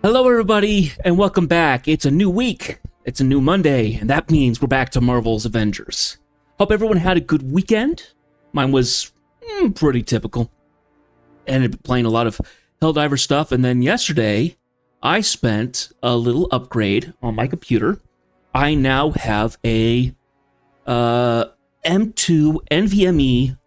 Hello, everybody, and welcome back. It's a new week. It's a new Monday, and that means we're back to Marvel's Avengers. Hope everyone had a good weekend. Mine was pretty typical. Ended up playing a lot of Helldiver stuff, and then yesterday, I spent a little upgrade on my computer. I now have a M2 NVMe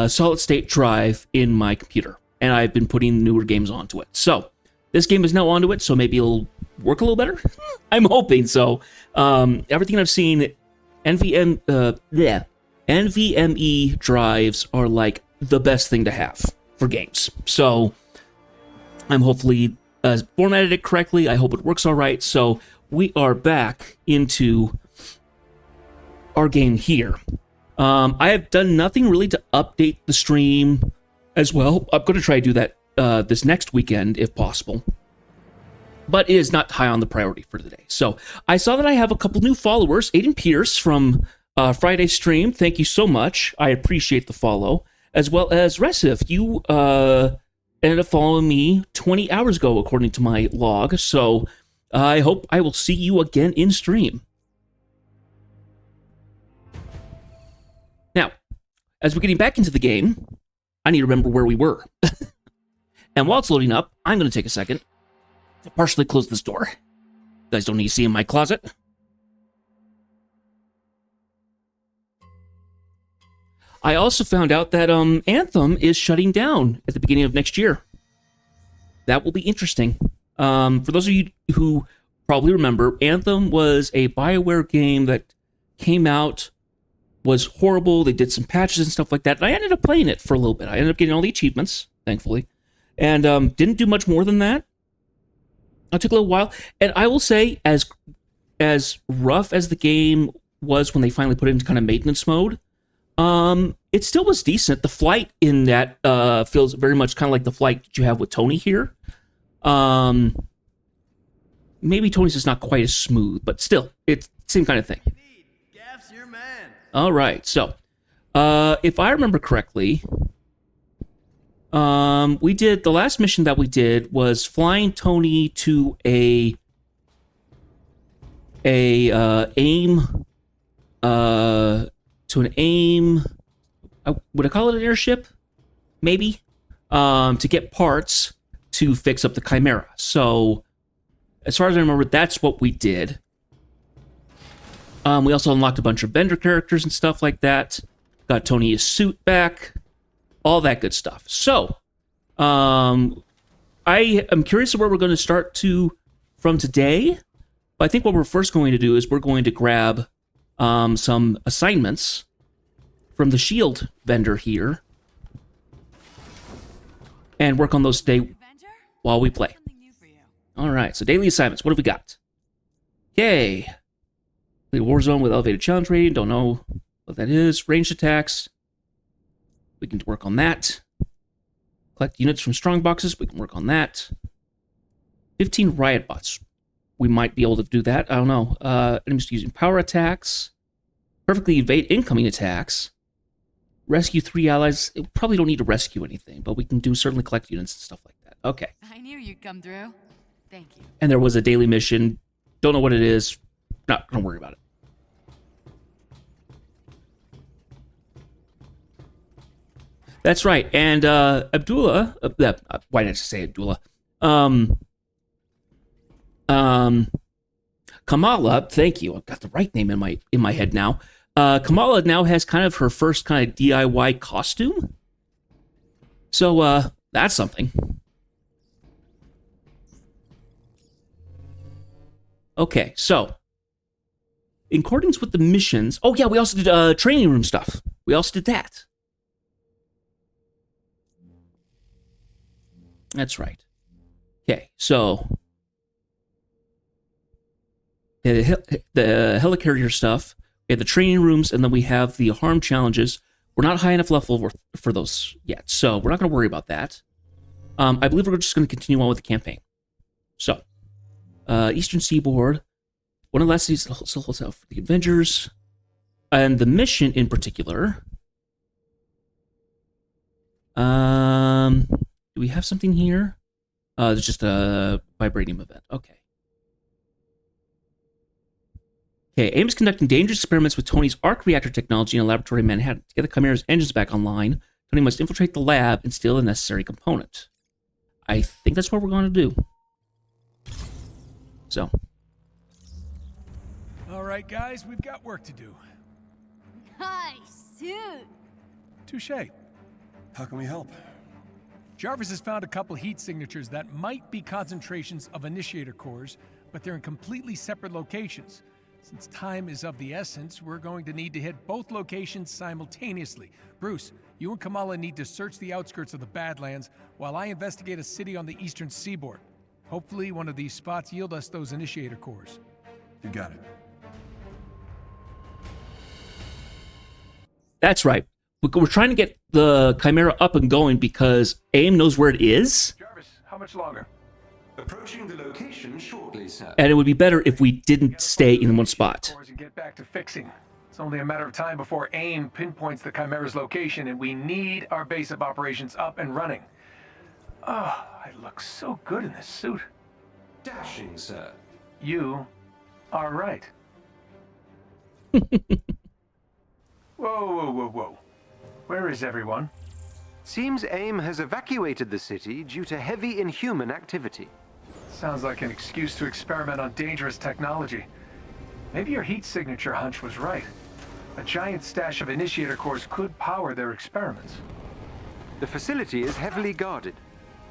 solid-state drive in my computer, and I've been putting newer games onto it. So, this game is now onto it, so maybe it'll work a little better? I'm hoping so. Everything I've seen, NVMe drives are like the best thing to have for games. So I'm hopefully formatted it correctly. I hope it works all right. So we are back into our game here. I have done nothing really to update the stream as well. I'm going to try to do that this next weekend, if possible. But it is not high on the priority for today. So I saw that I have a couple new followers. Aiden Pierce from Friday's stream. Thank you so much. I appreciate the follow. As well as Resif. You ended up following me 20 hours ago, according to my log. So I hope I will see you again in stream. Now, as we're getting back into the game, I need to remember where we were. And while it's loading up, I'm going to take a second to partially close this door. You guys don't need to see in my closet. I also found out that Anthem is shutting down at the beginning of next year. That will be interesting. For those of you who probably remember, Anthem was a BioWare game that came out, was horrible. They did some patches and stuff like that, and I ended up playing it for a little bit. I ended up getting all the achievements, thankfully. And didn't do much more than that. It took a little while. And I will say, as rough as the game was when they finally put it into kind of maintenance mode, it still was decent. The flight in that feels very much kind of like the flight that you have with Tony here. Maybe Tony's is not quite as smooth, but still, it's the same kind of thing. Gaff's your man. All right, so if I remember correctly, we did the last mission that we did was flying Tony to a aim would I call it an airship? Maybe to get parts to fix up the Chimera. So as far as I remember, that's what we did. We also unlocked a bunch of vendor characters and stuff like that. Got Tony his suit back. All that good stuff. So, I am curious where we're going to start from today. But I think what we're first going to do is we're going to grab some assignments from the shield vendor here and work on those today while we play. All right, so daily assignments. What have we got? Yay. The war zone with elevated challenge rating. Don't know what that is. Ranged attacks. We can work on that. Collect units from strong boxes. We can work on that. 15 riot bots. We might be able to do that. I don't know. Enemies using power attacks. Perfectly evade incoming attacks. Rescue 3 allies. Probably don't need to rescue anything, but we can certainly collect units and stuff like that. Okay. I knew you'd come through. Thank you. And there was a daily mission. Don't know what it is. Not gonna worry about it. That's right, and Abdullah, why did I say Abdullah? Kamala, thank you. I've got the right name in my head now. Kamala now has kind of her first kind of DIY costume. So that's something. Okay, so in accordance with the missions, oh yeah, we also did training room stuff. We also did that. That's right. Okay, so the helicarrier stuff, we have the training rooms, and then we have the harm challenges. We're not high enough level for those yet, so we're not going to worry about that. I believe we're just going to continue on with the campaign. So, Eastern Seaboard, one of the last cities still holds out for the Avengers, and the mission in particular. Do we have something here? It's just a vibranium event. Okay. Okay, AIM is conducting dangerous experiments with Tony's arc reactor technology in a laboratory in Manhattan. To get the Chimera's engines back online, Tony must infiltrate the lab and steal the necessary component. I think that's what we're going to do. So. All right, guys, we've got work to do. Nice suit. Touche. How can we help? Jarvis has found a couple heat signatures that might be concentrations of initiator cores, but they're in completely separate locations. Since time is of the essence, we're going to need to hit both locations simultaneously. Bruce, you and Kamala need to search the outskirts of the Badlands while I investigate a city on the eastern seaboard. Hopefully, one of these spots yield us those initiator cores. You got it. That's right. We're trying to get the Chimera up and going because AIM knows where it is. Jarvis, how much longer? Approaching the location shortly, sir. And it would be better if we didn't stay in one spot. And get back to fixing. It's only a matter of time before AIM pinpoints the Chimera's location, and we need our base of operations up and running. Oh, I look so good in this suit. Dashing, sir. You are right. Whoa. Where is everyone? Seems AIM has evacuated the city due to heavy inhuman activity. Sounds like an excuse to experiment on dangerous technology. Maybe your heat signature hunch was right. A giant stash of initiator cores could power their experiments. The facility is heavily guarded.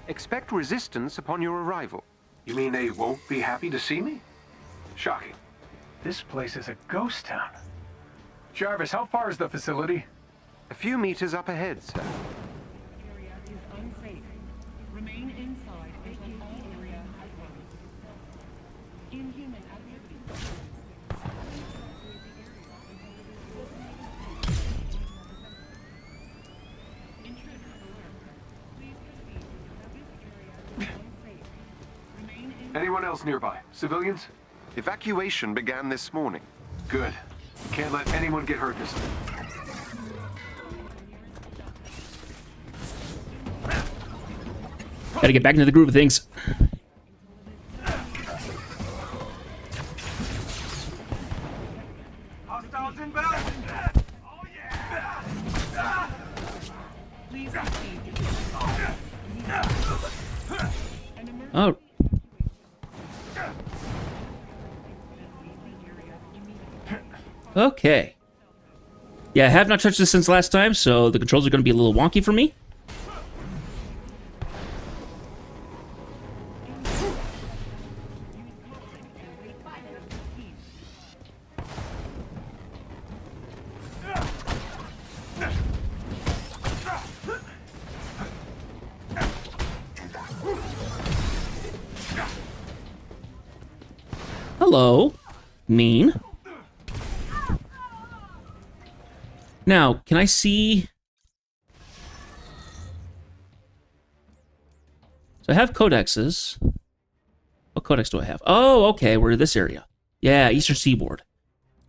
Expect resistance upon your arrival. You mean they won't be happy to see me? Shocking. This place is a ghost town. Jarvis, how far is the facility? A few meters up ahead, sir. Area is unsafe. Remain inside until all area has closed. Inhuman activity. Intruder alert. Please proceed. This area is unsafe. Remain inside. Anyone else nearby? Civilians? Evacuation began this morning. Good. Can't let anyone get hurt this time. Gotta get back into the groove of things. Hostiles inbound! Oh yeah! Please proceed. Oh. Okay. Yeah, I have not touched this since last time, so the controls are going to be a little wonky for me. Hello, mean. Now, can I see... So I have codexes. What codex do I have? Oh, okay, we're in this area. Yeah, Eastern Seaboard.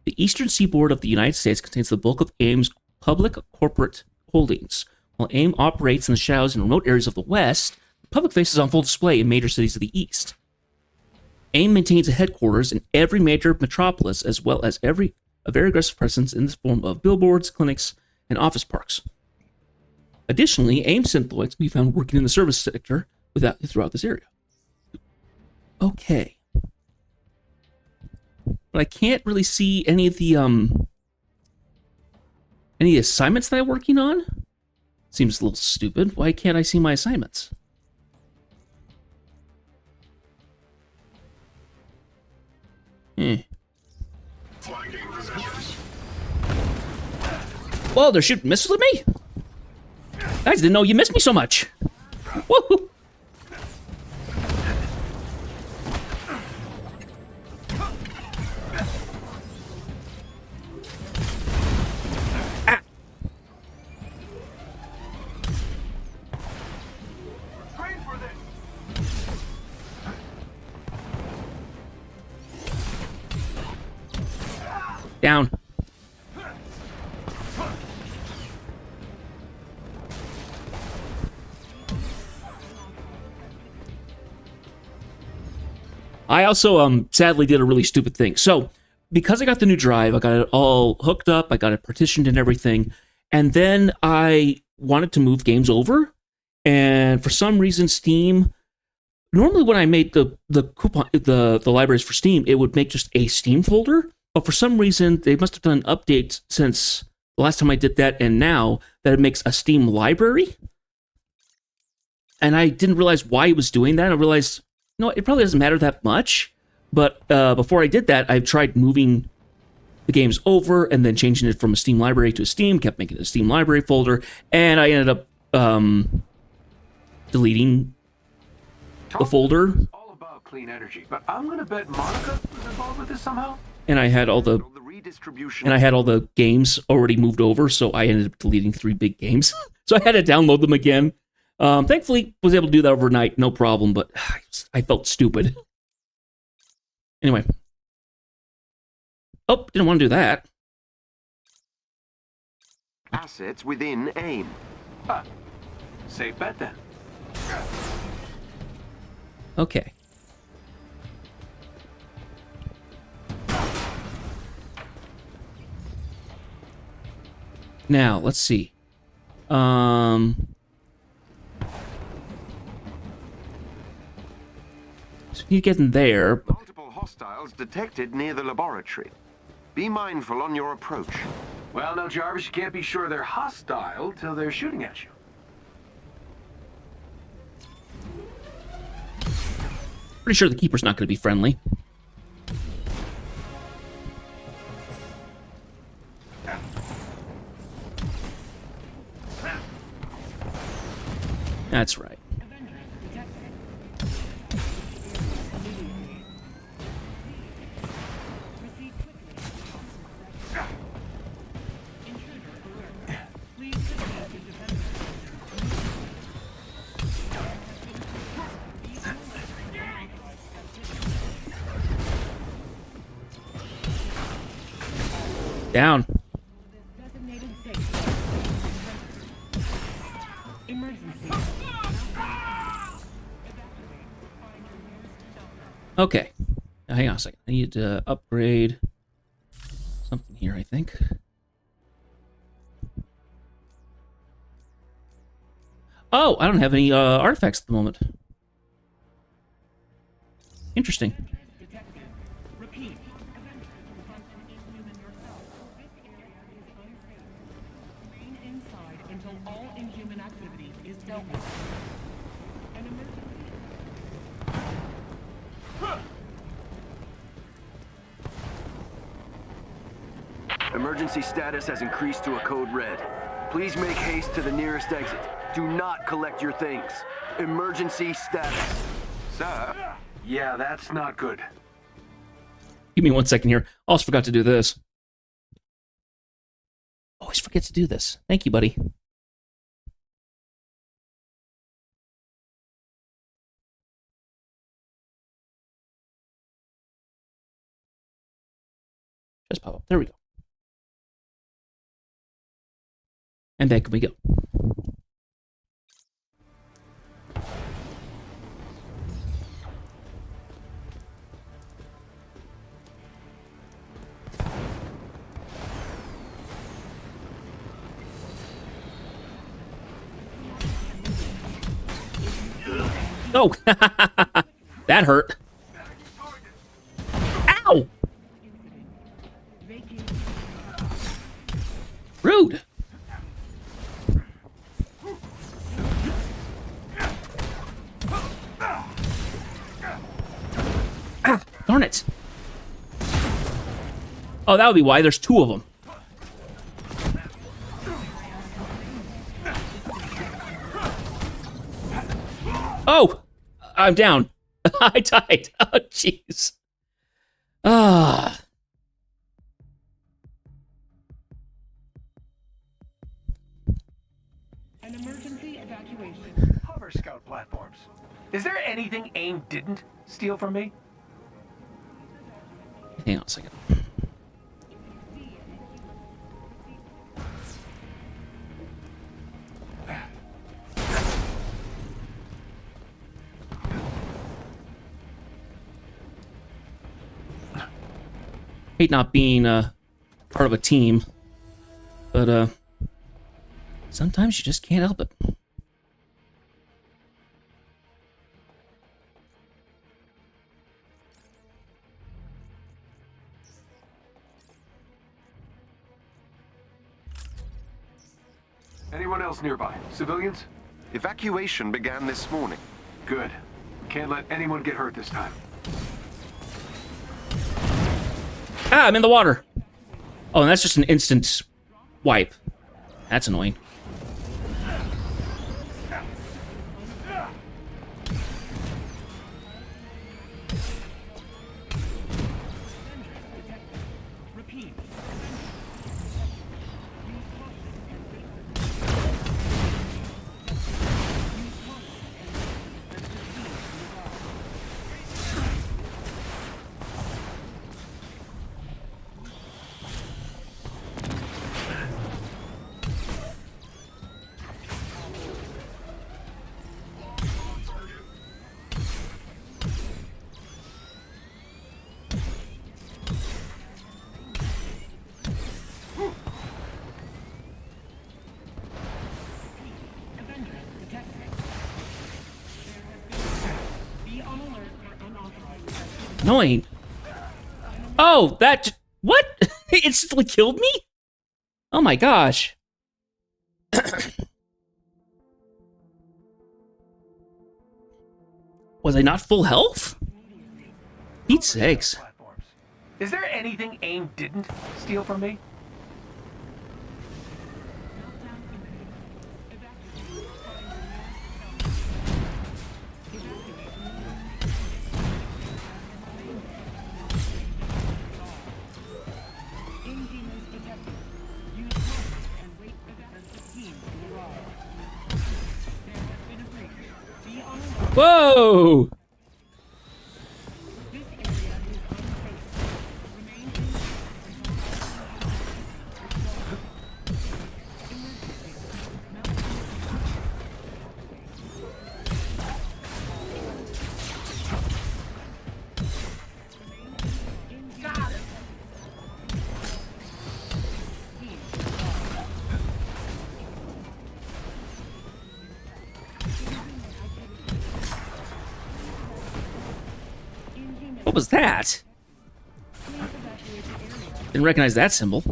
The Eastern Seaboard of the United States contains the bulk of AIM's public corporate holdings. While AIM operates in the shadows in remote areas of the West, the public face is on full display in major cities of the East. AIM maintains a headquarters in every major metropolis, as well as a very aggressive presence in the form of billboards, clinics, and office parks. Additionally, AIM synthoids can be found working in the service sector throughout this area. Okay. But I can't really see any of the assignments that I'm working on. Seems a little stupid. Why can't I see my assignments? Whoa, they're shooting missiles at me? Guys, didn't know you missed me so much. Woohoo! Ah. Train for this! Down. I also sadly did a really stupid thing. So because I got the new drive, I got it all hooked up, I got it partitioned and everything, and then I wanted to move games over, and for some reason Steam, normally when I made the coupon the libraries for Steam, it would make just a Steam folder, but for some reason they must have done updates since the last time I did that and now that it makes a Steam library. And I didn't realize why it was doing that. I realized, no, it probably doesn't matter that much. But before I did that, I tried moving the games over and then changing it from a Steam library to a Steam, kept making it a Steam library folder, and I ended up deleting the folder. All about clean energy, but I'm gonna bet Monica was involved with this somehow. And I had all the redistribution. games already moved over, so I ended up deleting 3 big games. So I had to download them again. Thankfully, was able to do that overnight, no problem, but I felt stupid. Anyway. Oh, didn't want to do that. Assets within AIM. Ah, safe bet then. Okay. Now, let's see. So you get in there. Multiple hostiles detected near the laboratory. Be mindful on your approach. Well, now, Jarvis, you can't be sure they're hostile till they're shooting at you. Pretty sure the Keeper's not going to be friendly. That's right. Down. Okay. Now, hang on a second. I need to upgrade something here, I think. Oh, I don't have any artifacts at the moment. Interesting. Emergency status has increased to a code red. Please make haste to the nearest exit. Do not collect your things. Emergency status. Sir? Yeah, that's not good. Give me 1 second here. Also forgot to do this. Always forget to do this. Thank you, buddy. Just pop up. There we go. And back we go. Oh, that hurt. Ow! Rude. Ah, darn it. Oh, that would be why. There's 2 of them. Oh, I'm down. I died. Oh, jeez. Ah. An emergency evacuation. Hover scout platforms. Is there anything AIM didn't steal from me? Hang on a second. Hate not being part of a team, but sometimes you just can't help it. Anyone else nearby? Civilians? Evacuation began this morning. Good. Can't let anyone get hurt this time. Ah, I'm in the water. Oh, and that's just an instant wipe. That's annoying. Annoying. Oh, that... What? It instantly killed me? Oh my gosh. Was I not full health? Pete's sakes. Is there anything AIM didn't steal from me? Whoa! What was that? Didn't recognize that symbol.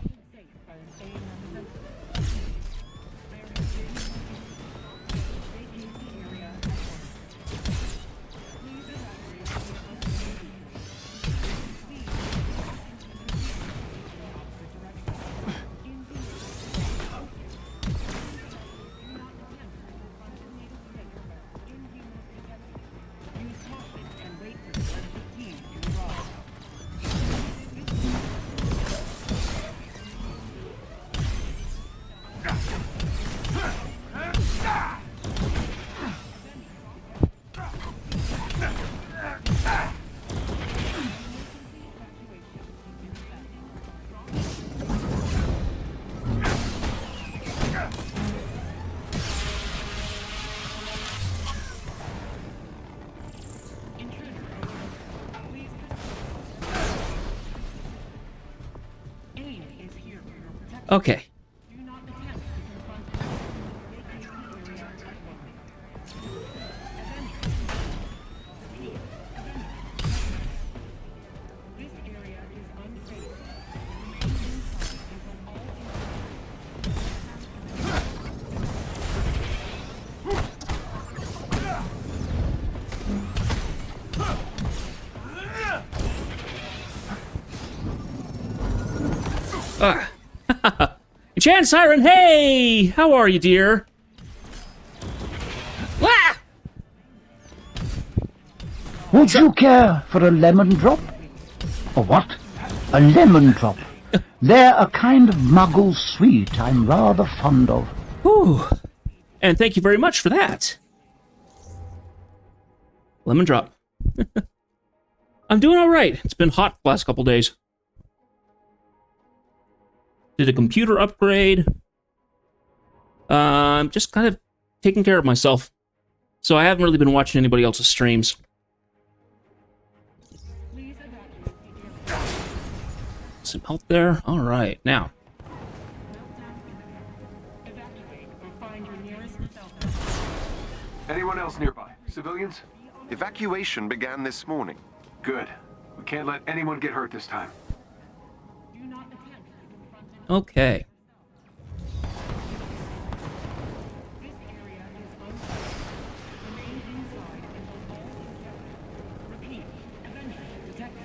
Okay. Enchant Siren, hey! How are you, dear? Ah! Would you care for a lemon drop? A what? A lemon drop. They're a kind of muggle sweet I'm rather fond of. Whew. And thank you very much for that. Lemon drop. I'm doing all right. It's been hot the last couple days. Did a computer upgrade. I'm just kind of taking care of myself. So I haven't really been watching anybody else's streams. Some health there. All right, now. Evacuate or find your nearest cell tower. Anyone else nearby? Civilians? Evacuation began this morning. Good. We can't let anyone get hurt this time. Do not attempt to confront an Okay. This area is unsafe. Remain inside until all is detected. Repeat, Avenger detected.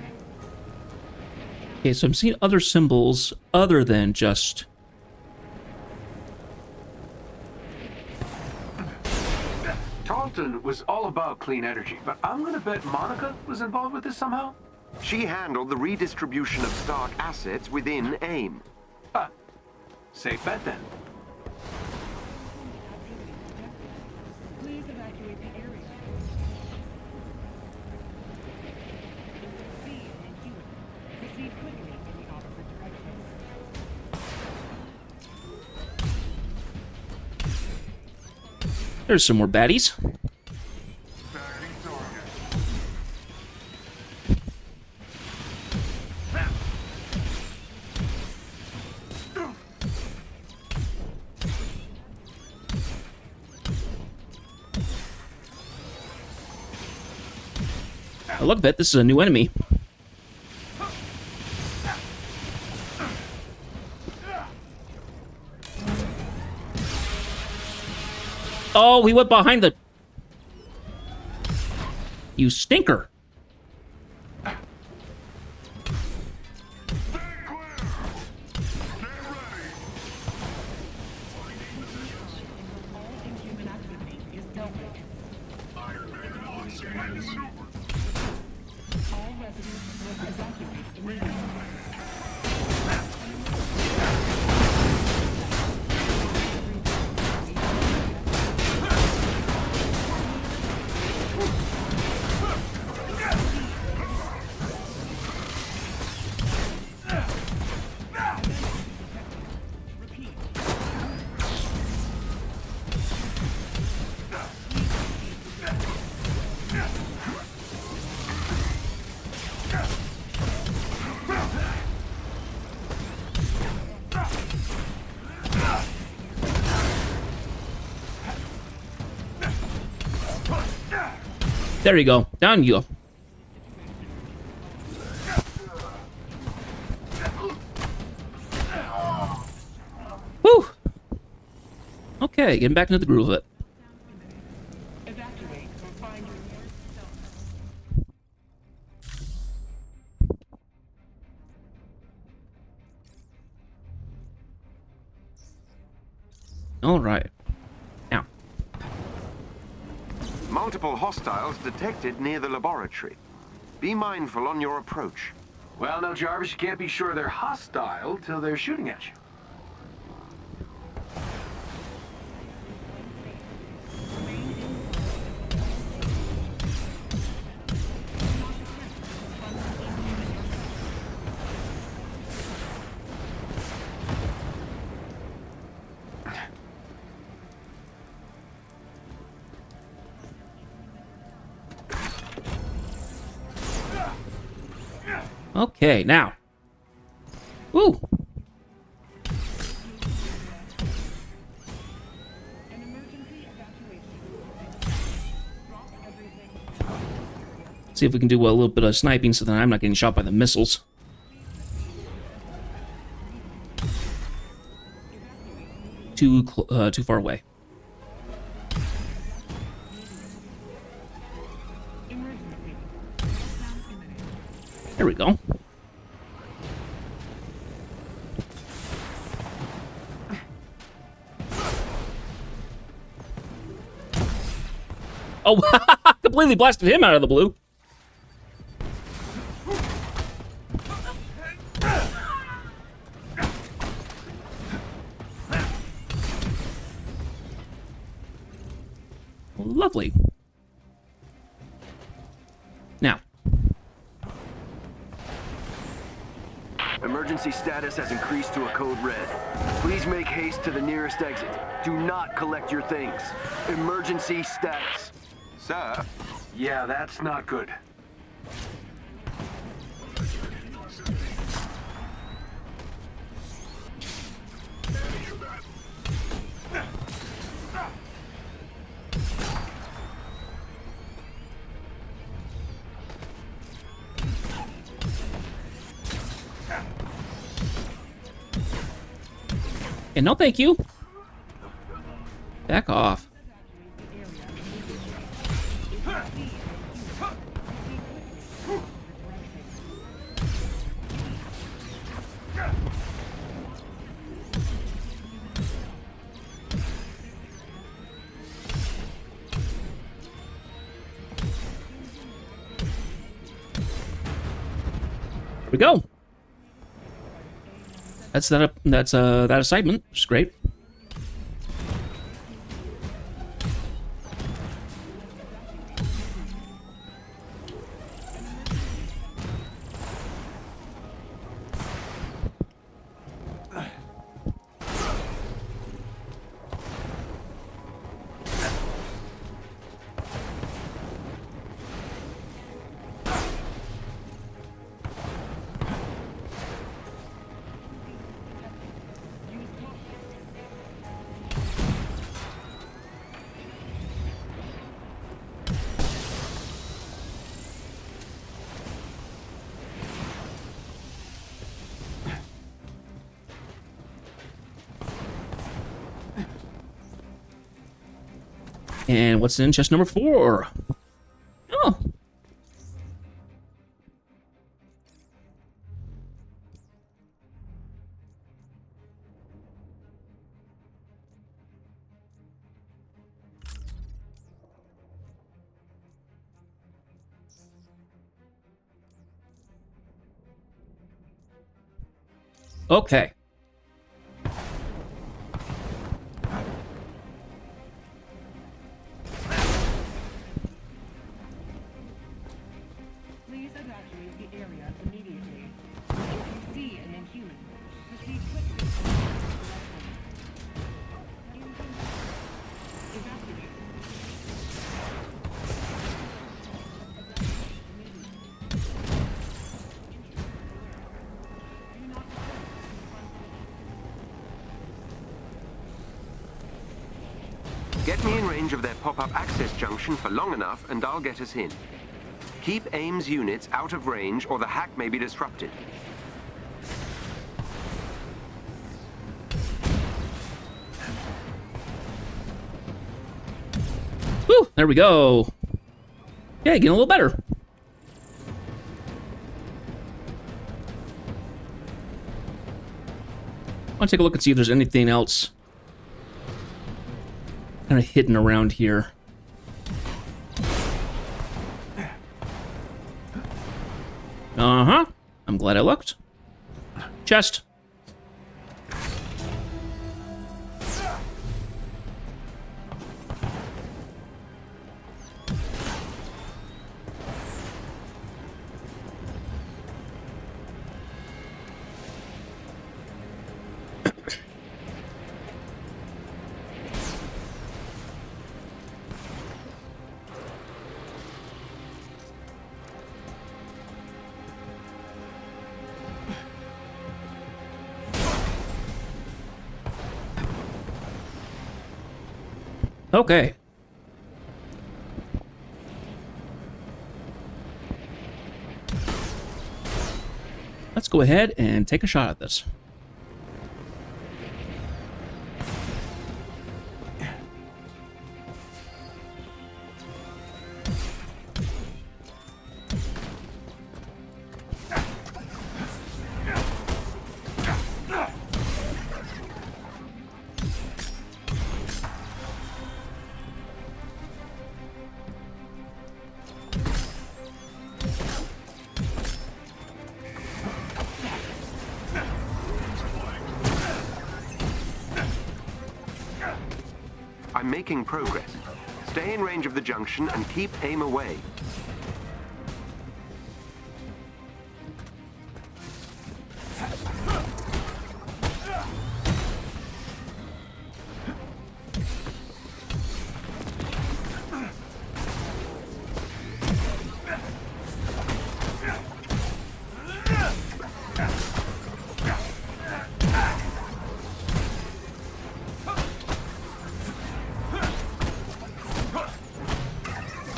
Okay, so I'm seeing other symbols other than just... Tarleton was all about clean energy, but I'm gonna bet Monica was involved with this somehow? She handled the redistribution of Stark assets within AIM. Ah, safe bet then. Please evacuate the area. Proceed in Hewitt. Proceed quickly in the opposite direction. There's some more baddies. I look bet this is a new enemy. Oh, he went behind the... You stinker. All inhuman activity is dealt with. All residents must evacuate immediately. There you go. Down you go. Whew. Okay, getting back into the groove of it. Evacuate or find your nearest cell tower. All right. Now. Multiple hostiles detected near the laboratory. Be mindful on your approach. Well, now, Jarvis, you can't be sure they're hostile till they're shooting at you. Okay, now. Woo! An emergency evacuation. Drop everything. See if we can do a little bit of sniping so that I'm not getting shot by the missiles. Too far away. Emergency. There we go. Oh, completely blasted him out of the blue. Lovely. Now. Emergency status has increased to a code red. Please make haste to the nearest exit. Do not collect your things. Emergency status. Sir? Yeah, that's not good. And no thank you. Back off. Here we go. That's that assignment, which is great. And what's in chest number 4? Oh. Okay. Please evacuate the area immediately. If you see an inhuman, proceed quickly. Evacuate. Get me in range of their pop-up access junction for long enough, and I'll get us in. Keep AIM's units out of range, or the hack may be disrupted. Whew, there we go. Yeah, getting a little better. I want to take a look and see if there's anything else kind of hidden around here. Uh-huh. I'm glad I looked. Chest. Okay. Let's go ahead and take a shot at this. I'm making progress. Stay in range of the junction and keep AIM away.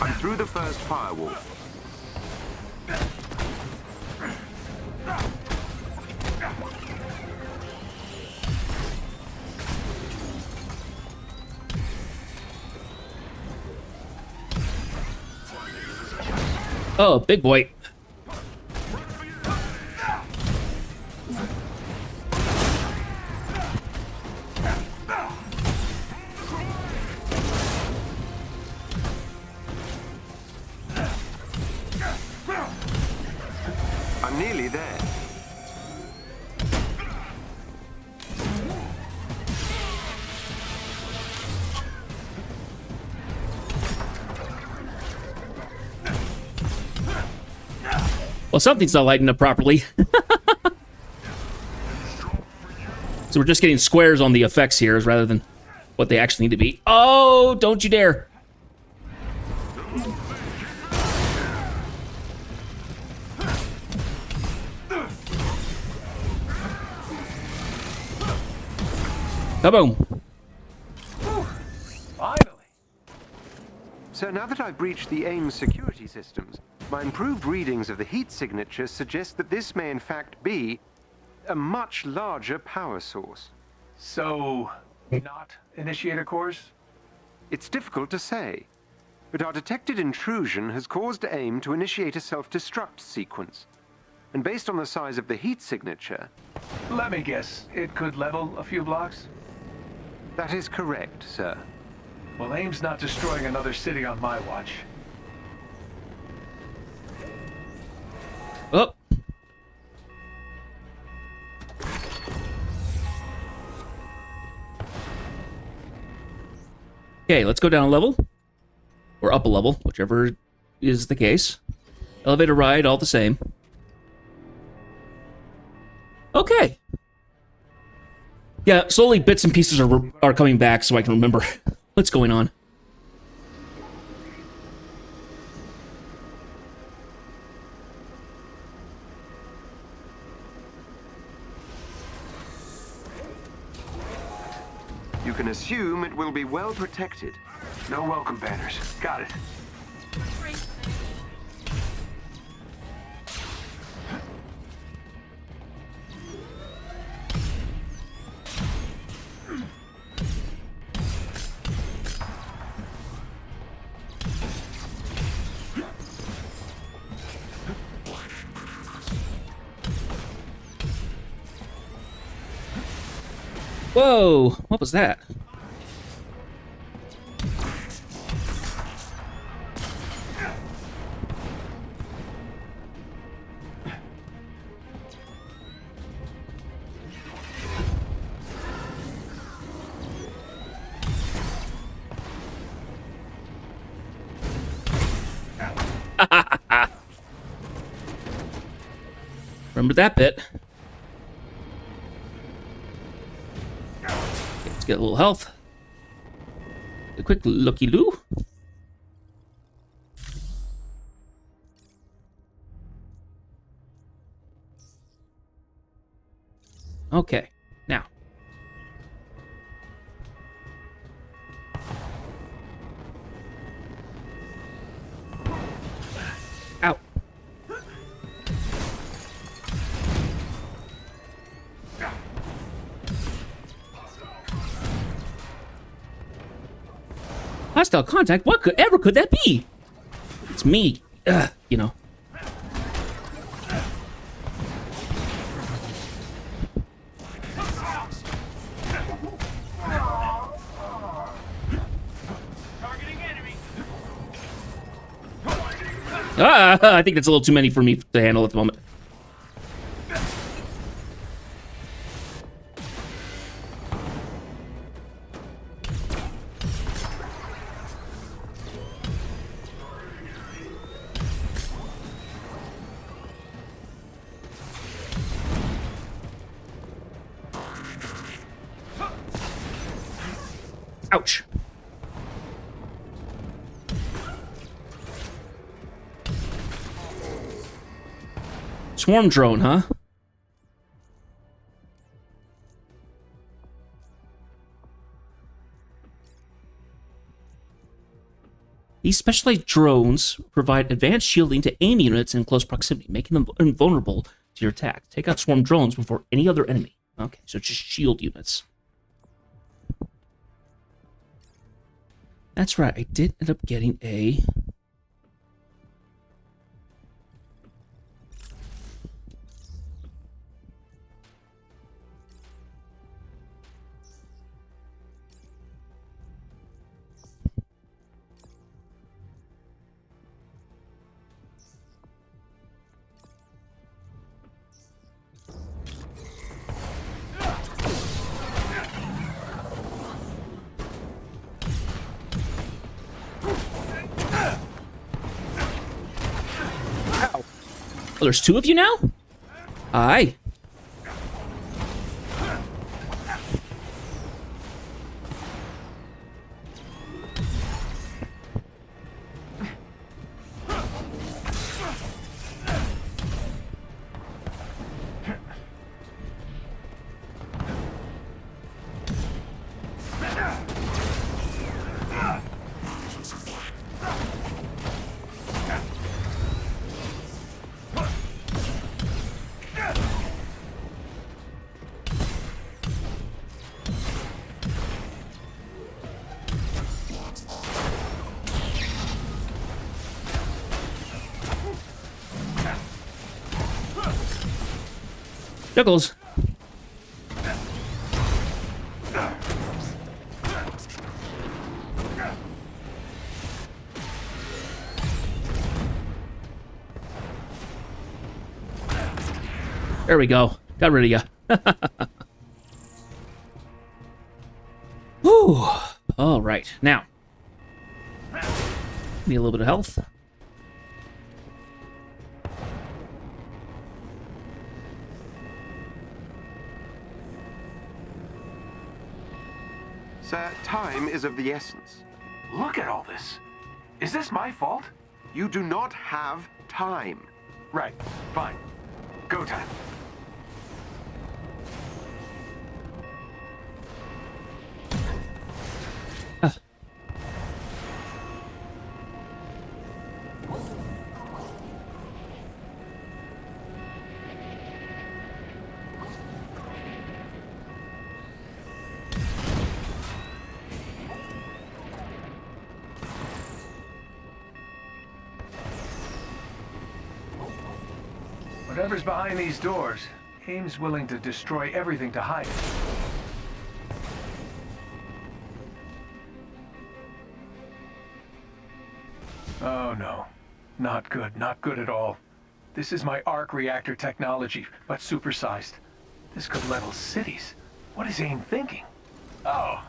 I'm through the first firewall. Oh, big boy. I'm nearly there. Well, something's not lighting up properly. So we're just getting squares on the effects here rather than what they actually need to be. Oh, don't you dare. Kaboom. Finally. So now that I've breached the AIM's security systems, my improved readings of the heat signature suggest that this may in fact be a much larger power source. So, not initiator cores? It's difficult to say, but our detected intrusion has caused AIM to initiate a self-destruct sequence. And based on the size of the heat signature, Let me guess, it could level a few blocks? that is correct, sir. Well, AIM's not destroying another city on my watch. Oh. Okay, let's go down a level. Or up a level, whichever is the case. Elevator ride, all the same. Okay. Yeah, slowly bits and pieces are coming back so I can remember what's going on. You can assume it will be well protected. No welcome banners. Got it. Whoa, what was that? Remember that bit. Let's get a little health. A quick looky-loo. Okay, now. Ow. Hostile contact? What could that be? It's me. You know. I think that's a little too many for me to handle at the moment. Ouch. Swarm drone, huh? These specialized drones provide advanced shielding to AIM units in close proximity, making them invulnerable to your attack. Take out swarm drones before any other enemy. Okay, so just shield units. That's right, I did end up getting a there's two of you now? Aye. Juggles. There we go. Got rid of you. Whew. All right. Now, need a little bit of health. Sir, time is of the essence. Look at all this. Is this my fault? You do not have time. Right. Fine. Go time. Whatever's behind these doors, AIM's willing to destroy everything to hide it. Oh no. Not good, not good at all. This is my arc reactor technology, but supersized. This could level cities. What is AIM thinking? Oh.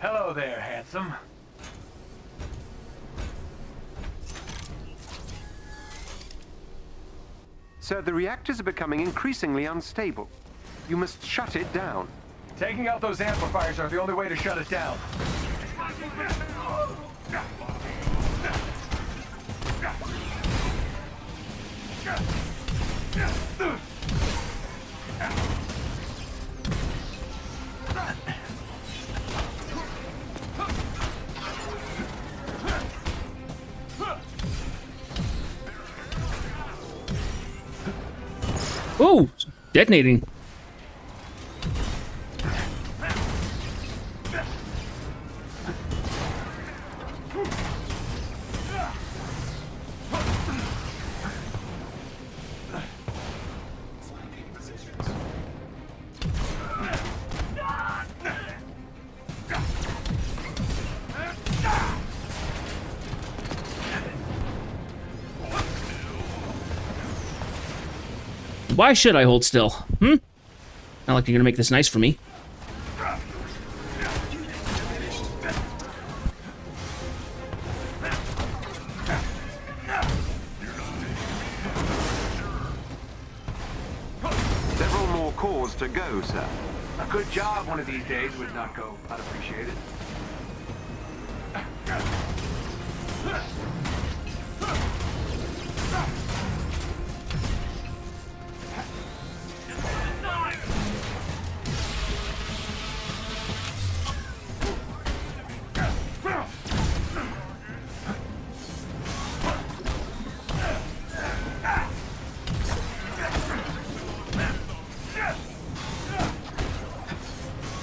Hello there, handsome. Sir, the reactors are becoming increasingly unstable. You must shut it down. Taking out those amplifiers are the only way to shut it down. Ooh, detonating. Why should I hold still? Not like you're gonna make this nice for me. Several more cores to go, sir. A good job one of these days would not go unappreciated.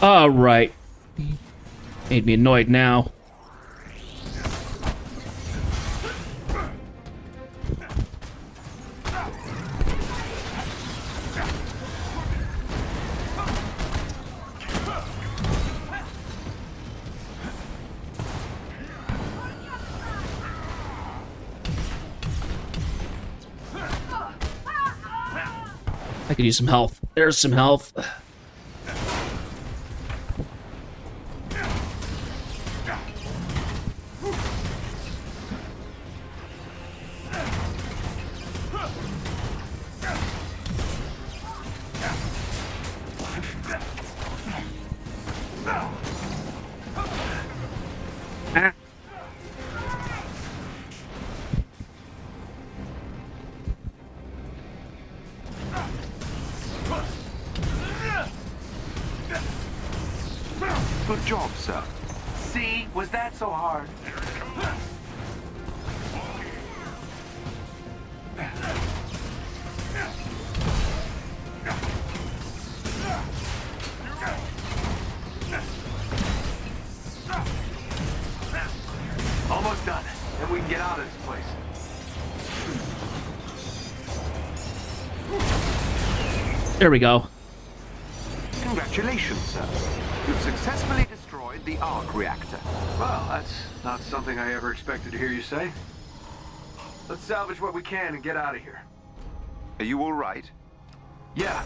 All right. Made me annoyed now. I could use some health. There's some health. not so hard. Almost done. Then we can get out of this place. There we go. Congratulations, sir. You've successfully destroyed the arc reactor. Well, that's not something I ever expected to hear you say. Let's salvage what we can and get out of here. Are you all right? Yeah.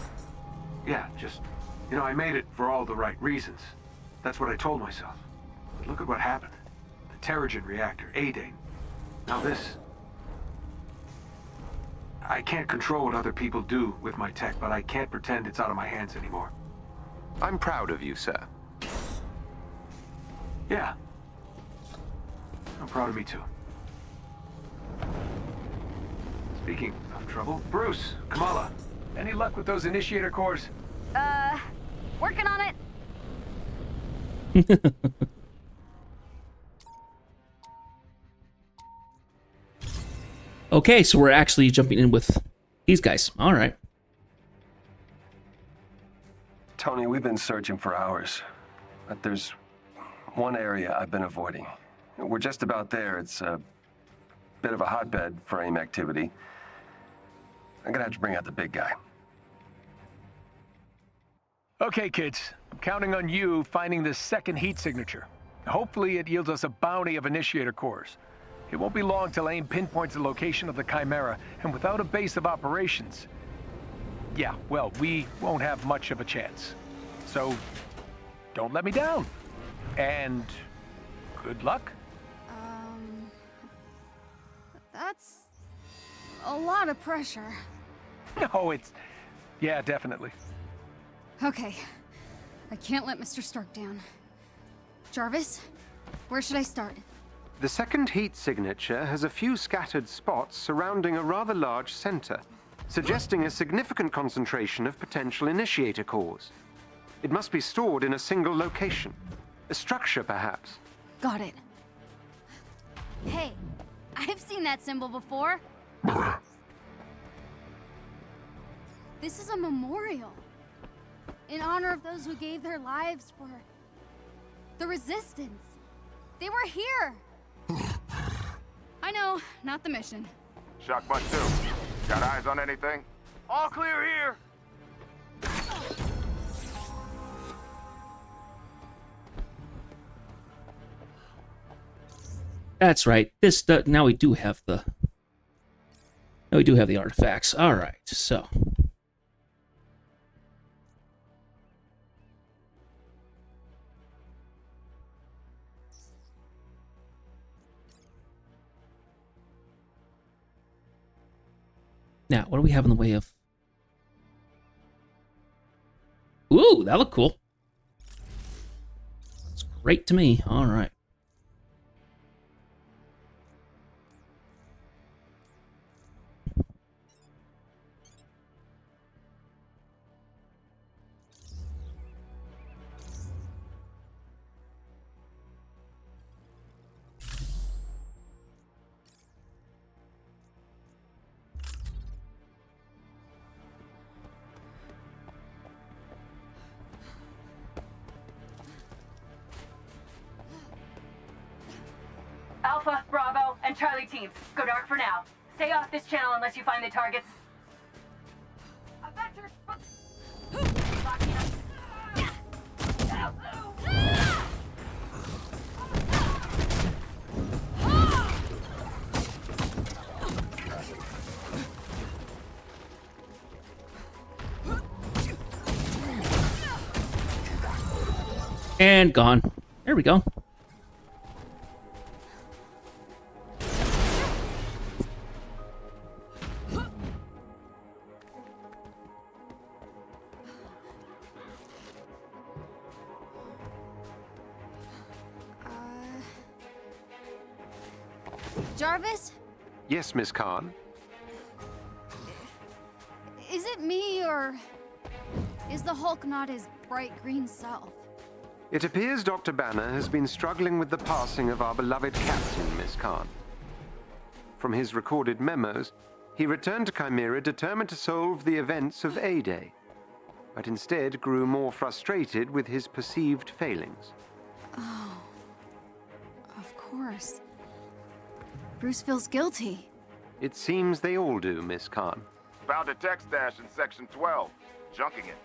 Yeah, just, I made it for all the right reasons. That's what I told myself. But look at what happened. The Terrigen reactor, A-Dane. Now this. I can't control what other people do with my tech, but I can't pretend it's out of my hands anymore. I'm proud of you, sir. Yeah. I'm proud of me, too. Speaking of trouble, Bruce, Kamala, any luck with those initiator cores? Working on it. Okay, so we're actually jumping in with these guys. All right. Tony, we've been searching for hours, but there's one area I've been avoiding. We're just about there. It's a bit of a hotbed for AIM activity. I'm gonna have to bring out the big guy. Okay, kids. I'm counting on you finding this second heat signature. Hopefully it yields us a bounty of initiator cores. It won't be long till AIM pinpoints the location of the Chimera, and without a base of operations, yeah, well, we won't have much of a chance. So, don't let me down. And good luck. That's a lot of pressure. No, yeah, definitely. Okay. I can't let Mr. Stark down. Jarvis, where should I start? The second heat signature has a few scattered spots surrounding a rather large center, suggesting a significant concentration of potential initiator cores. It must be stored in a single location. A structure, perhaps. Got it. Hey, I've seen that symbol before. This is a memorial in honor of those who gave their lives for the Resistance. They were here. I know, not the mission. Shock much too. Got eyes on anything? All clear here. That's right. Now we do have the artifacts. All right. So now, what do we have in the way of? Ooh, that looked cool. That's great to me. All right. Alpha, Bravo, and Charlie teams, go dark for now. Stay off this channel unless you find the targets. And gone. There we go. Jarvis? Yes, Miss Khan. Is it me, or is the Hulk not his bright green self? It appears Dr. Banner has been struggling with the passing of our beloved captain, Miss Khan. From his recorded memos, he returned to Chimera determined to solve the events of A-Day, but instead grew more frustrated with his perceived failings. Oh. Of course. Bruce feels guilty. It seems they all do, Miss Khan. Found a tech stash in Section 12. Junking it.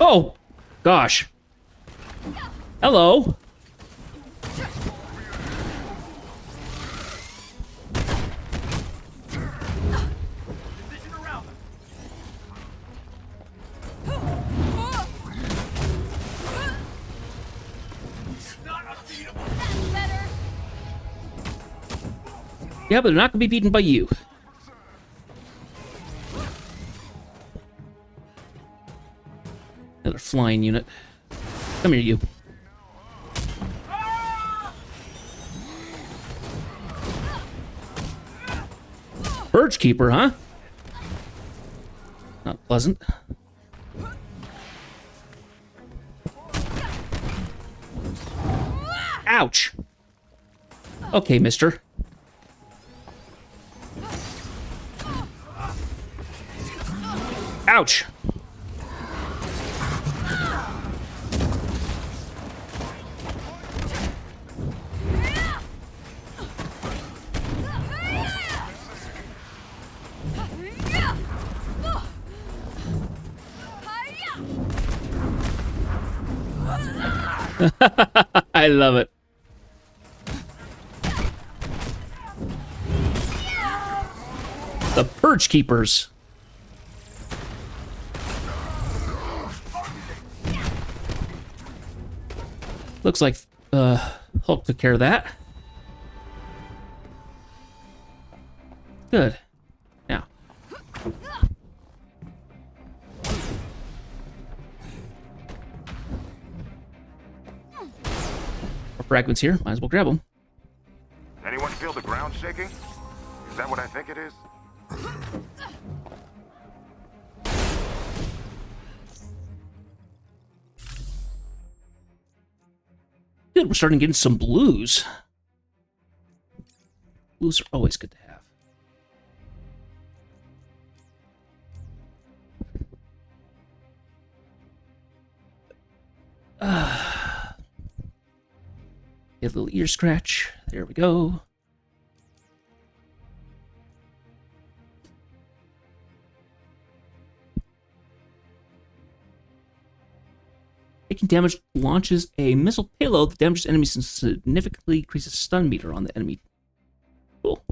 Oh, gosh. Hello. Yeah, but they're not going to be beaten by you. Another flying unit. Come here, you. Purge Keeper, huh? Not pleasant. Ouch! Okay, mister. Ouch! I love it. The Purge Keepers. Looks like Hulk took care of that. Good. Now. More fragments here. Might as well grab them. Anyone feel the ground shaking? Is that what I think it is? Good, we're starting getting some blues. Blues are always good to have. Get a little ear scratch. There we go. Taking damage launches a missile payload that damages enemies and significantly increases stun meter on the enemy. Cool.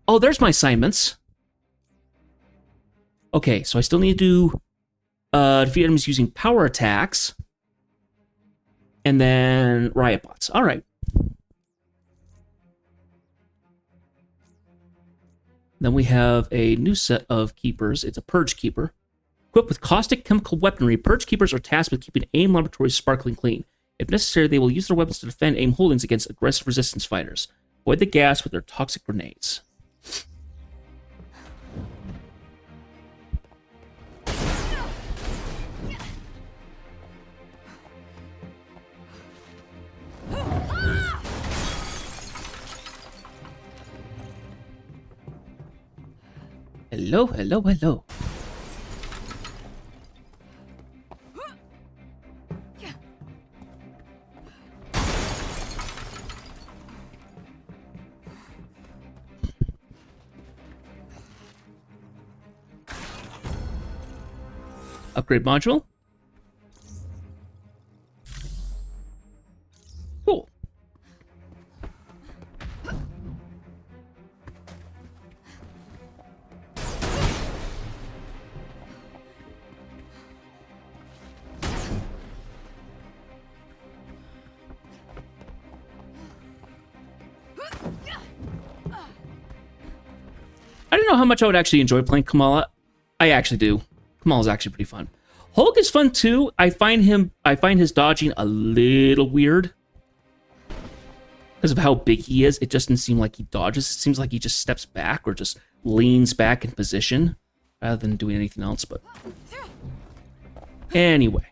Oh, there's my assignments. Okay, so I still need to do defeat enemies using power attacks. And then riot bots. All right. Then we have a new set of keepers. It's a Purge Keeper. Equipped with caustic chemical weaponry, Purge Keepers are tasked with keeping AIM laboratories sparkling clean. If necessary, they will use their weapons to defend AIM holdings against aggressive resistance fighters. Avoid the gas with their toxic grenades. Hello, hello, hello. Upgrade module. Cool. I don't know how much I would actually enjoy playing Kamala. I actually do. Kamal's actually pretty fun. Hulk is fun too. I find his dodging a little weird. Because of how big he is, it just doesn't seem like he dodges. It seems like he just steps back or just leans back in position rather than doing anything else. But anyway.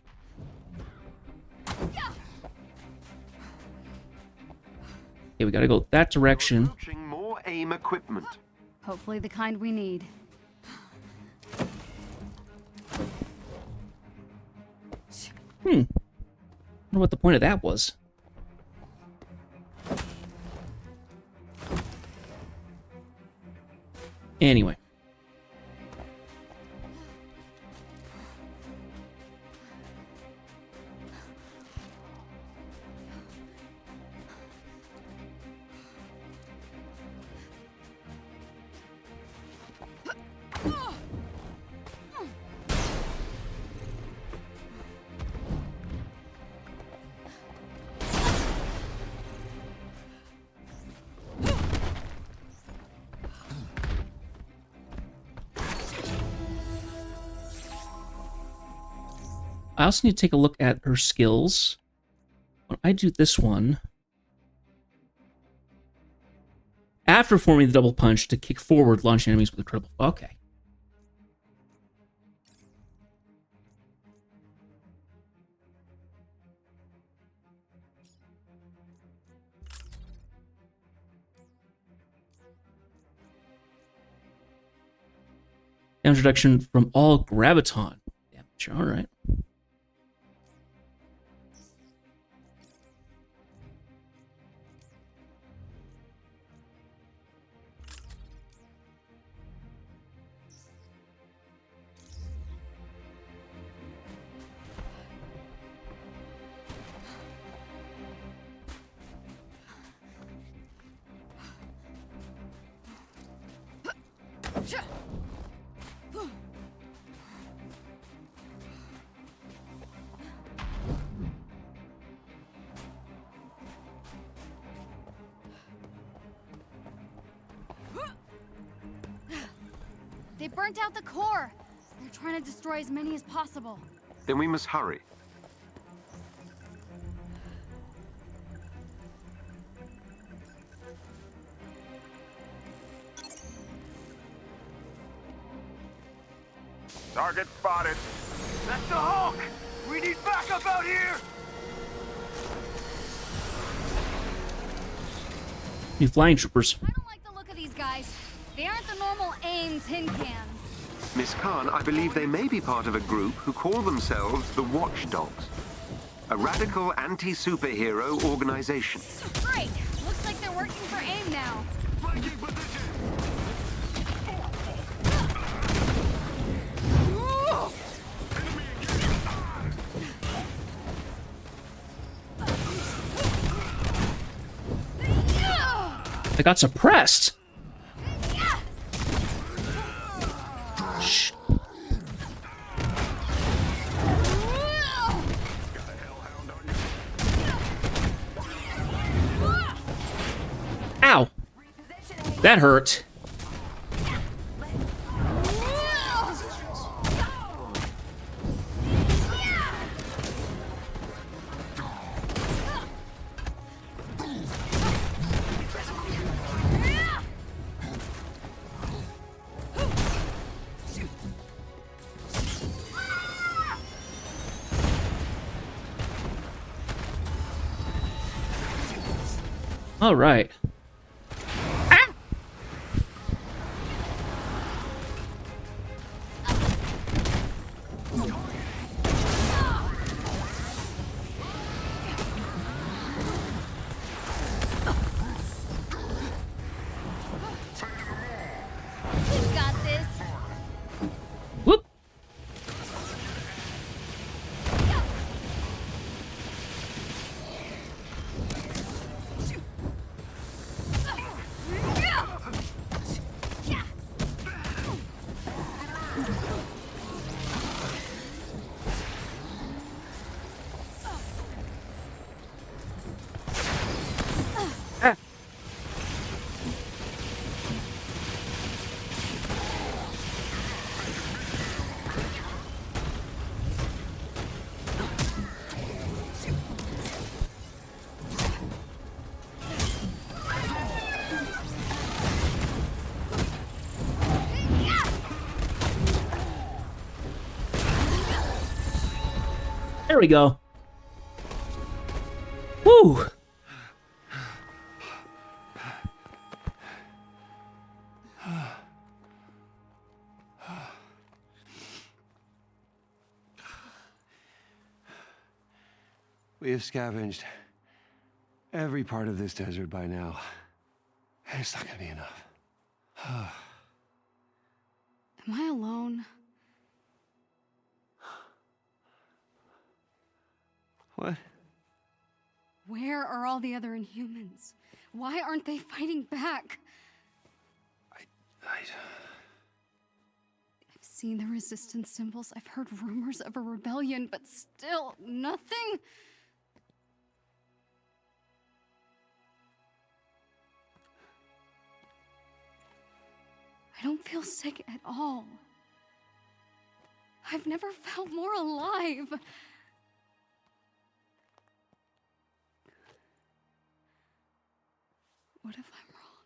Okay, we gotta go that direction. Approaching more AIM equipment. Hopefully the kind we need. I wonder what the point of that was. Anyway. I also need to take a look at her skills. When I do this one, after forming the double punch to kick forward, launching enemies with a critical. Okay. Damage reduction from all graviton damage. All right. They burnt out the core. They're trying to destroy as many as possible. Then we must hurry. Target spotted. That's the Hulk! We need backup out here! New flying troopers. I don't like the look of these guys. They aren't the normal AIM tin cans. Miss Khan, I believe they may be part of a group who call themselves the Watchdogs. A radical anti-superhero organization. Great! Looks like they're working for AIM now. I got suppressed. Shh. Ow. That hurt. All right. Ah! We've got this. Whoop. There we go. Woo! We have scavenged every part of this desert by now. And it's not gonna be enough. Am I alone? What? Where are all the other Inhumans? Why aren't they fighting back? I've seen the resistance symbols. I've heard rumors of a rebellion, but still nothing. I don't feel sick at all. I've never felt more alive. What if I'm wrong?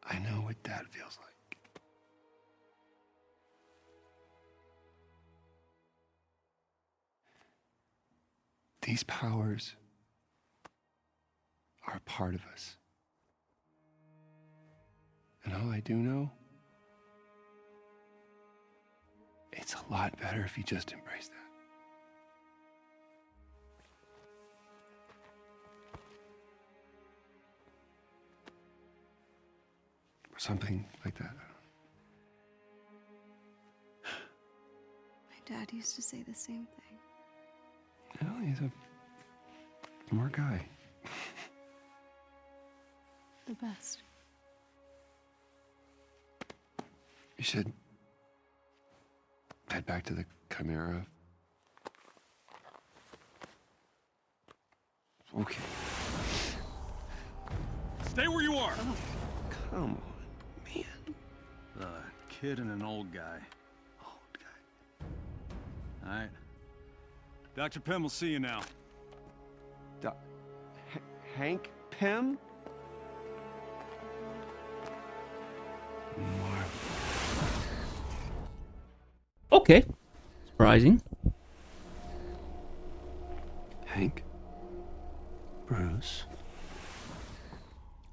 I know what Dad feels like. These powers are a part of us. And all I do know, it's a lot better if you just embrace that. Or something like that. My dad used to say the same thing. Well, he's a smart guy. The best. You should head back to the Chimera. Okay. Stay where you are. Come on, man. A kid and an old guy. Old guy. All right. Dr. Pym will see you now. Hank Pym? Okay. Surprising. Hank? Bruce,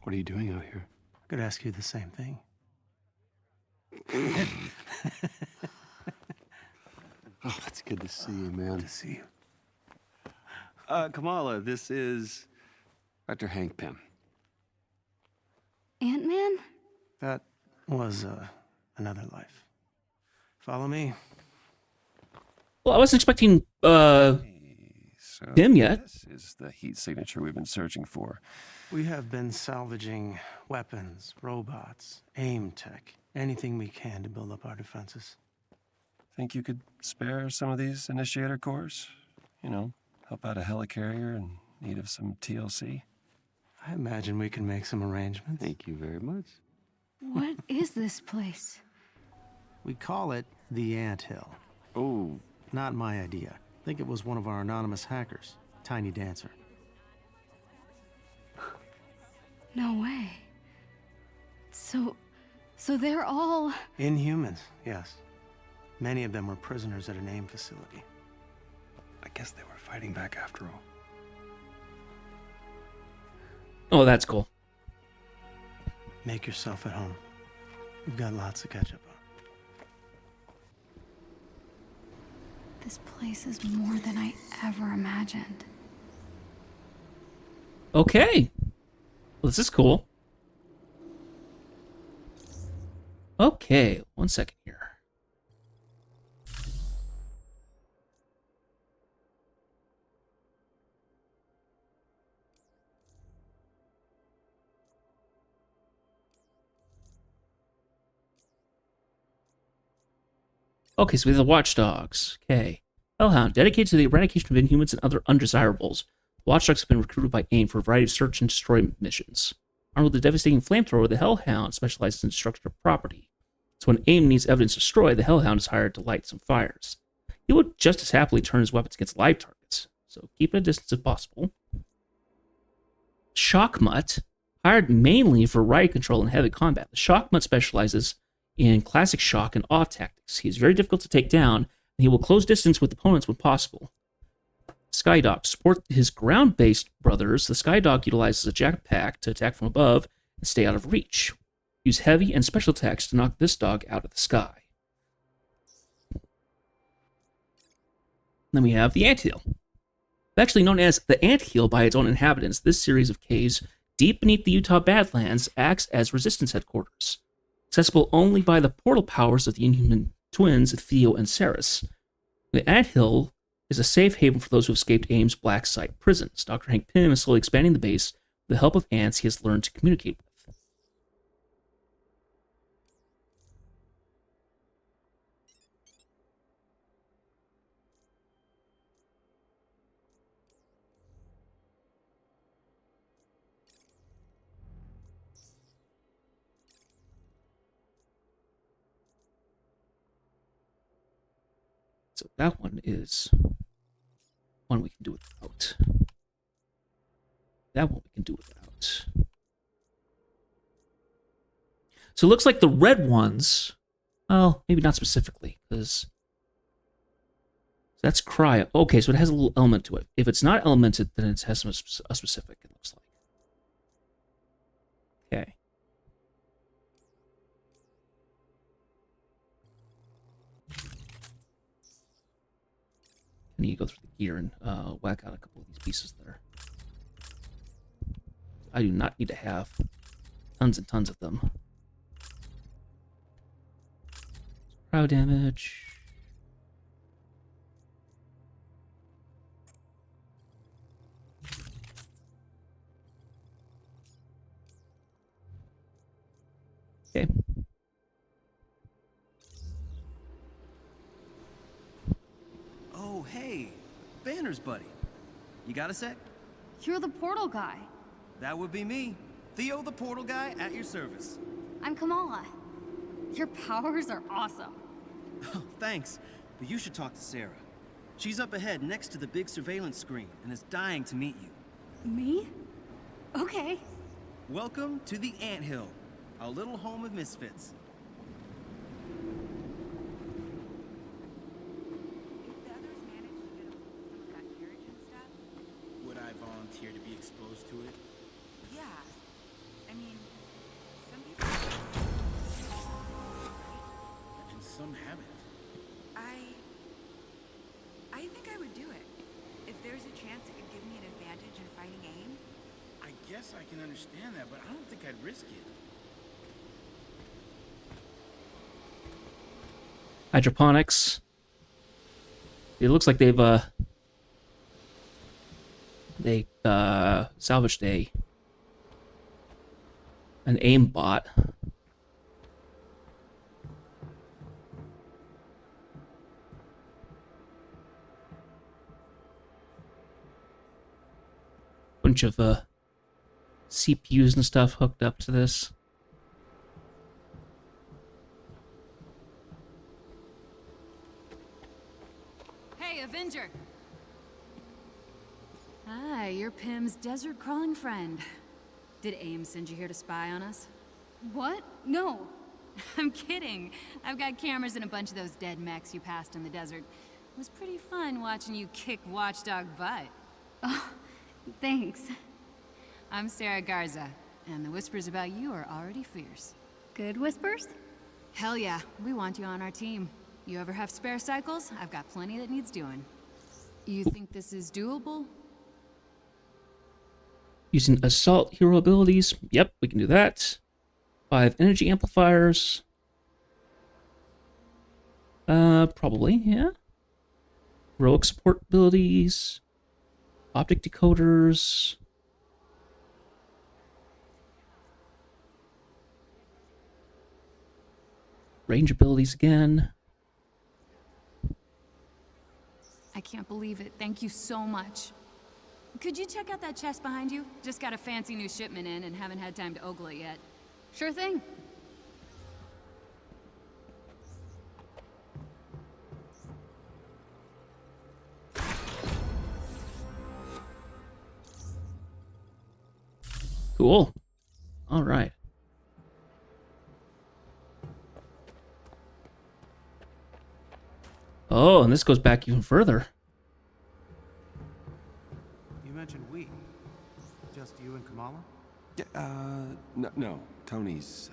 What are you doing out here? I could ask you the same thing. Oh, it's good to see you, man. Good to see you. Kamala, this is Dr. Hank Pym. Ant-Man? That was another life. Follow me. Well, I wasn't expecting him yet. This is the heat signature we've been searching for. We have been salvaging weapons, robots, aim tech, anything we can to build up our defenses. Think you could spare some of these initiator cores? You know, help out a helicarrier in need of some TLC? I imagine we can make some arrangements. Thank you very much. What is this place? We call it the Anthill. Oh. Not my idea. I think it was one of our anonymous hackers, Tiny Dancer. No way. So they're all... Inhumans, yes. Many of them were prisoners at an AIM facility. I guess they were fighting back after all. Oh, that's cool. Make yourself at home. We've got lots to catch up on. This place is more than I ever imagined. Okay. Well, this is cool. Okay, 1 second here. Okay, so we have the Watchdogs. Okay. Hellhound, dedicated to the eradication of Inhumans and other undesirables. Watchdogs have been recruited by AIM for a variety of search and destroy missions. Armed with a devastating flamethrower, the Hellhound specializes in destruction of property. So when AIM needs evidence destroyed, the Hellhound is hired to light some fires. He would just as happily turn his weapons against live targets, so keep at a distance if possible. Shockmutt. Hired mainly for riot control and heavy combat, the Shock Mutt specializes in classic shock and awe tactics. He is very difficult to take down, and he will close distance with opponents when possible. Skydog. To support his ground-based brothers, the Skydog utilizes a jetpack to attack from above and stay out of reach. Use heavy and special attacks to knock this dog out of the sky. Then we have the Anthill. Actually known as the Anthill by its own inhabitants, this series of caves deep beneath the Utah Badlands acts as resistance headquarters. Accessible only by the portal powers of the Inhuman twins Theo and Ceres. The Anthill is a safe haven for those who have escaped AIM's Black Site prisons. Dr. Hank Pym is slowly expanding the base with the help of ants he has learned to communicate with. So that one is one we can do without. That one we can do without. So it looks like the red ones, well, maybe not specifically, because that's cryo. Okay, so it has a little element to it. If it's not elemented, then it has a specific, it looks like. Okay. I need to go through the gear and whack out a couple of these pieces there. I do not need to have tons and tons of them. Cryo damage. Okay. Oh, hey, Banner's buddy. You got a sec? You're the portal guy. That would be me. Theo, the portal guy, at your service. I'm Kamala. Your powers are awesome. Oh, thanks. But you should talk to Sarah. She's up ahead next to the big surveillance screen and is dying to meet you. Me? Okay. Welcome to the Anthill, our little home of misfits. Would I volunteer to be exposed to it? Yeah. I mean, some people... And some haven't. I think I would do it. If there's a chance it could give me an advantage in fighting AIM. I guess I can understand that, but I don't think I'd risk it. Hydroponics. It looks like they've salvaged an AIM bot. Bunch of CPUs and stuff hooked up to this. Hey, Avenger! Hi, you're Pym's desert-crawling friend. Did AIM send you here to spy on us? What? No. I'm kidding. I've got cameras in a bunch of those dead mechs you passed in the desert. It was pretty fun watching you kick Watchdog butt. Oh, thanks. I'm Sarah Garza, and the whispers about you are already fierce. Good whispers? Hell yeah, we want you on our team. You ever have spare cycles? I've got plenty that needs doing. You think this is doable? Using assault hero abilities. Yep, we can do that. 5 energy amplifiers. Probably, yeah. Heroic support abilities. Optic decoders. Range abilities again. I can't believe it. Thank you so much. Could you check out that chest behind you? Just got a fancy new shipment in and haven't had time to ogle it yet. Sure thing. Cool. All right. Oh, and this goes back even further. You mentioned we. Just you and Kamala? Yeah, no. Tony's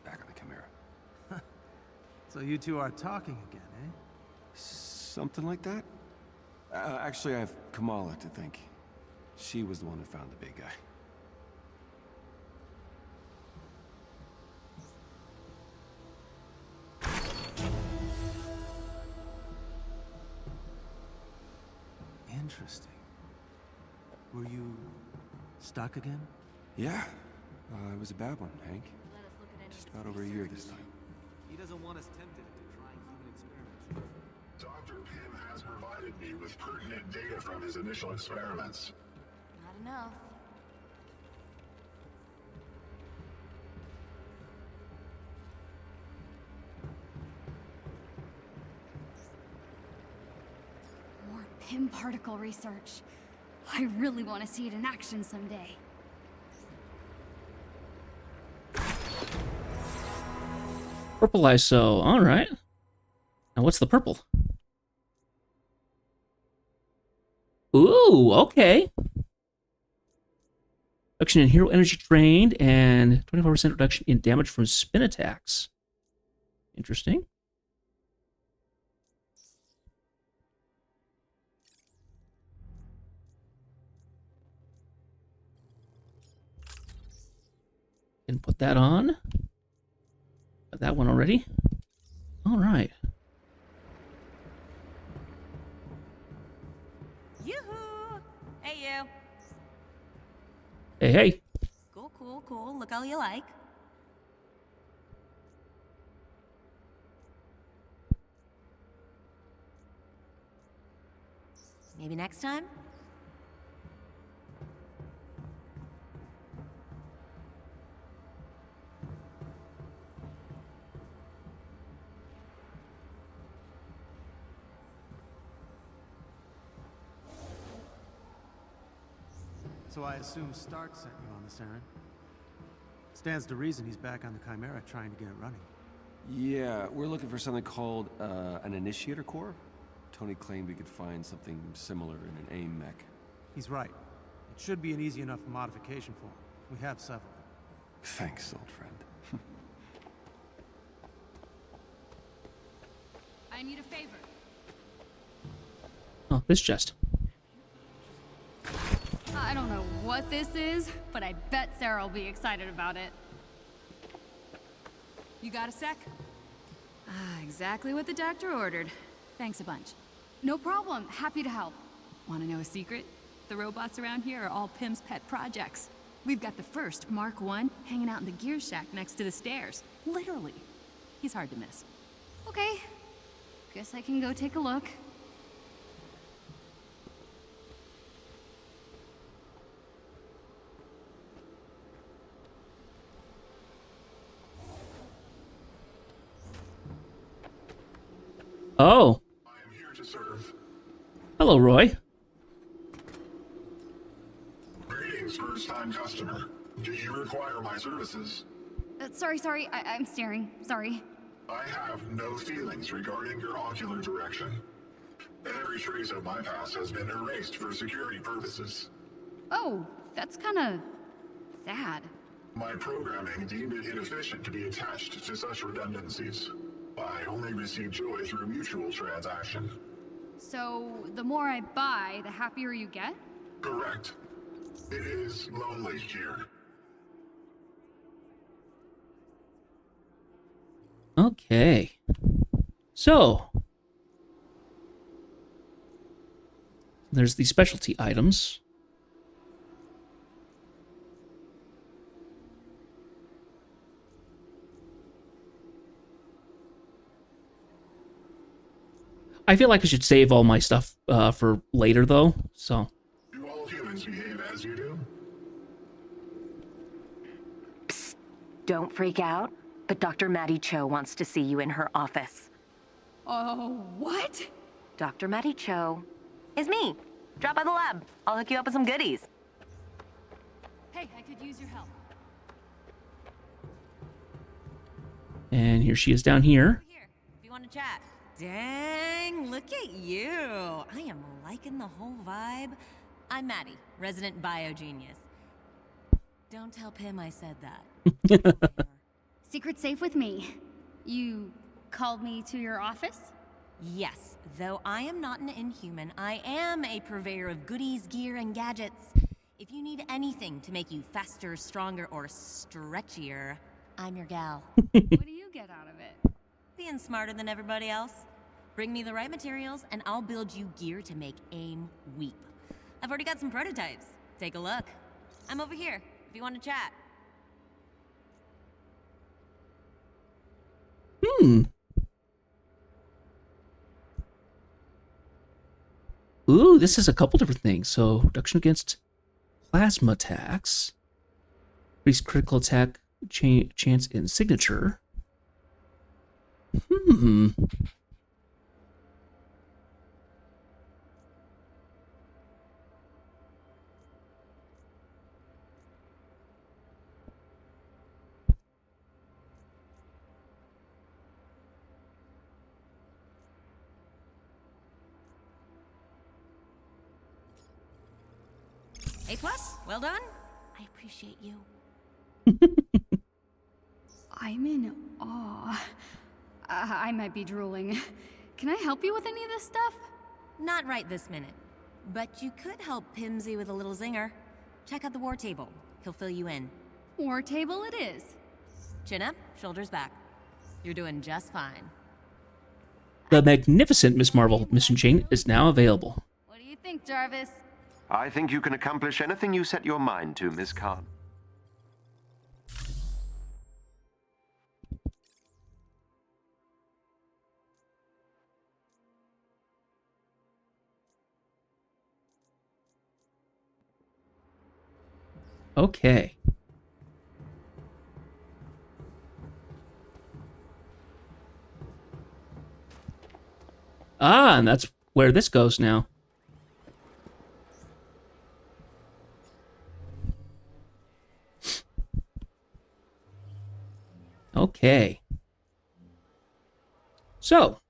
back on the Chimera. So you two are talking again, eh? Something like that? Actually, I have Kamala to thank. She was the one who found the big guy. Interesting. Were you stuck again? Yeah. It was a bad one, Hank. Just about over a year this time. He doesn't want us tempted into trying human experiments. Dr. Pym has provided me with pertinent data from his initial experiments. Not enough. More Pym particle research. I really want to see it in action someday. Purple ISO. All right. Now what's the purple? Ooh, okay. Reduction in hero energy drained and 24% reduction in damage from spin attacks. Interesting. And put that on. Got that one already. All right. Yoo-hoo! Hey, you. Hey, hey. Cool, cool, cool. Look all you like. Maybe next time? So I assume Stark sent you on this errand. Stands to reason he's back on the Chimera trying to get it running. Yeah, we're looking for something called an initiator core. Tony claimed we could find something similar in an AIM mech. He's right. It should be an easy enough modification for him. We have several. Thanks, old friend. I need a favor. Oh, this chest. I don't know what this is, but I bet Sarah will be excited about it. You got a sec? Exactly what the doctor ordered. Thanks a bunch. No problem. Happy to help. Want to know a secret? The robots around here are all Pym's pet projects. We've got the first, Mark I, hanging out in the gear shack next to the stairs. Literally. He's hard to miss. Okay. Guess I can go take a look. Oh. I am here to serve. Hello, Roy. Greetings, first-time customer. Do you require my services? Sorry. I'm staring. Sorry. I have no feelings regarding your ocular direction. Every trace of my past has been erased for security purposes. Oh, that's kinda sad. My programming deemed it inefficient to be attached to such redundancies. I only receive joy through mutual transaction. So, the more I buy, the happier you get? Correct. It is lonely here. Okay. So. There's the specialty items. I feel like I should save all my stuff for later, though, so... Do all humans behave as you do? Psst. Don't freak out, but Dr. Maddie Cho wants to see you in her office. Oh, what? Dr. Maddie Cho is me. Drop by the lab. I'll hook you up with some goodies. Hey, I could use your help. And here she is down here. If you want to chat. Dang, look at you. I am liking the whole vibe. I'm Maddie, resident biogenius. Don't tell Pim I said that. Secret safe with me. You called me to your office? Yes, though I am not an inhuman, I am a purveyor of goodies, gear, and gadgets. If you need anything to make you faster, stronger, or stretchier, I'm your gal. What do you get out of it? Being smarter than everybody else. Bring me the right materials, and I'll build you gear to make AIM weep. I've already got some prototypes. Take a look. I'm over here, if you want to chat. Ooh, this is a couple different things. So, reduction against plasma attacks. Increase critical attack chance in signature. A+, well done. I appreciate you. I'm in awe. I might be drooling. Can I help you with any of this stuff? Not right this minute. But you could help Pimsy with a little zinger. Check out the war table. He'll fill you in. War table it is. Chin up, shoulders back. You're doing just fine. The magnificent Miss Marvel mission chain is now available. What do you think, Jarvis? I think you can accomplish anything you set your mind to, Miss Khan. Okay. Ah, and that's where this goes now. Okay. So.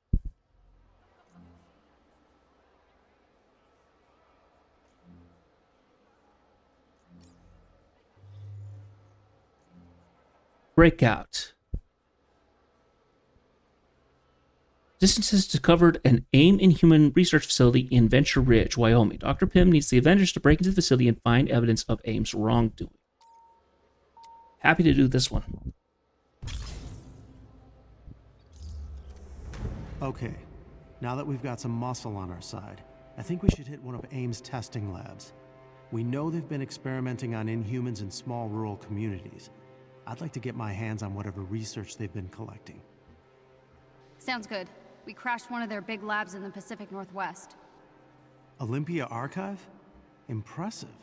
Breakout. Distances discovered an AIM Inhuman research facility in Venture Ridge, Wyoming. Dr. Pym needs the Avengers to break into the facility and find evidence of AIM's wrongdoing. Happy to do this one. Okay, now that we've got some muscle on our side, I think we should hit one of AIM's testing labs. We know they've been experimenting on Inhumans in small rural communities. I'd like to get my hands on whatever research they've been collecting. Sounds good. We crashed one of their big labs in the Pacific Northwest. Olympia Archive? Impressive.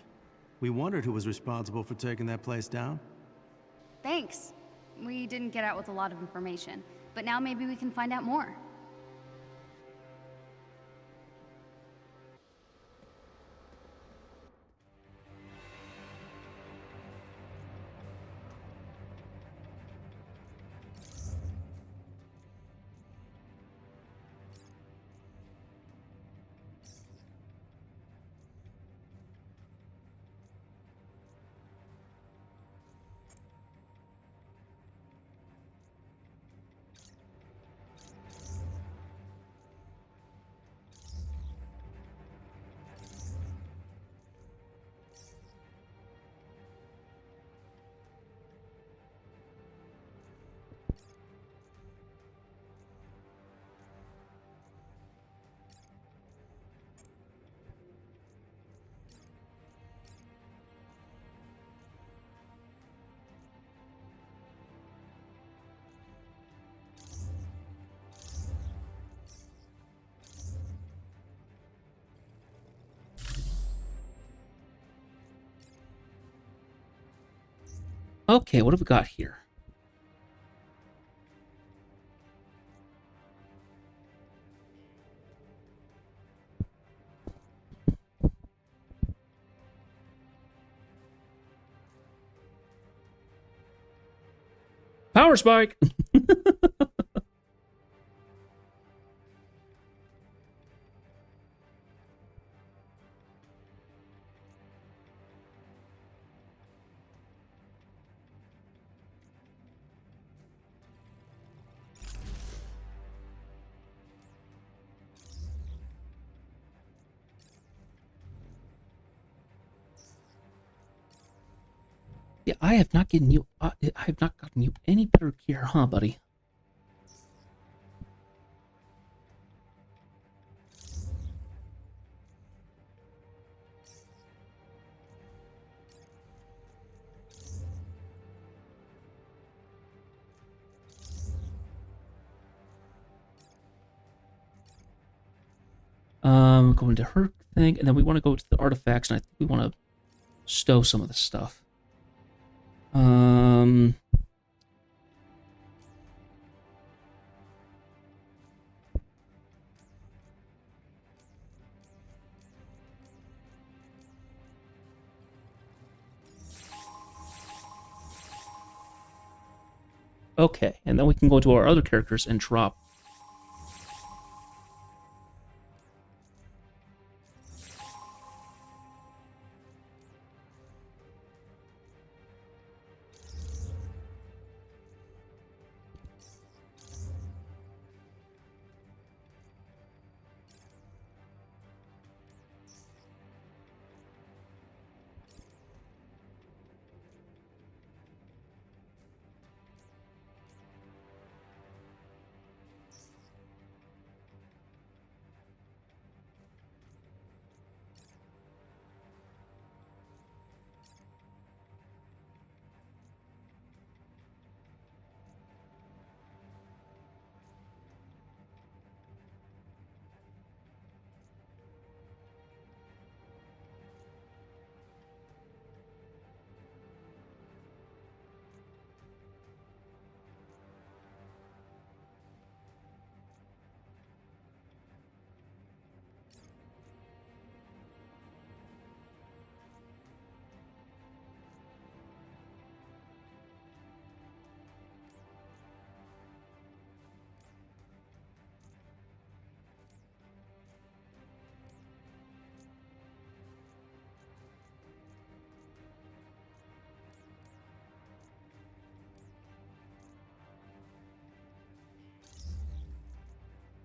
We wondered who was responsible for taking that place down. Thanks. We didn't get out with a lot of information, but now maybe we can find out more. Okay, what have we got here? Power spike! Yeah, I have not gotten you. I have not gotten you any better gear, huh, buddy? Going to her thing, and then we want to go to the artifacts, and I think we want to stow some of the stuff. Okay, and then we can go to our other characters and drop.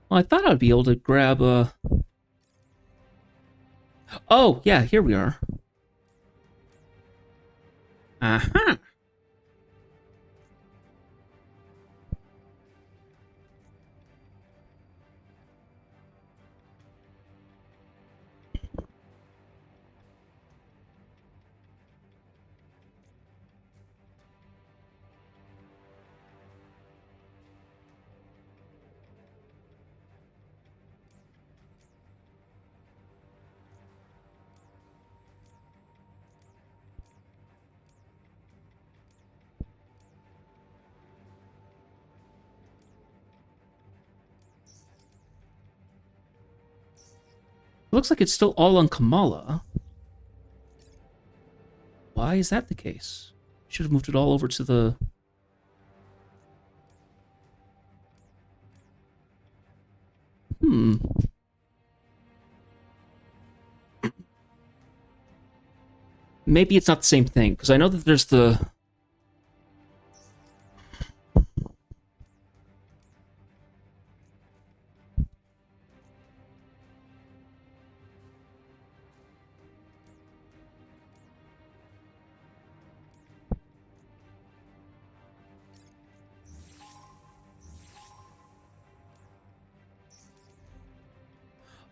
Well, I thought I'd be able to grab a. Oh, yeah, here we are. Uh-huh. Looks like it's still all on Kamala. Why is that the case? Should have moved it all over to the... Maybe it's not the same thing, because I know that there's the...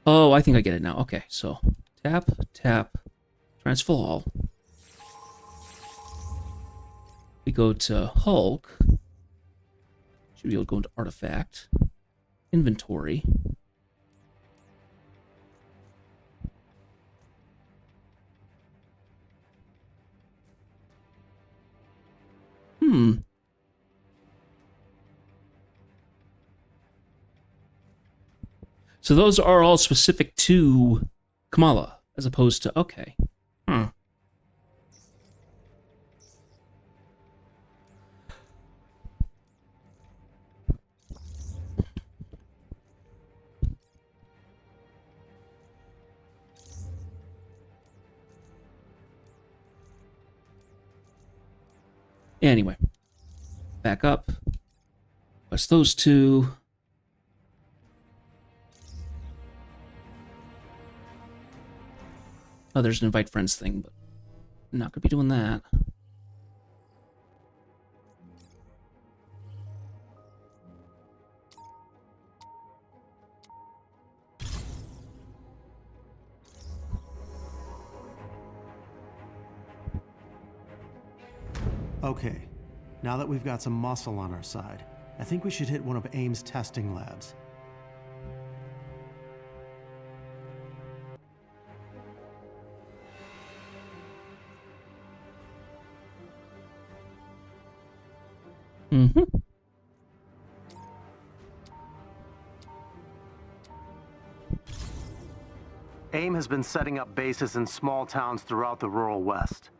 Oh, I think I get it now. Okay, so tap, tap, transfer all. We go to Hulk. Should be able to go into Artifact. Inventory. So those are all specific to Kamala, as opposed to... Okay. Anyway, back up. Plus those two. Oh, there's an invite friends thing, but I'm not gonna be doing that. Okay, now that we've got some muscle on our side, I think we should hit one of AIM's testing labs. Mm-hmm. AIM has been setting up bases in small towns throughout the rural West.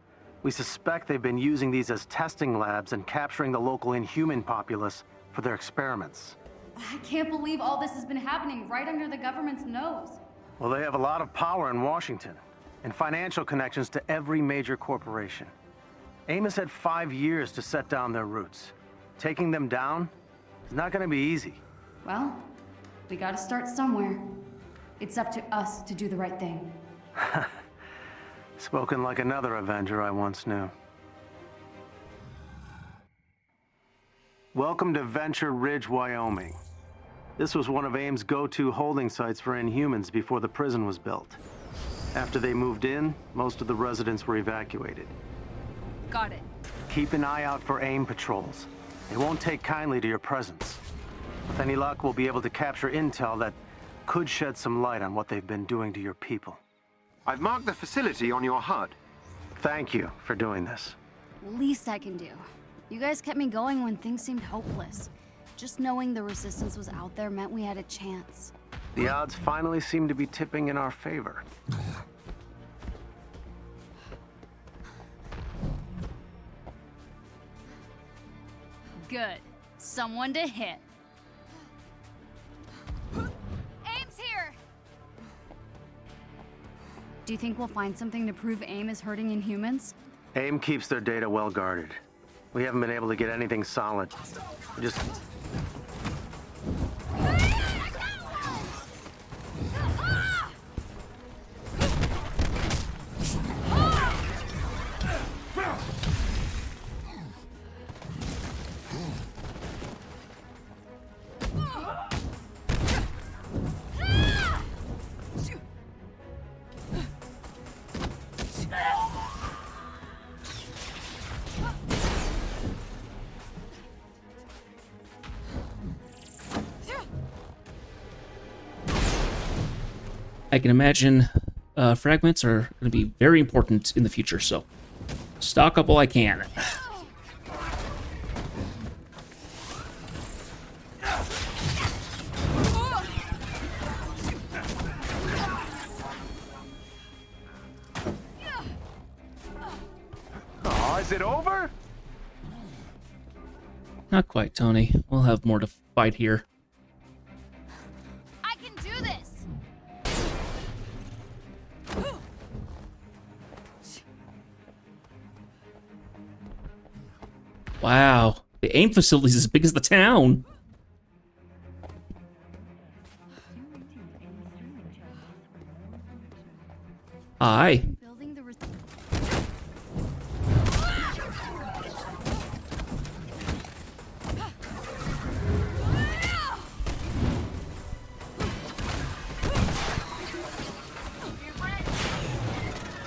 We suspect they've been using these as testing labs and capturing the local Inhuman populace for their experiments. I can't believe all this has been happening right under the government's nose. Well, they have a lot of power in Washington and financial connections to every major corporation. AIM has had 5 years to set down their roots. Taking them down is not going to be easy. Well, we gotta start somewhere. It's up to us to do the right thing. Spoken like another Avenger I once knew. Welcome to Venture Ridge, Wyoming. This was one of AIM's go-to holding sites for Inhumans before the prison was built. After they moved in, most of the residents were evacuated. Got it. Keep an eye out for AIM patrols. They won't take kindly to your presence. With any luck, we'll be able to capture intel that could shed some light on what they've been doing to your people. I've marked the facility on your HUD. Thank you for doing this. Least I can do. You guys kept me going when things seemed hopeless. Just knowing the resistance was out there meant we had a chance. The odds finally seem to be tipping in our favor. Good. Someone to hit. Aim's here! Do you think we'll find something to prove AIM is hurting Inhumans? AIM keeps their data well guarded. We haven't been able to get anything solid. We just... I can imagine fragments are going to be very important in the future, so stock up while I can. Oh, is it over? Not quite, Tony. We'll have more to fight here. I can do this! Wow, the AIM facility is as big as the town. Aye.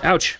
Ouch.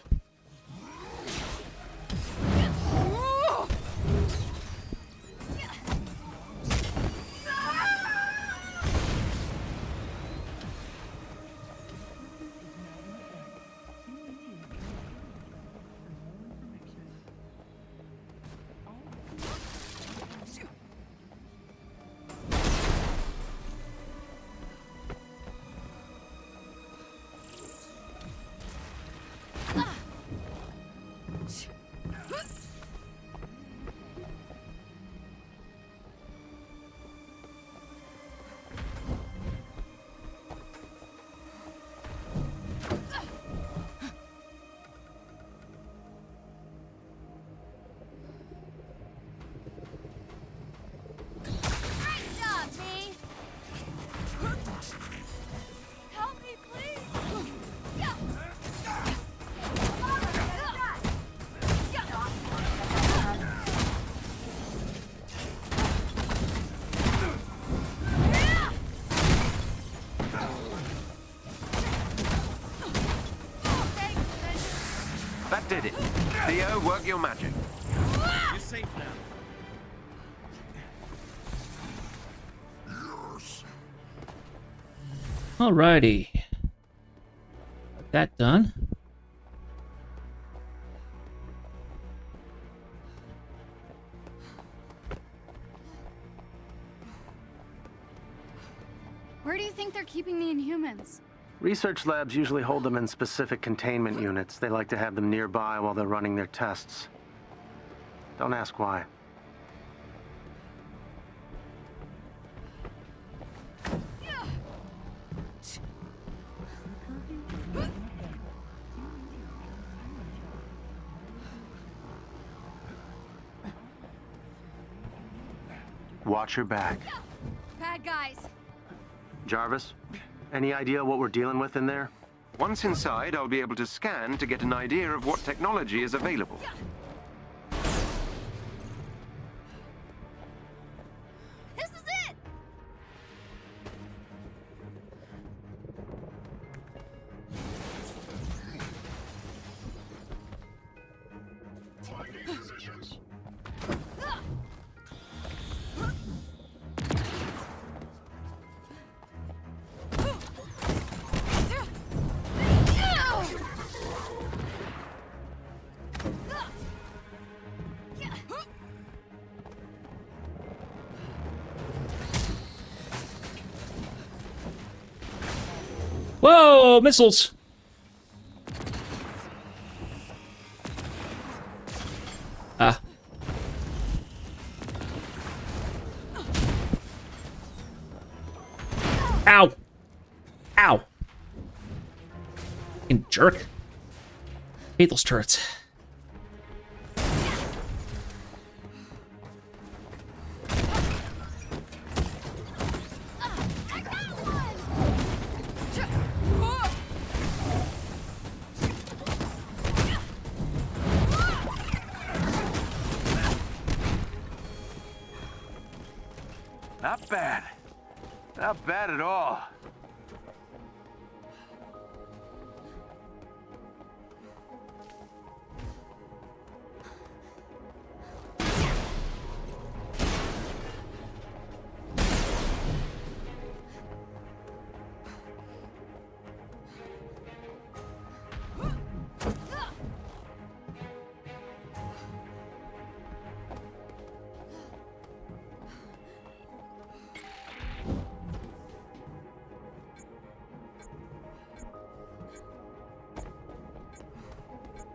did it. Theo, work your magic. You're safe now. Alrighty. Got that done. Where do you think they're keeping the Inhumans? Research labs usually hold them in specific containment units. They like to have them nearby while they're running their tests. Don't ask why. Watch your back. Bad guys. Jarvis, any idea what we're dealing with in there? Once inside, I'll be able to scan to get an idea of what technology is available. This is it! Finding positions. Whoa, missiles! Ah. Ow! Ow! Fucking jerk. Hate those turrets. Not bad. Not bad at all.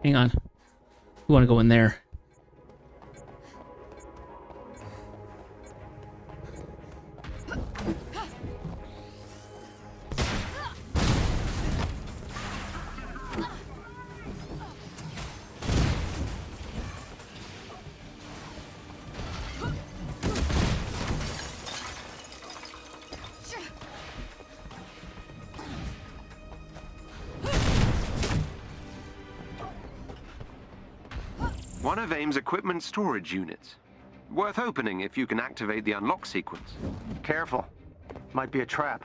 Hang on. We want to go in there. One of AIM's equipment storage units. Worth opening if you can activate the unlock sequence. Careful. Might be a trap.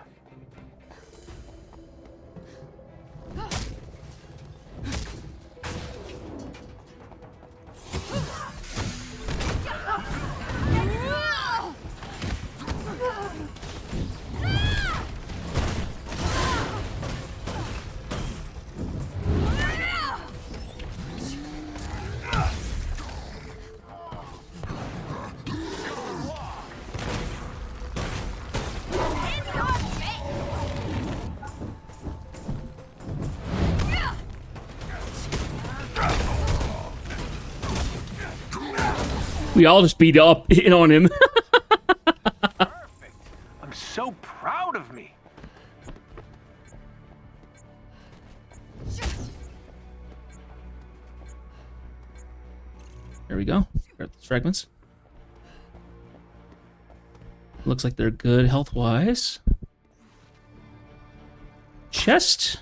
We all just beat up in on him. I'm so proud of me. There we go. Grab those fragments. Looks like they're good health-wise. Chest.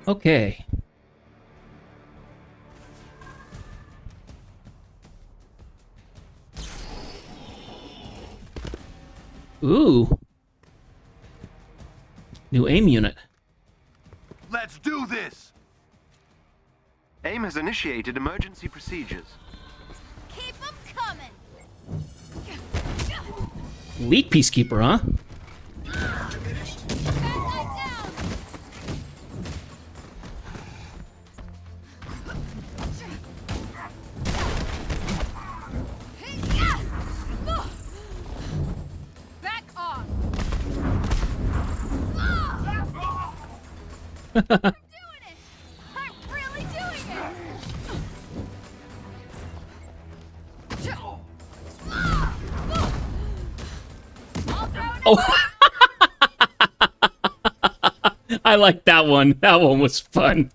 Okay. Ooh. New AIM unit. Let's do this! AIM has initiated emergency procedures. Keep them coming! Elite Peacekeeper, huh? Back off! I'm doing it! I'm really doing it! Oh. I like that one. That one was fun.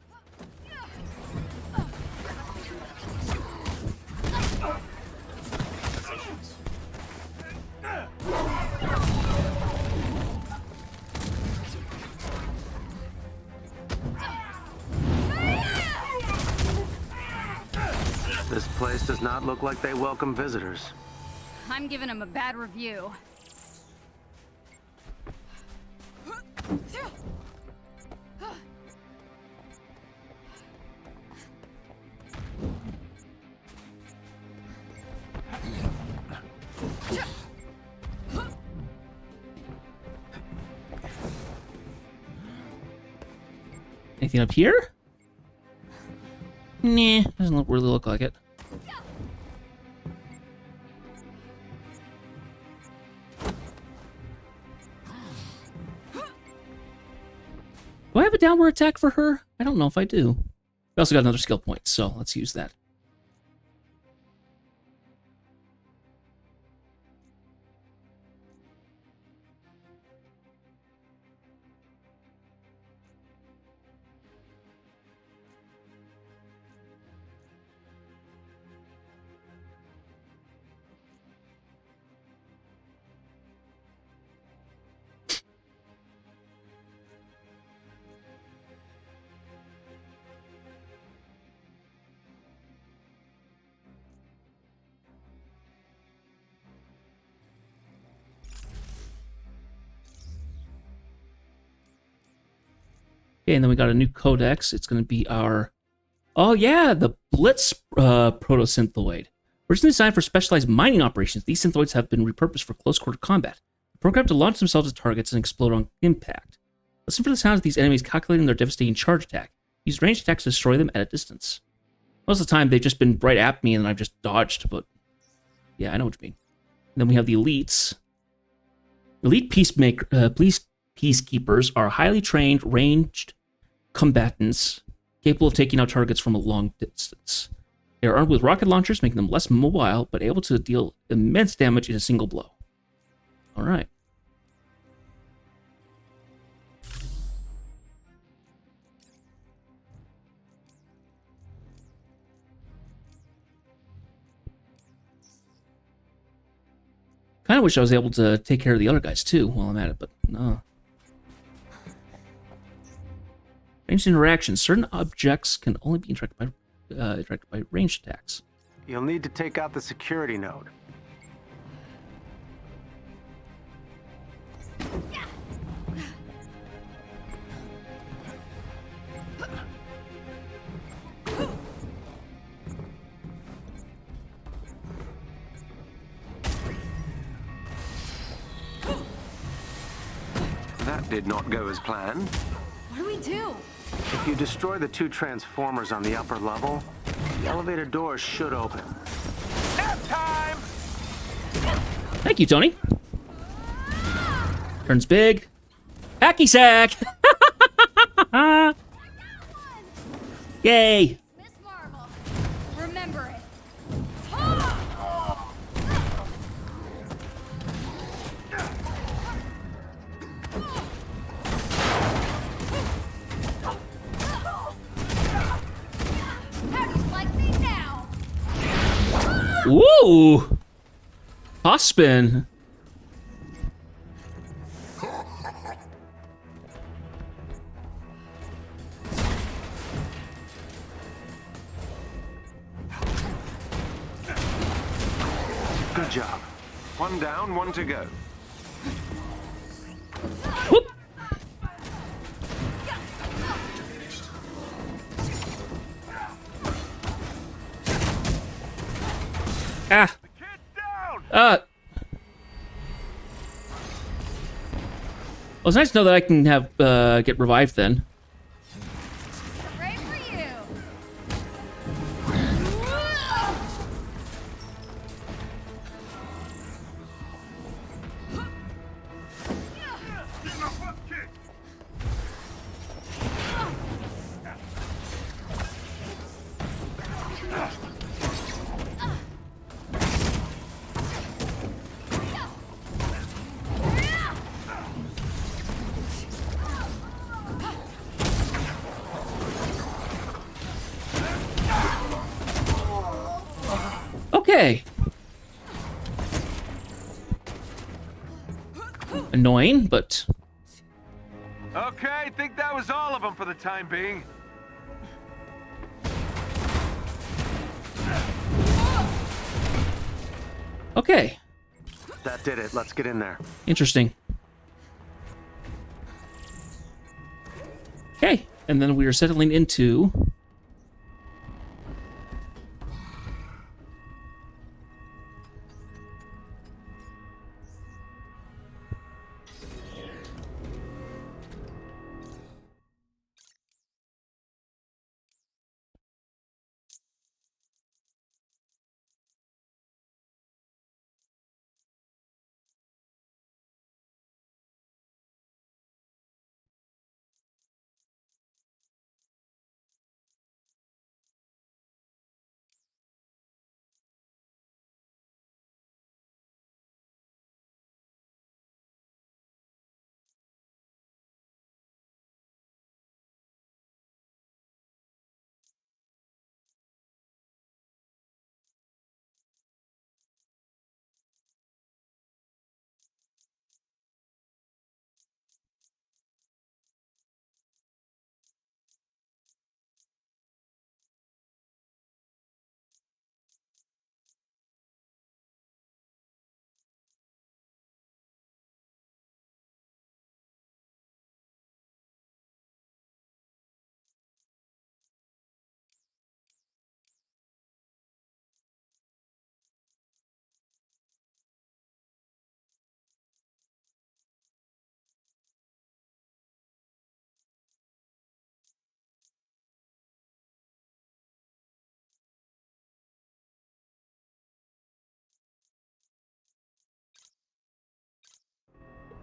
This place does not look like they welcome visitors. I'm giving him a bad review. Anything up here? Nah, doesn't really look like it. Do I have a downward attack for her? I don't know if I do. We also got another skill point, so let's use that. Okay, and then we got a new codex. It's going to be our... Oh, yeah, the Blitz proto-synthoid. Originally designed for specialized mining operations, these synthoids have been repurposed for close-quarter combat. Programmed to launch themselves as targets and explode on impact. Listen for the sounds of these enemies calculating their devastating charge attack. Use ranged attacks to destroy them at a distance. Most of the time, they've just been right at me and I've just dodged, but... Yeah, I know what you mean. And then we have the elites. Elite peacekeepers are highly trained, ranged combatants capable of taking out targets from a long distance. They are armed with rocket launchers, making them less mobile, but able to deal immense damage in a single blow. All right. Kind of wish I was able to take care of the other guys too while I'm at it, but no. Ranged interactions. Certain objects can only be interacted by ranged attacks. You'll need to take out the security node. That did not go as planned. What do we do? If you destroy the two transformers on the upper level, the elevator doors should open. Nap time! Thank you, Tony. Turns big. Hacky sack! Yay! Miss Marvel, remember it. How do you like me now? Ooh! Toss spin. Good job. One down, one to go. Whoop! Ah! Well, it's nice to know that I can have get revived then. Hooray for you! Okay. Annoying, but... Okay, I think that was all of them for the time being. Okay. That did it. Let's get in there. Interesting. Okay, and then we are settling into...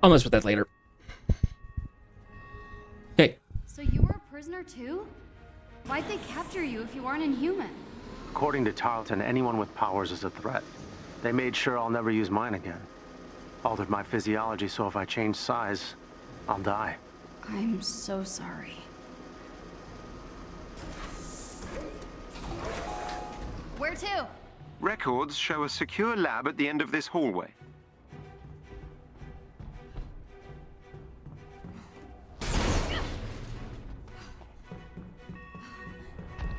I'll mess with that later. Okay. So you were a prisoner too? Why'd they capture you if you aren't inhuman? According to Tarleton, anyone with powers is a threat. They made sure I'll never use mine again. Altered my physiology so if I change size, I'll die. I'm so sorry. Where to? Records show a secure lab at the end of this hallway.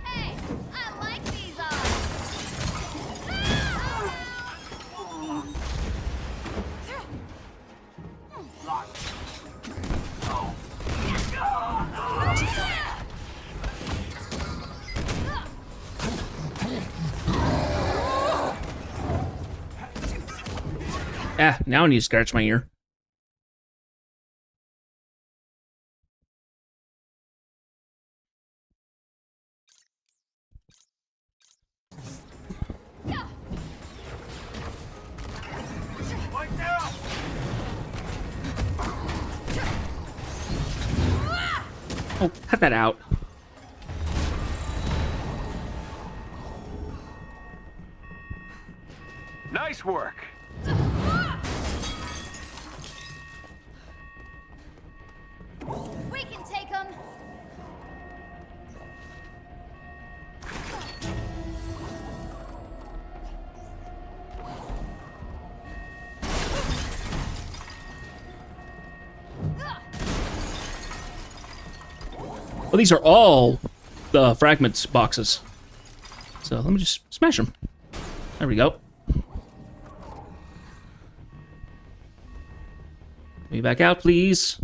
Hey, I like these Ah, now I need to scratch my ear. Oh, cut that out. Nice work. We can take them. Well, these are all the fragments boxes. So let me just smash them. There we go. Let me back out, please.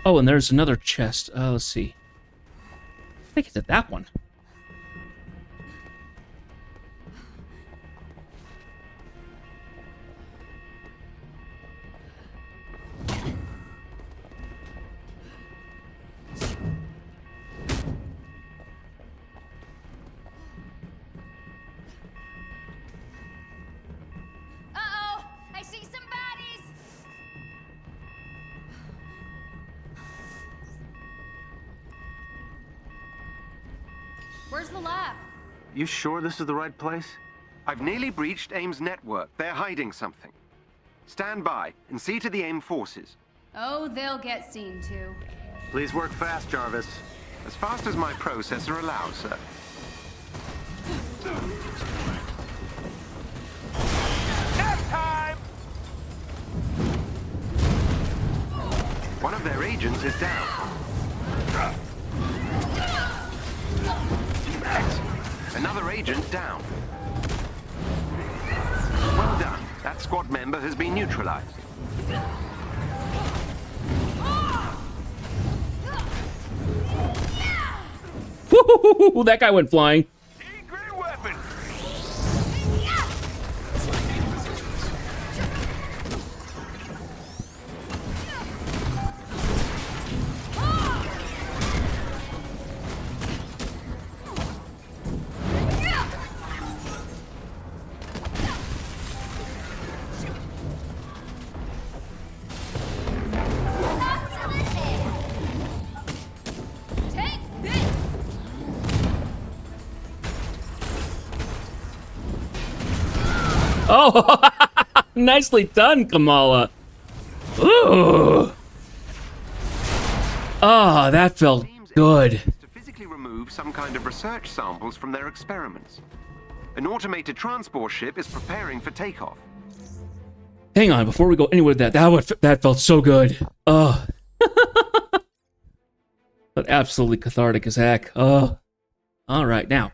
Oh, and there's another chest. Let's see. I think it's at that one. Uh-oh! I see some baddies! Where's the lab? You sure this is the right place? I've nearly breached AIM's network. They're hiding something. Stand by and see to the AIM forces. Oh, they'll get seen to. Please work fast, Jarvis. As fast as my processor allows, sir. Nap time! One of their agents is down. Excellent. Another agent down. Well done. That squad member has been neutralized. Woo-hoo-hoo-hoo, that guy went flying. Oh, nicely done, Kamala. Ooh. Ah, that felt good. To physically remove some kind of research samples from their experiments. An automated transport ship is preparing for takeoff. Hang on, before we go anywhere with that felt so good. Oh. But absolutely cathartic as heck. Oh. All right, now.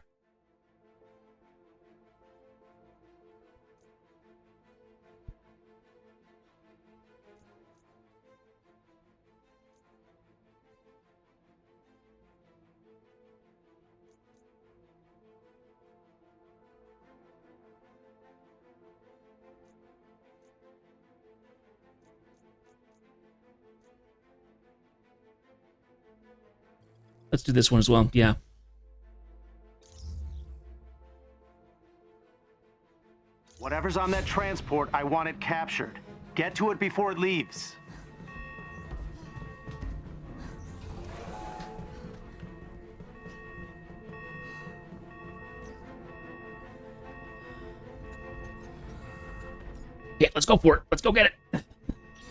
Let's do this one as well, yeah. Whatever's on that transport, I want it captured. Get to it before it leaves. Yeah, let's go for it. Let's go get it.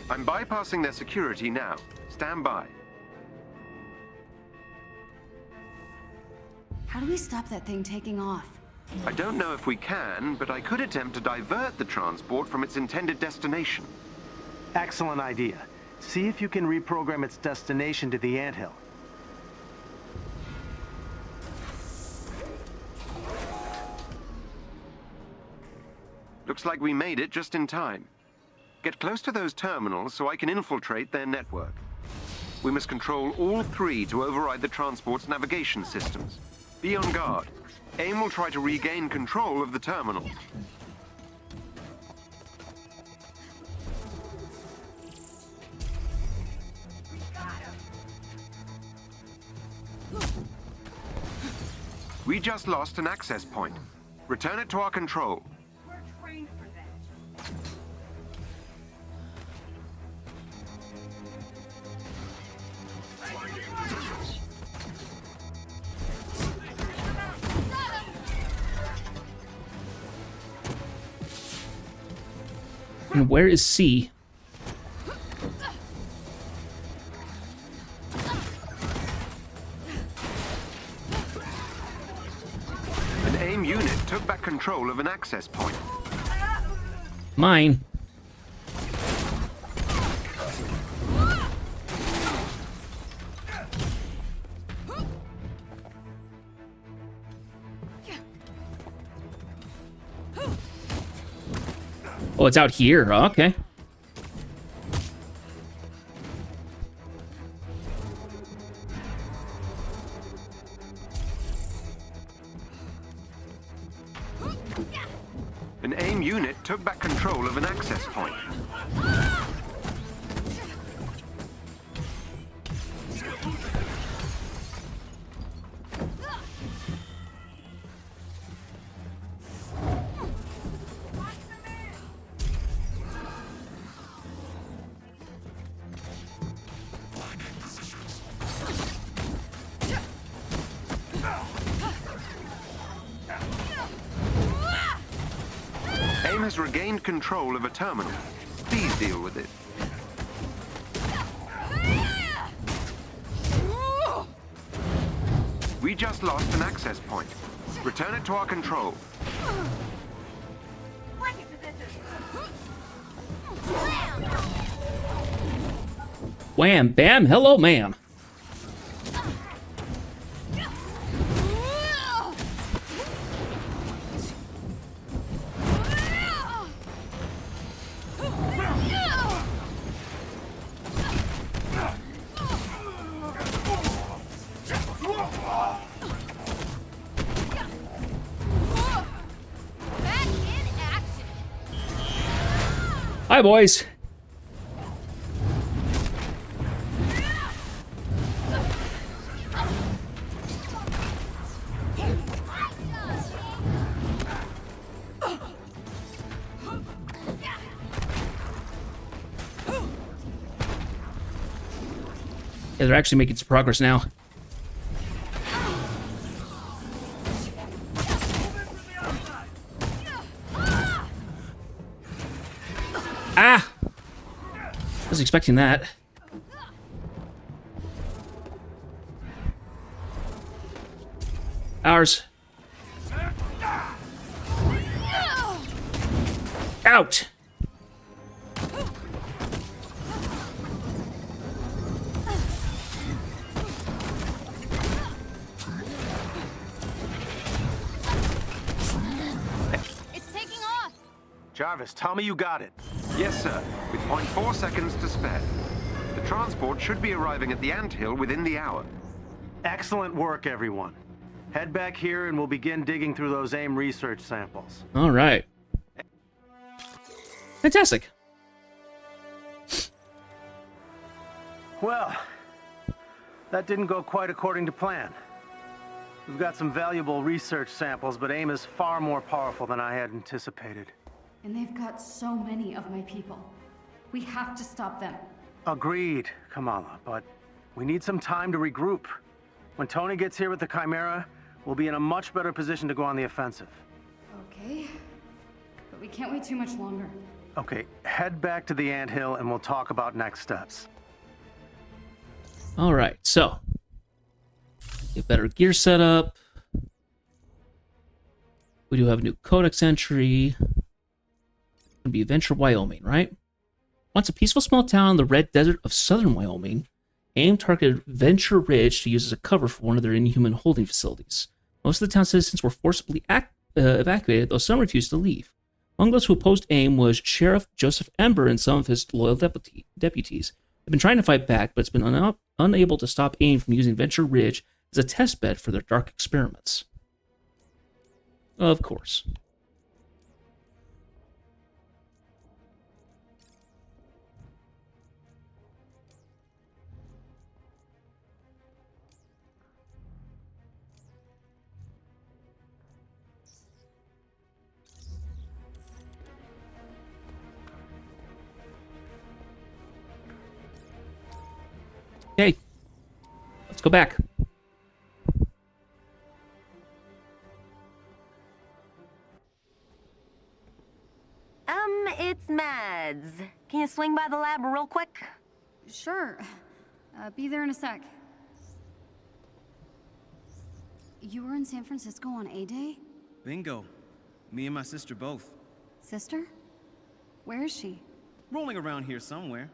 I'm bypassing their security now. Stand by. How do we stop that thing taking off? I don't know if we can, but I could attempt to divert the transport from its intended destination. Excellent idea. See if you can reprogram its destination to the anthill. Looks like we made it just in time. Get close to those terminals so I can infiltrate their network. We must control all three to override the transport's navigation systems. Be on guard. AIM will try to regain control of the terminal. We just lost an access point. Return it to our control. We're trained for that. And where is C? An AIM unit took back control of an access point. Mine. Oh, it's out here. Oh, okay. An AIM unit took back control of an access point. AIM has regained control of a terminal. Please deal with it. We just lost an access point. Return it to our control. Wham, bam, hello, ma'am. Hi, boys. Yeah, they're actually making some progress now. Ah! I was expecting that. Ours. Out! It's taking off! Jarvis, tell me you got it. Yes, sir. With 0.4 seconds to spare. The transport should be arriving at the anthill within the hour. Excellent work, everyone. Head back here and we'll begin digging through those AIM research samples. All right. Fantastic. Well, that didn't go quite according to plan. We've got some valuable research samples, but AIM is far more powerful than I had anticipated. And they've got so many of my people. We have to stop them. Agreed, Kamala, but we need some time to regroup. When Tony gets here with the Chimera, we'll be in a much better position to go on the offensive. Okay. But we can't wait too much longer. Okay, head back to the anthill and we'll talk about next steps. All right, so get better gear set up. We do have a new codex entry. It's gonna be Adventure, Wyoming, right? Once a peaceful small town in the red desert of southern Wyoming, AIM targeted Venture Ridge to use as a cover for one of their inhuman holding facilities. Most of the town's citizens were forcibly evacuated, though some refused to leave. Among those who opposed AIM was Sheriff Joseph Ember and some of his loyal deputies. They've been trying to fight back, but it's been unable to stop AIM from using Venture Ridge as a test bed for their dark experiments. Of course. Okay, let's go back. It's Mads. Can you swing by the lab real quick? Sure. Be there in a sec. You were in San Francisco on A-Day? Bingo. Me and my sister both. Sister? Where is she? Rolling around here somewhere.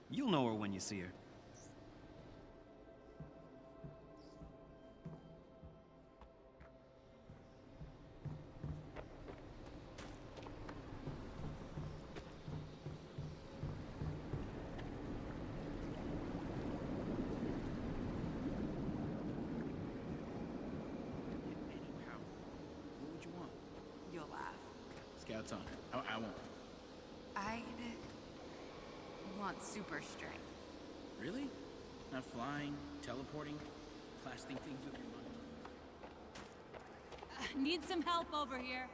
You'll know her when you see her. What would you want? You'll laugh. Scouts on it. I won't. I'd want super strength. Really? Not flying, teleporting, blasting things with your mind? Need some help over here.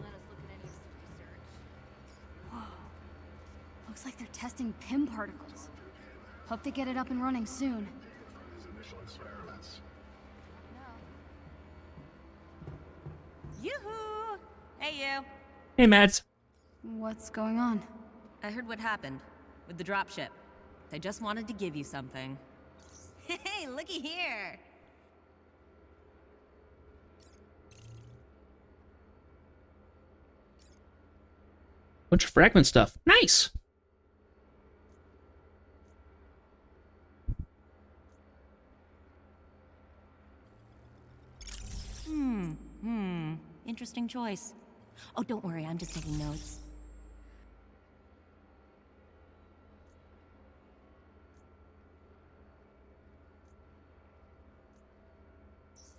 Let us look at any of this research. Whoa. Looks like they're testing PIM particles. Hope they get it up and running soon. His initial experiments. Yoo-hoo! Hey, you. Hey, Mads. What's going on? I heard what happened with the dropship. They just wanted to give you something. Hey, looky here. Bunch of fragment stuff. Nice. Interesting choice. Oh, don't worry, I'm just taking notes.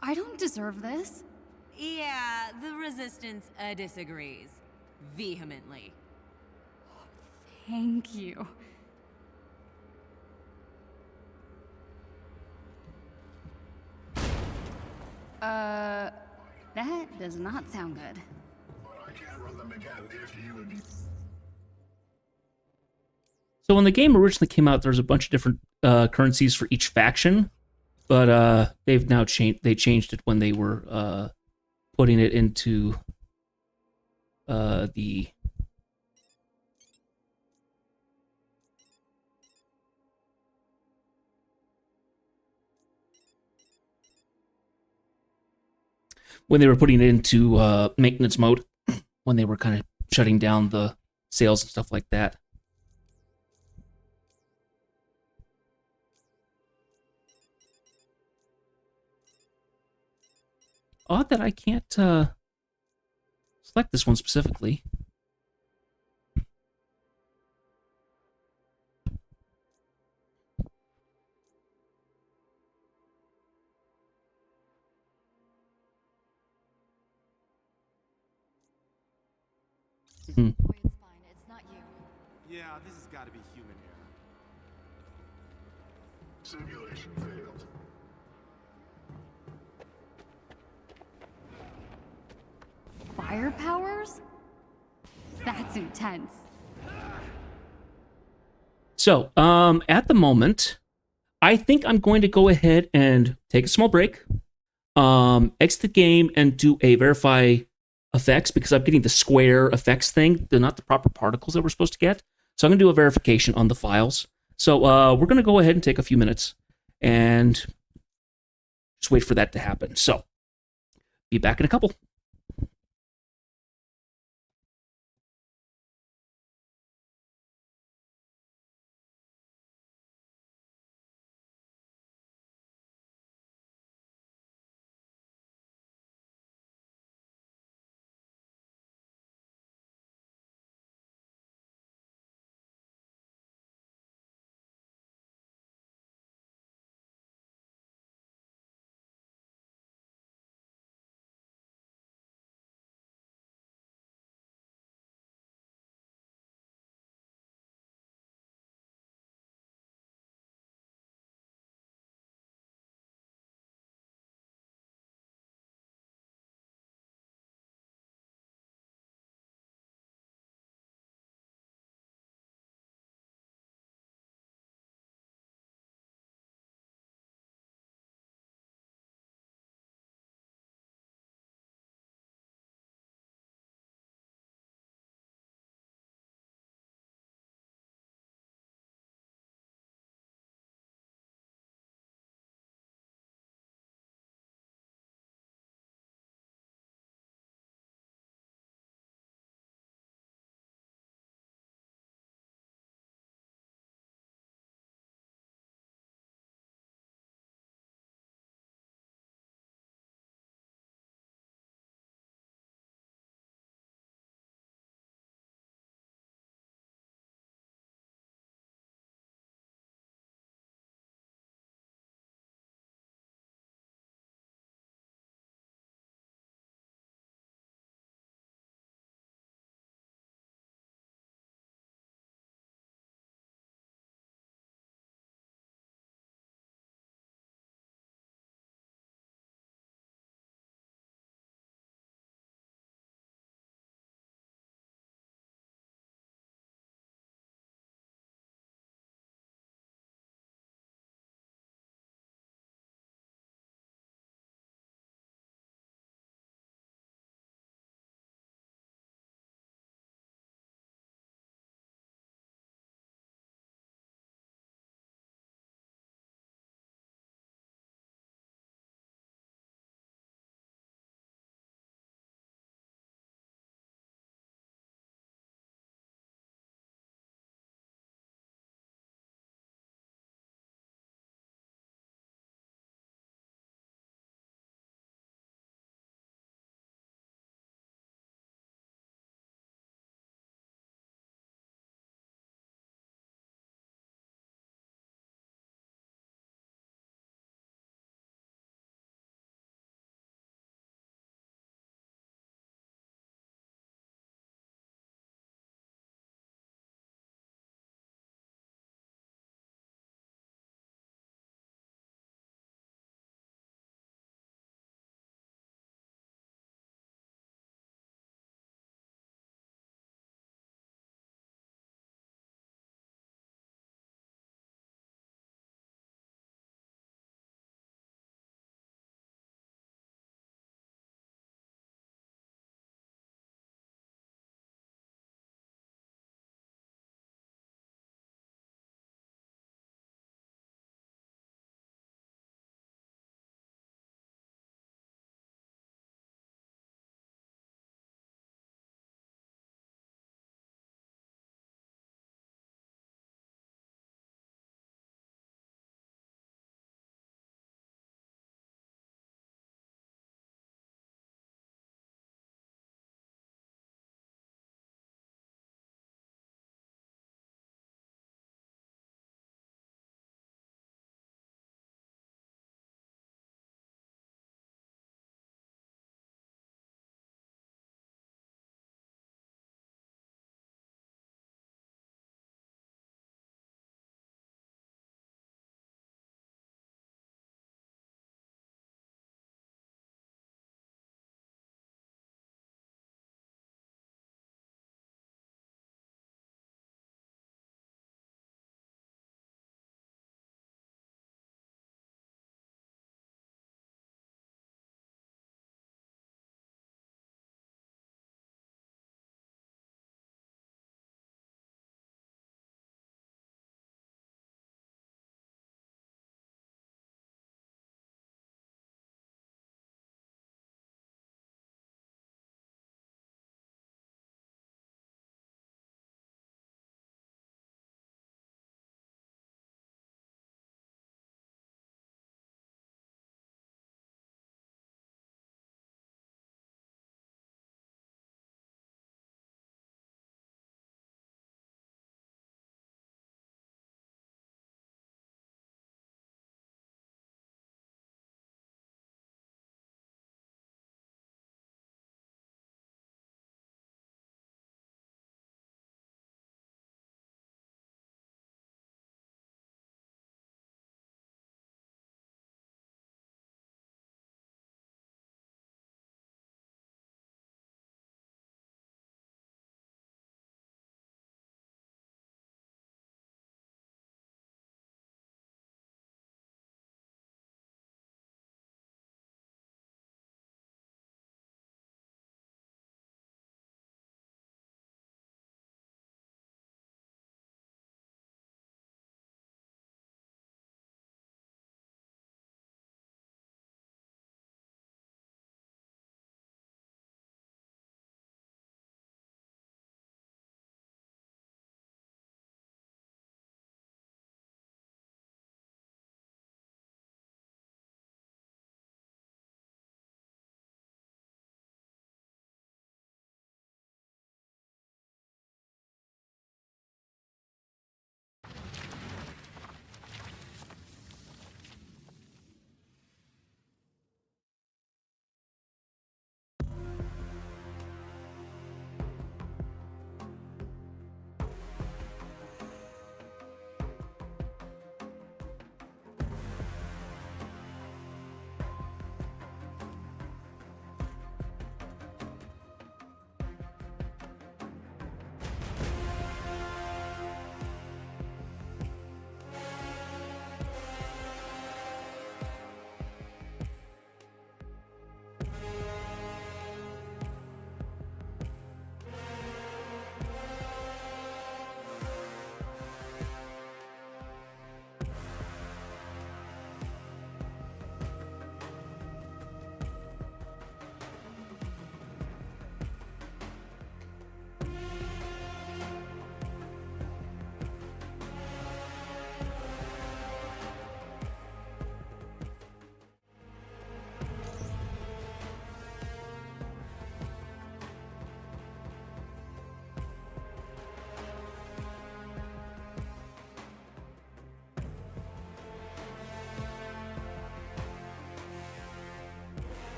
I don't deserve this. Yeah, the Resistance disagrees. Vehemently. Thank you. That does not sound good. But I can't run them again if you would be... So when the game originally came out, there was a bunch of different currencies for each faction, but they've now changed. They changed it when they were putting it into the maintenance mode, when they were kind of shutting down the sales and stuff like that. Odd that I can't select this one specifically. Hmm. It's fine. It's not you. Yeah, this has got to be human error. Simulation failed. Fire powers? That's intense. So, at the moment, I think I'm going to go ahead and take a small break, exit the game, and do a verify effects, because I'm getting the square effects thing. They're not the proper particles that we're supposed to get. So I'm going to do a verification on the files. So we're going to go ahead and take a few minutes and just wait for that to happen. So, be back in a couple.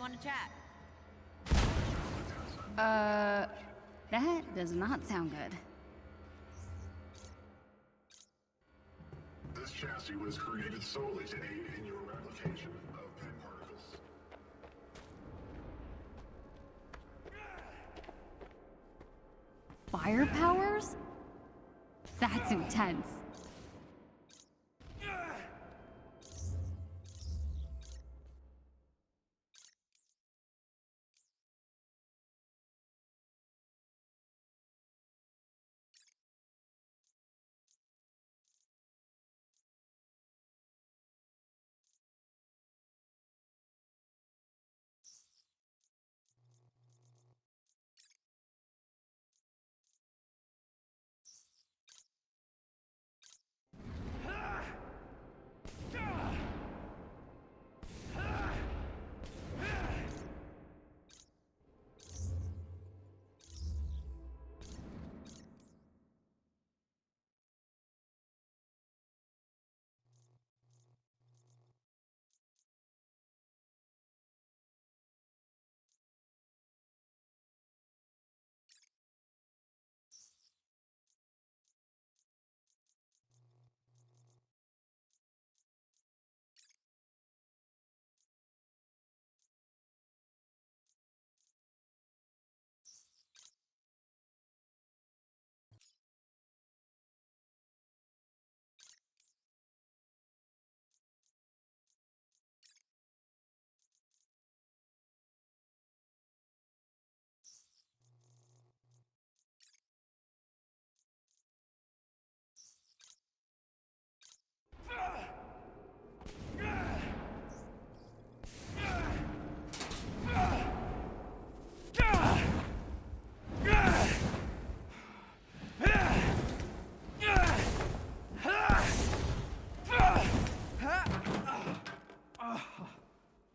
want to chat? That does not sound good. This chassis was created solely to aid in your replication of pin particles. Fire powers? That's intense.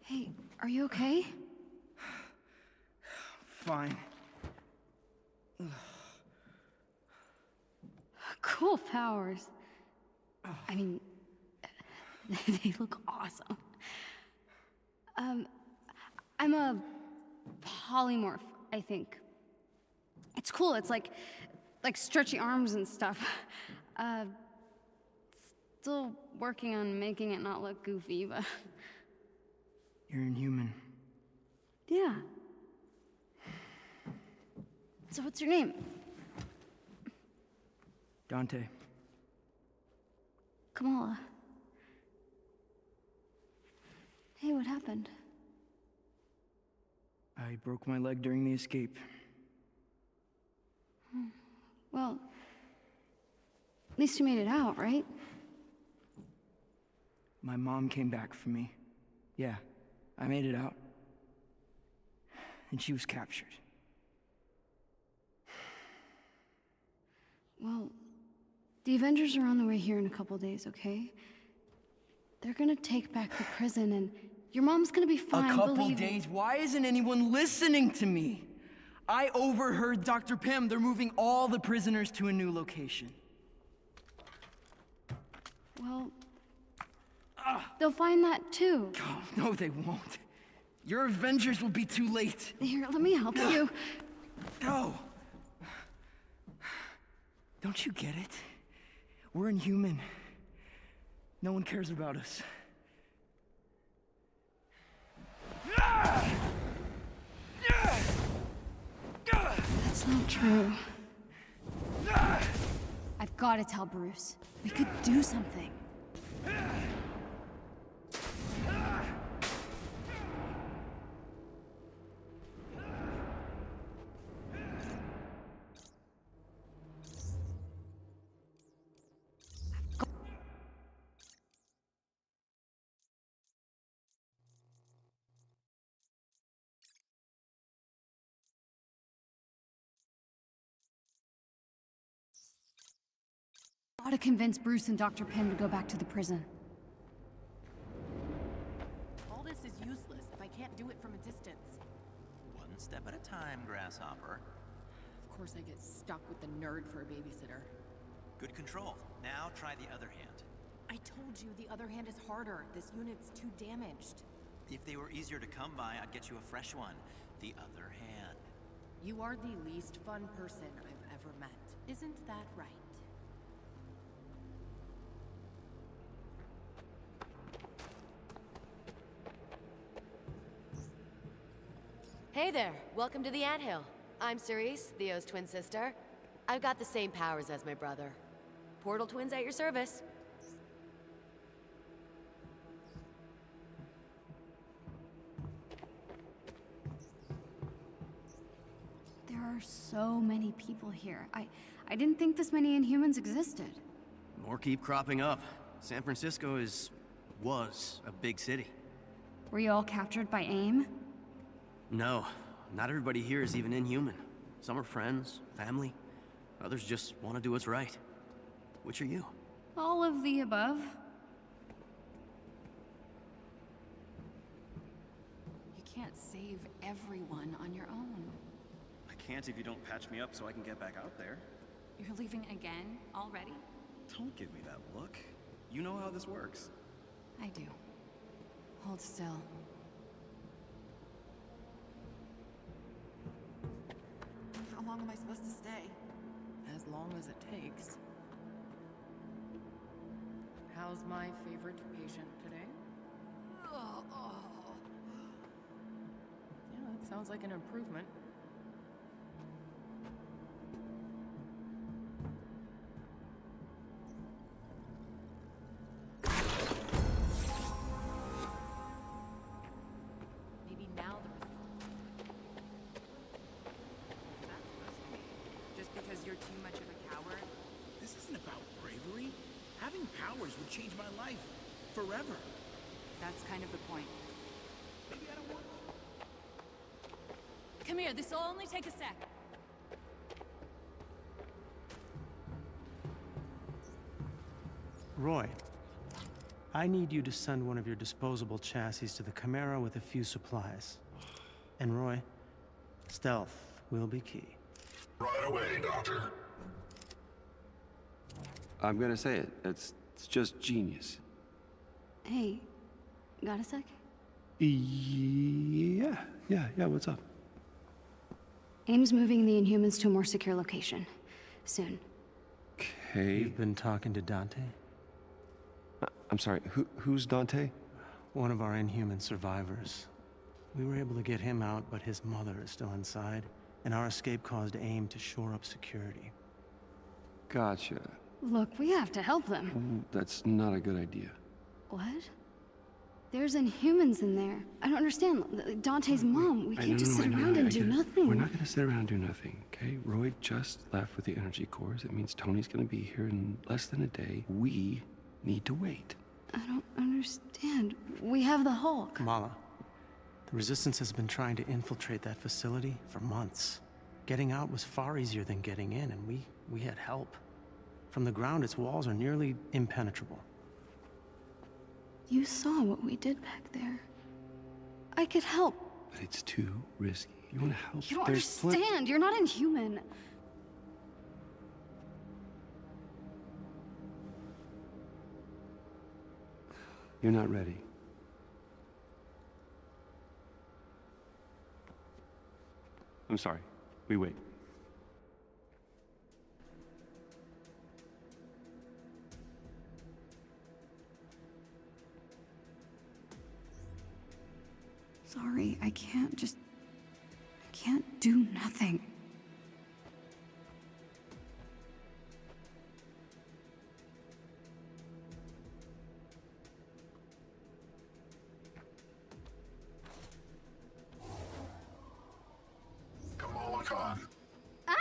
Hey, are you okay? Fine. Cool powers. I mean, they look awesome. I'm a polymorph, I think. It's cool. It's like stretchy arms and stuff. Still working on making it not look goofy, but You're inhuman. yeah. So what's your name? Dante. Kamala. Hey, what happened? I broke my leg during the escape. Well, at least you made it out, right? My mom came back for me. Yeah, I made it out. And she was captured. Well, the Avengers are on the way here in a couple days, okay? They're gonna take back the prison, and your mom's gonna be fine, A couple believe me. days? Why isn't anyone listening to me? I overheard Dr. Pym. They're moving all the prisoners to a new location. Well, they'll find that too. Oh, no, they won't. Your Avengers will be too late. Here, let me help you. No. Don't you get it? We're inhuman. No one cares about us. That's not true. I've got to tell Bruce. We could do something. Got to convince Bruce and Dr. Pym to go back to the prison. All this is useless if I can't do it from a distance. One step at a time, Grasshopper. Of course I get stuck with the nerd for a babysitter. Good control. Now try the other hand. I told you the other hand is harder. This unit's too damaged. If they were easier to come by, I'd get you a fresh one. The other hand. You are the least fun person I've ever met. Isn't that right? Hey there, welcome to the Anthill. I'm Cerise, Theo's twin sister. I've got the same powers as my brother. Portal twins at your service. There are so many people here. I didn't think this many Inhumans existed. More keep cropping up. San Francisco was a big city. Were you all captured by AIM? No, not everybody here is even inhuman. Some are friends, family. Others just want to do what's right. Which are you? All of the above. You can't save everyone on your own. I can't if you don't patch me up so I can get back out there. You're leaving again already? Don't give me that look. You know how this works. I do. Hold still. How long am I supposed to stay? As long as it takes. How's my favorite patient today? Yeah, that sounds like an improvement. Maybe now Just because you're too much of a coward? This isn't about bravery. Having powers would change my life. Forever. That's kind of the point. Come here, this'll only take a sec. Roy, I need you to send one of your disposable chassis to the Chimera with a few supplies. And Roy, stealth will be key. Right away, Doctor. I'm gonna say it. It's just genius. Hey, got a sec? Yeah, what's up? AIM's moving the Inhumans to a more secure location. Soon. Okay. You've been talking to Dante? I'm sorry, who's Dante? One of our Inhuman survivors. We were able to get him out, but his mother is still inside, and our escape caused AIM to shore up security. Gotcha. Look, we have to help them. That's not a good idea. What? There's Inhumans in there. I don't understand. Dante's mom. We can't just sit around and do nothing. We're not gonna sit around and do nothing, okay? Roy just left with the energy cores. It means Tony's gonna be here in less than a day. We need to wait. I don't understand. We have the Hulk. Kamala, the Resistance has been trying to infiltrate that facility for months. Getting out was far easier than getting in, and we had help. From the ground, its walls are nearly impenetrable. You saw what we did back there. I could help. But it's too risky. You wanna help? You don't understand. You're not Inhuman. You're not ready. I'm sorry. We wait. Sorry, I can't do nothing. Kamala Khan. Ah!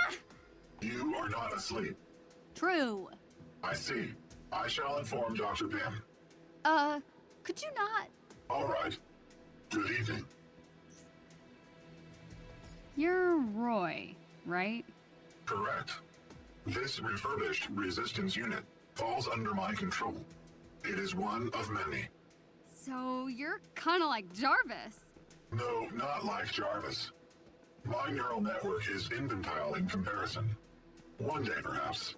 You are not asleep. True. I see. I shall inform Dr. Pym. Could you not? All right. Good evening. You're Roy, right? Correct. This refurbished resistance unit falls under my control. It is one of many. So you're kind of like Jarvis. No, not like Jarvis. My neural network is infantile in comparison. One day, perhaps.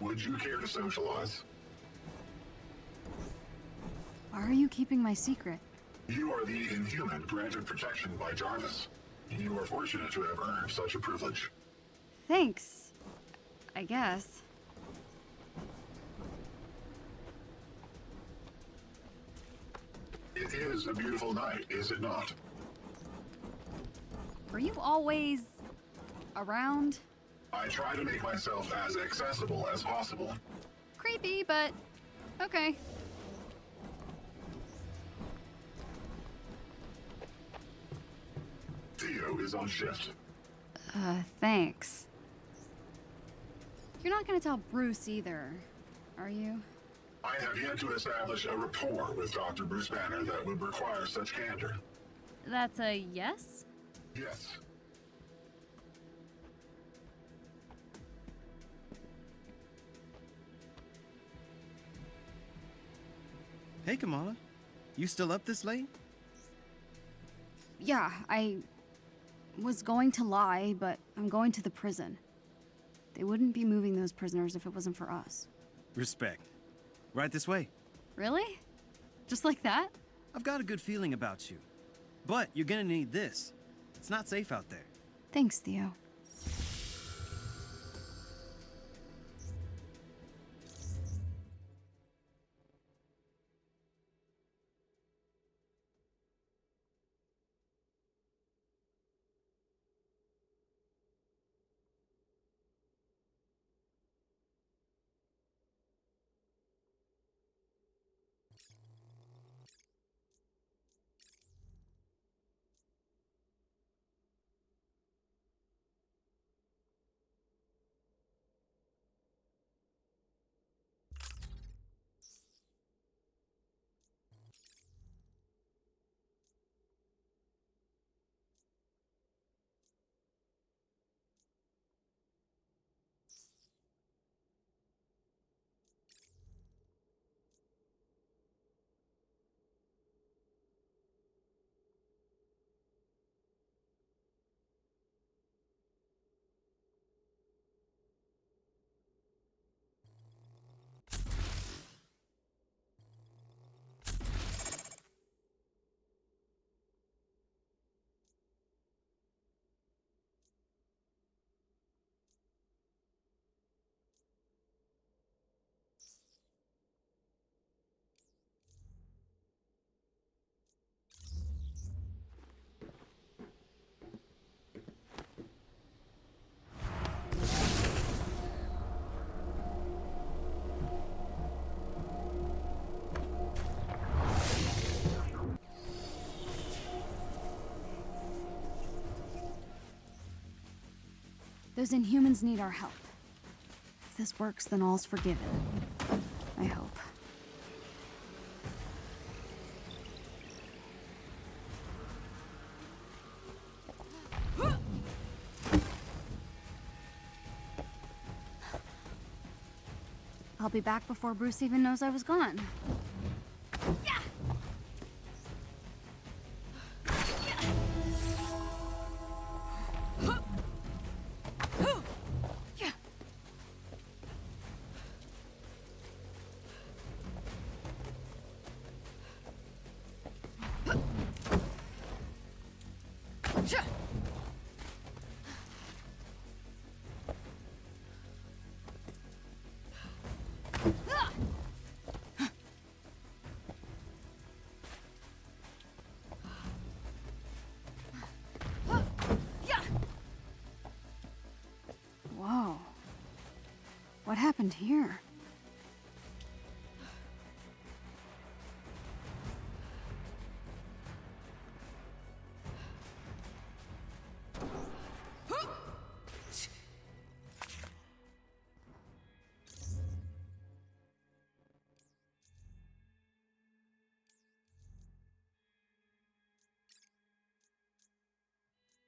Would you care to socialize? Why are you keeping my secret? You are the Inhuman granted protection by Jarvis. You are fortunate to have earned such a privilege. Thanks. I guess. It is a beautiful night, is it not? Were you always around? I try to make myself as accessible as possible. Creepy, but okay. Theo is on shift. Thanks. You're not gonna tell Bruce either, are you? I have yet to establish a rapport with Dr. Bruce Banner that would require such candor. That's a yes? Yes. Hey, Kamala. You still up this late? Yeah, I was going to lie, but I'm going to the prison. They wouldn't be moving those prisoners if it wasn't for us. Respect. Right this way. Really? Just like that? I've got a good feeling about you. But you're gonna need this. It's not safe out there. Thanks, Theo. Those Inhumans need our help. If this works, then all's forgiven. I hope. I'll be back before Bruce even knows I was gone. Whoa. What happened here?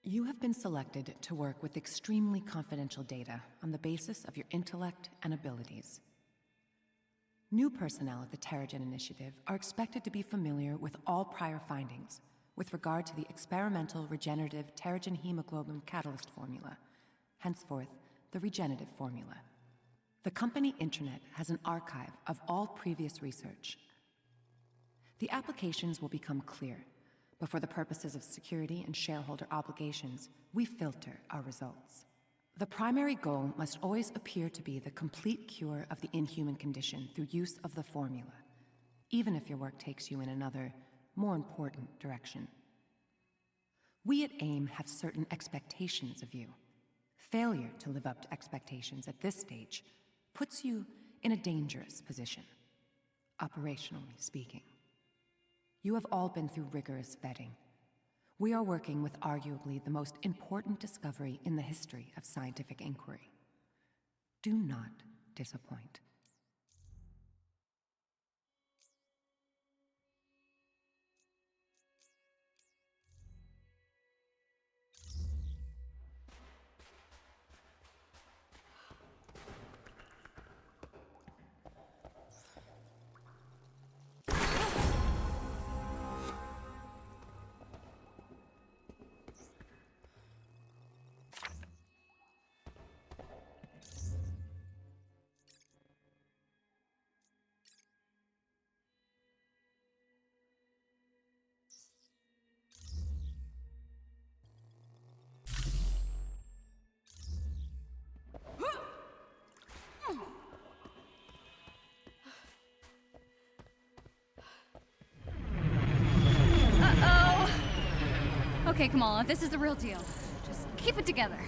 You have been selected to work with extremely confidential data on the basis of your intellect and abilities. New personnel at the Terrigen Initiative are expected to be familiar with all prior findings with regard to the experimental regenerative Terrigen hemoglobin catalyst formula, henceforth the regenerative formula. The company intranet has an archive of all previous research. The applications will become clear, but for the purposes of security and shareholder obligations, we filter our results. The primary goal must always appear to be the complete cure of the inhuman condition through use of the formula, even if your work takes you in another, more important direction. We at AIM have certain expectations of you. Failure to live up to expectations at this stage puts you in a dangerous position, operationally speaking. You have all been through rigorous vetting. We are working with arguably the most important discovery in the history of scientific inquiry. Do not disappoint. Okay, come on, this is the real deal. Just keep it together.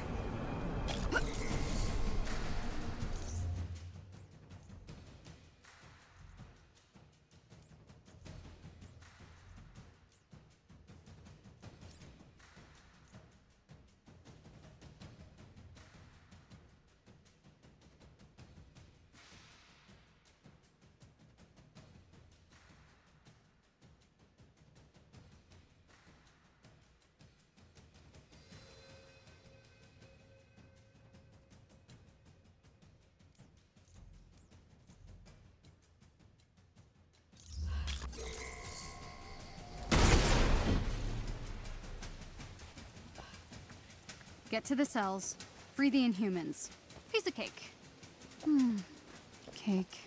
Get to the cells, free the Inhumans. Piece of cake. Cake.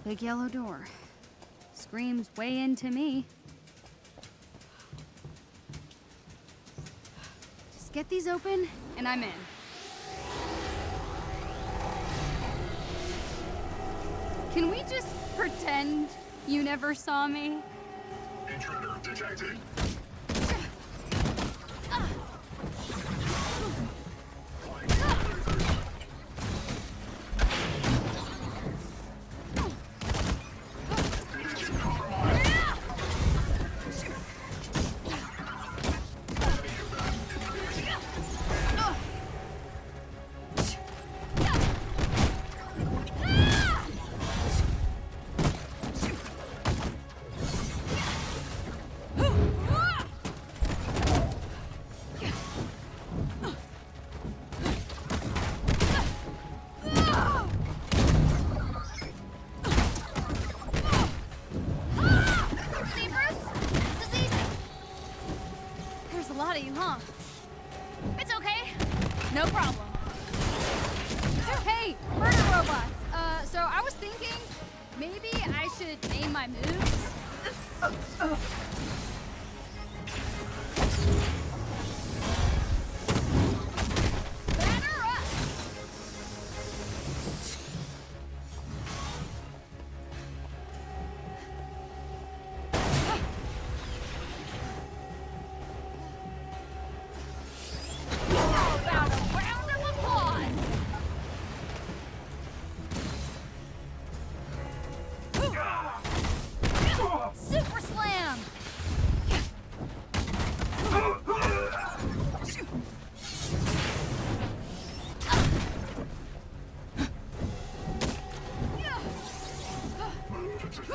Big yellow door. Screams way into me. Just get these open, and I'm in. Can we just pretend you never saw me? Intruder detected. And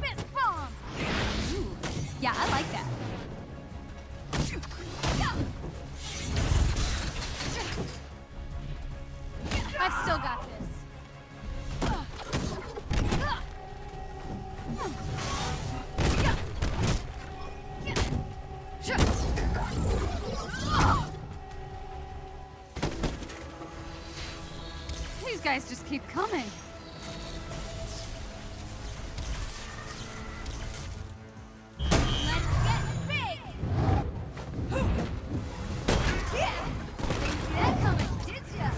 fist bomb! Ooh, yeah, I like that. I've still got this. These guys just keep coming. Let's get big! Yeah! Didn't see that coming, did ya?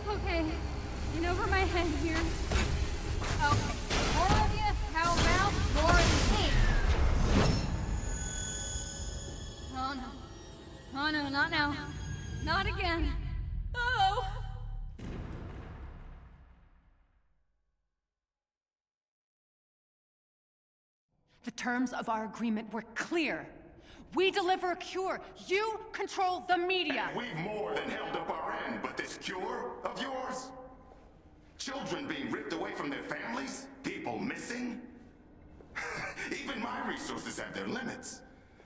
Okay, in over my head here. Okay, more of you, how about more of me? Oh no. Oh no, not now. Not again. Oh! The terms of our agreement were clear. We deliver a cure. You control the media. And we've more than held up our end, but this cure of yours? Children being ripped away from their families? People missing? Even my resources have their limits.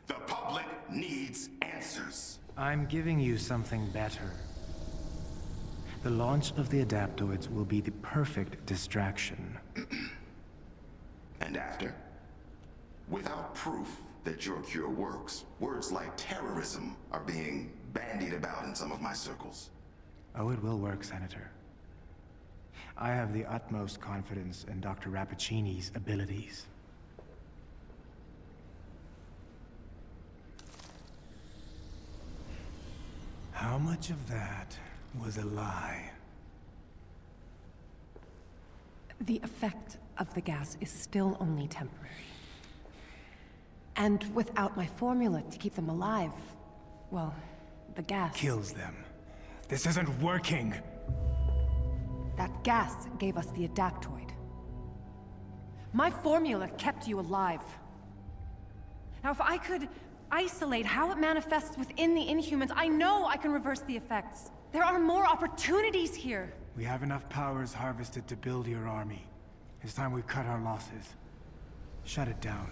The public needs answers. I'm giving you something better. The launch of the adaptoids will be the perfect distraction. And after? Without proof that your cure works, words like terrorism are being bandied about in some of my circles. Oh, it will work, Senator. I have the utmost confidence in Dr. Rappaccini's abilities. How much of that was a lie? The effect of the gas is still only temporary. And without my formula to keep them alive, well, the gas... Kills them. This isn't working! That gas gave us the adaptoid. My formula kept you alive. Now, if I could isolate how it manifests within the Inhumans, I know I can reverse the effects. There are more opportunities here. We have enough powers harvested to build your army. It's time we cut our losses. Shut it down.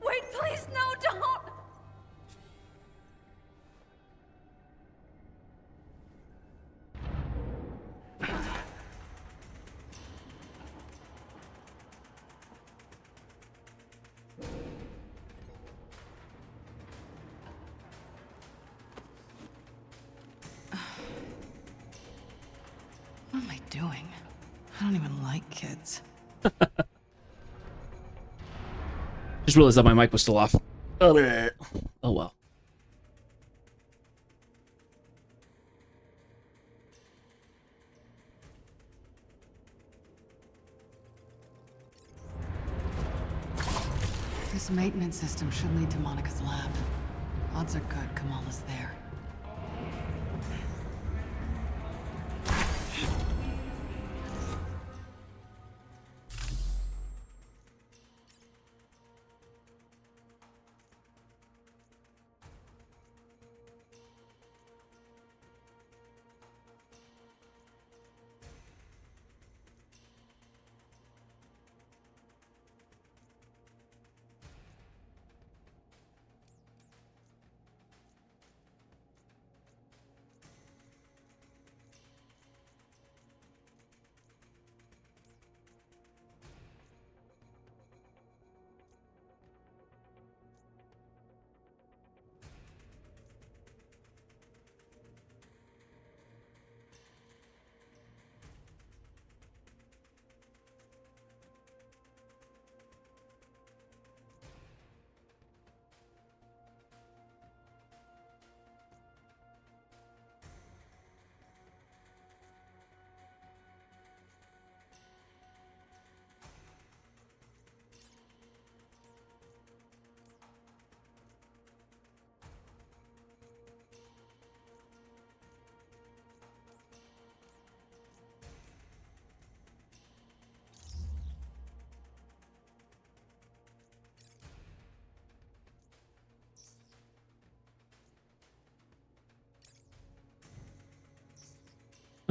Wait, please, no, don't! What am I doing? I don't even like kids. Just realized that my mic was still off. Oh well. This maintenance system should lead to Monica's lab. Odds are good Kamala's there.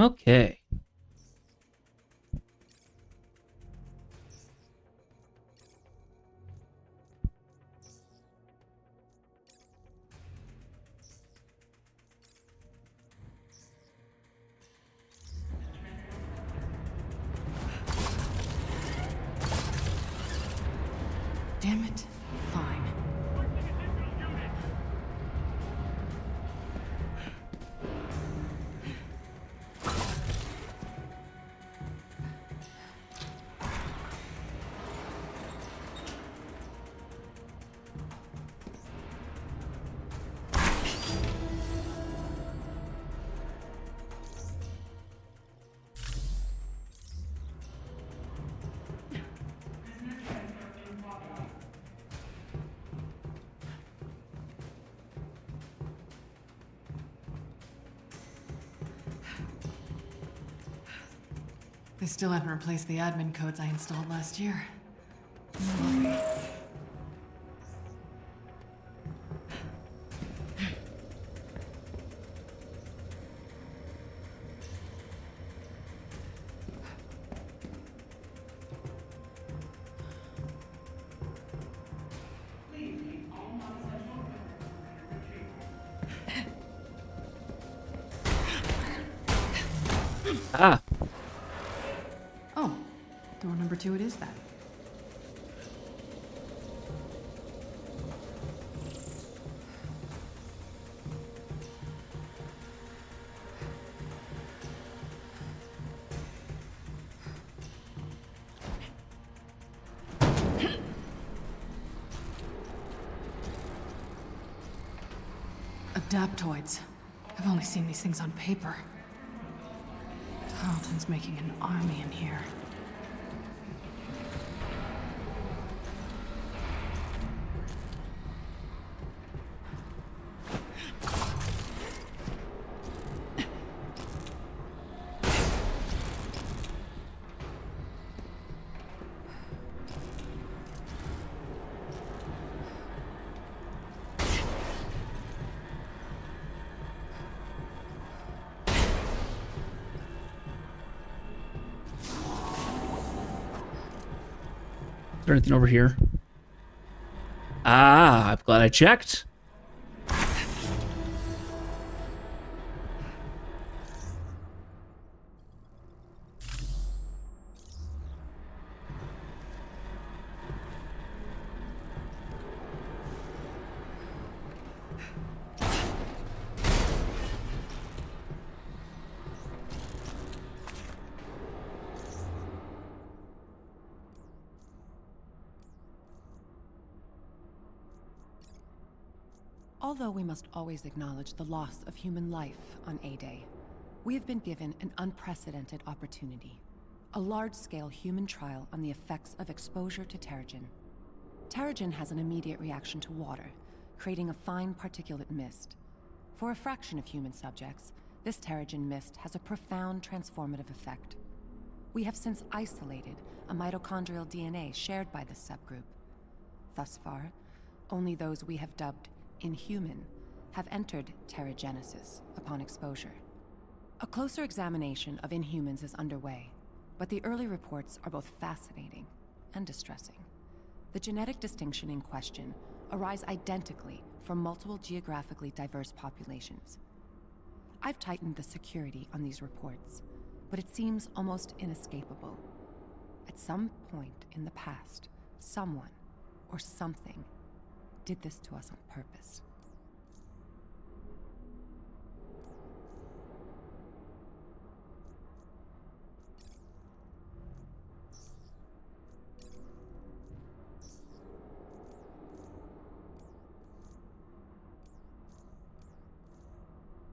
Okay. Damn it. Fine. They still haven't replaced the admin codes I installed last year. Ah. Oh, door number 2 it is then. Adaptoids. I've only seen these things on paper. Tarleton's making an army in here. Is there anything over here? Ah, I'm glad I checked. Although we must always acknowledge the loss of human life on A-Day, we have been given an unprecedented opportunity. A large-scale human trial on the effects of exposure to Terrigen. Terrigen has an immediate reaction to water, creating a fine particulate mist. For a fraction of human subjects, this Terrigen mist has a profound transformative effect. We have since isolated a mitochondrial DNA shared by this subgroup. Thus far, only those we have dubbed inhuman have entered Terrigenesis upon exposure. A closer examination of Inhumans is underway, but the early reports are both fascinating and distressing. The genetic distinction in question arise identically from multiple geographically diverse populations. I've tightened the security on these reports, but it seems almost inescapable. At some point in the past, someone or something did this to us on purpose.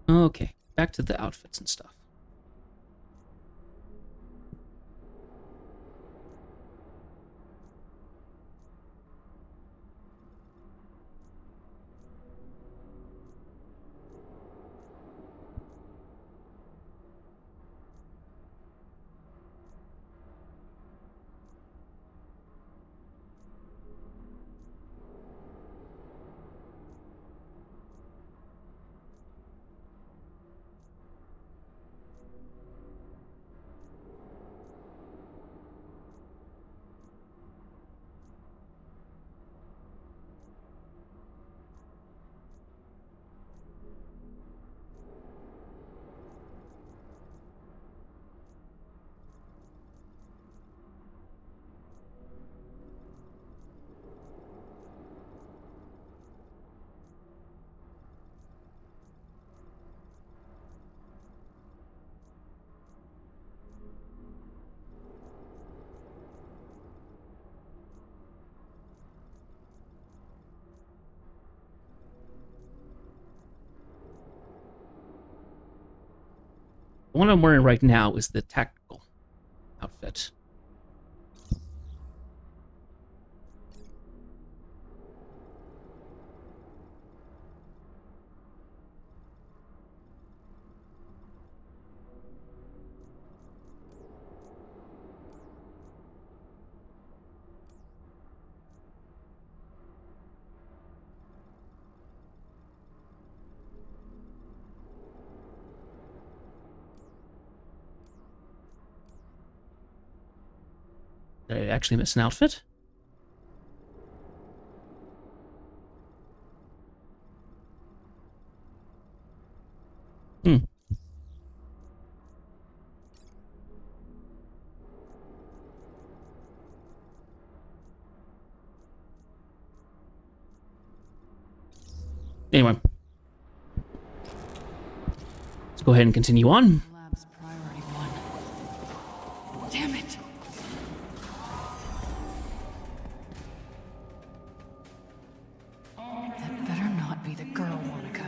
Okay, back to the outfits and stuff. The one I'm wearing right now is the tactical outfit. Did I actually miss an outfit? Anyway. Let's go ahead and continue on. Lab's priority one. Damn it! That better not be the girl, Monica.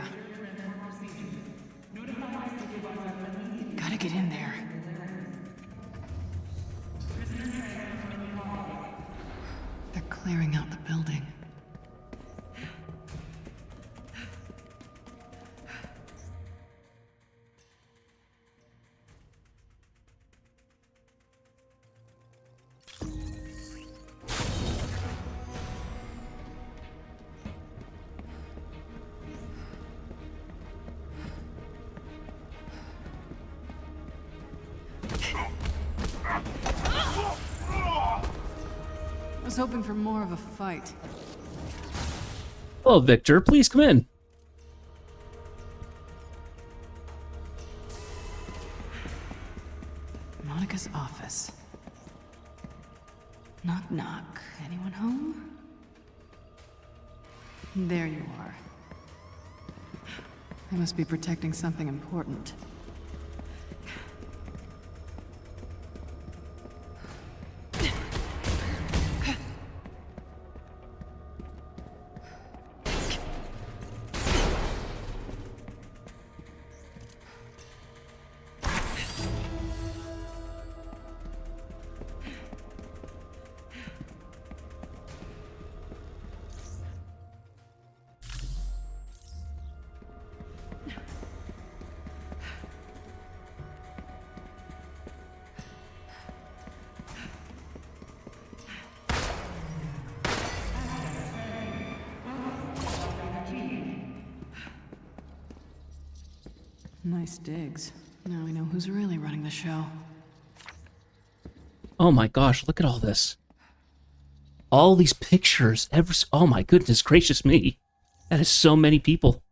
Gotta get in there. They're clearing out the building. I was hoping for more of a fight. Hello, Victor. Please come in. Monica's office. Knock, knock. Anyone home? There you are. They must be protecting something important. Nice digs. Now we know who's really running the show. Oh my gosh, look at all this. All these pictures. Oh my goodness gracious me. That is so many people.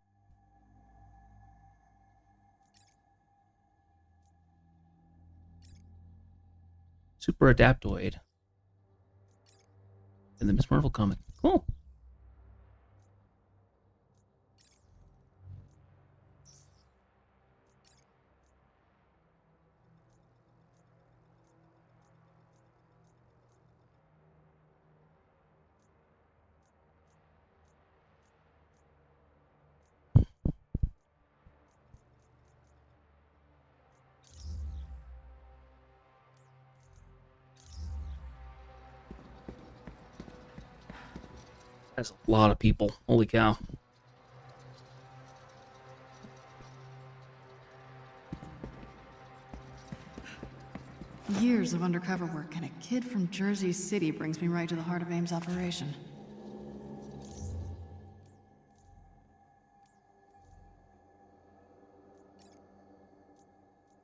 Super Adaptoid. In the Miss Marvel comic. Cool. That's a lot of people. Holy cow. Years of undercover work, and a kid from Jersey City brings me right to the heart of AIM's operation.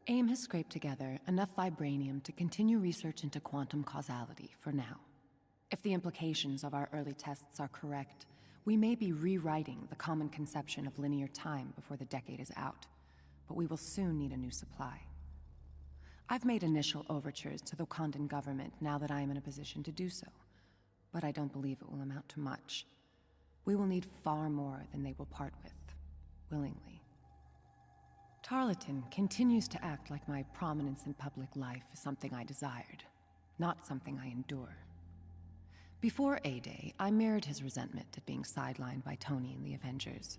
AIM has scraped together enough vibranium to continue research into quantum causality for now. If the implications of our early tests are correct, we may be rewriting the common conception of linear time before the decade is out, but we will soon need a new supply. I've made initial overtures to the Wakandan government now that I am in a position to do so, but I don't believe it will amount to much. We will need far more than they will part with, willingly. Tarleton continues to act like my prominence in public life is something I desired, not something I endure. Before A-Day, I mirrored his resentment at being sidelined by Tony and the Avengers.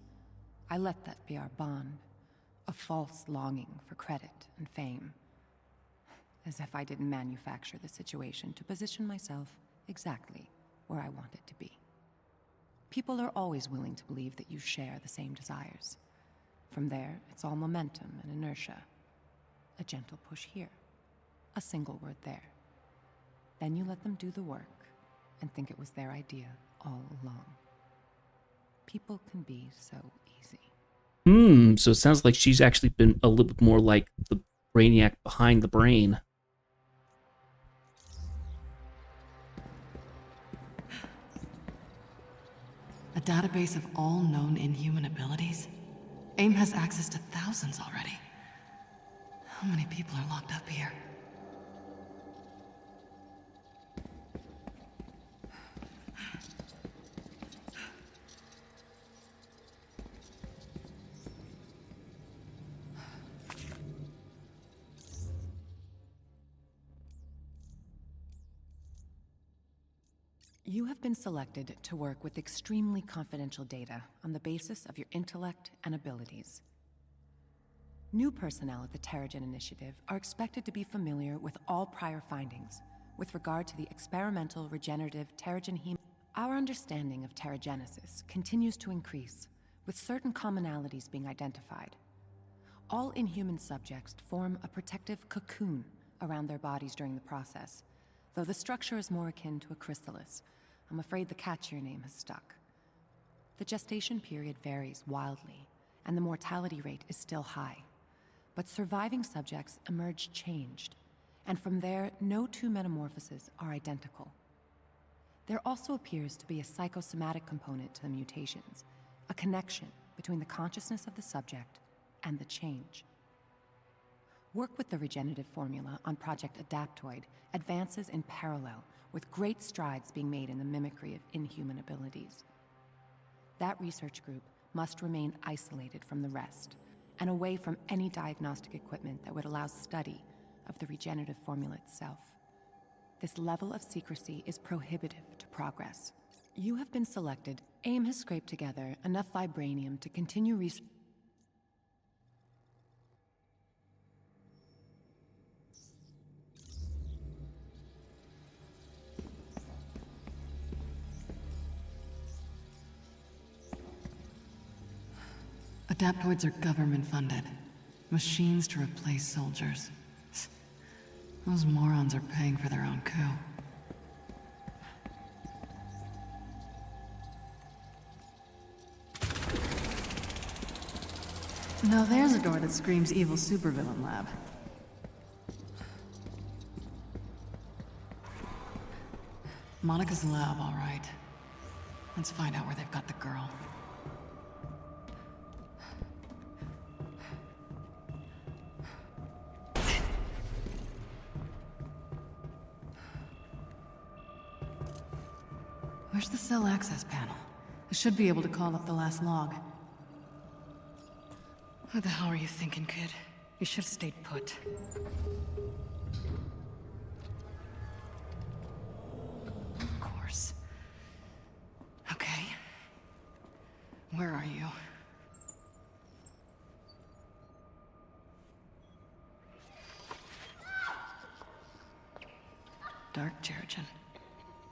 I let that be our bond, a false longing for credit and fame. As if I didn't manufacture the situation to position myself exactly where I wanted to be. People are always willing to believe that you share the same desires. From there, it's all momentum and inertia. A gentle push here, a single word there. Then you let them do the work and think it was their idea all along. People can be so easy. So it sounds like she's actually been a little bit more like the brainiac behind the brain. A database of all known inhuman abilities? AIM has access to thousands already. How many people are locked up here? You have been selected to work with extremely confidential data on the basis of your intellect and abilities. New personnel at the Terrigen Initiative are expected to be familiar with all prior findings with regard to the experimental regenerative Terrigen heme. Our understanding of Terrigenesis continues to increase, with certain commonalities being identified. All inhuman subjects form a protective cocoon around their bodies during the process, though the structure is more akin to a chrysalis. I'm afraid the catchier name has stuck. The gestation period varies wildly, and the mortality rate is still high. But surviving subjects emerge changed, and from there, no two metamorphoses are identical. There also appears to be a psychosomatic component to the mutations, a connection between the consciousness of the subject and the change. Work with the regenerative formula on Project Adaptoid advances in parallel, with great strides being made in the mimicry of inhuman abilities. That research group must remain isolated from the rest, and away from any diagnostic equipment that would allow study of the regenerative formula itself. This level of secrecy is prohibitive to progress. You have been selected. AIM has scraped together enough vibranium to continue research. Adaptoids are government-funded. Machines to replace soldiers. Those morons are paying for their own coup. Now there's a door that screams evil supervillain lab. Monica's lab, all right. Let's find out where they've got the girl. Where's the cell access panel? I should be able to call up the last log. What the hell are you thinking, kid? You should have stayed put. Of course. Okay. Where are you? Dark Terrigen.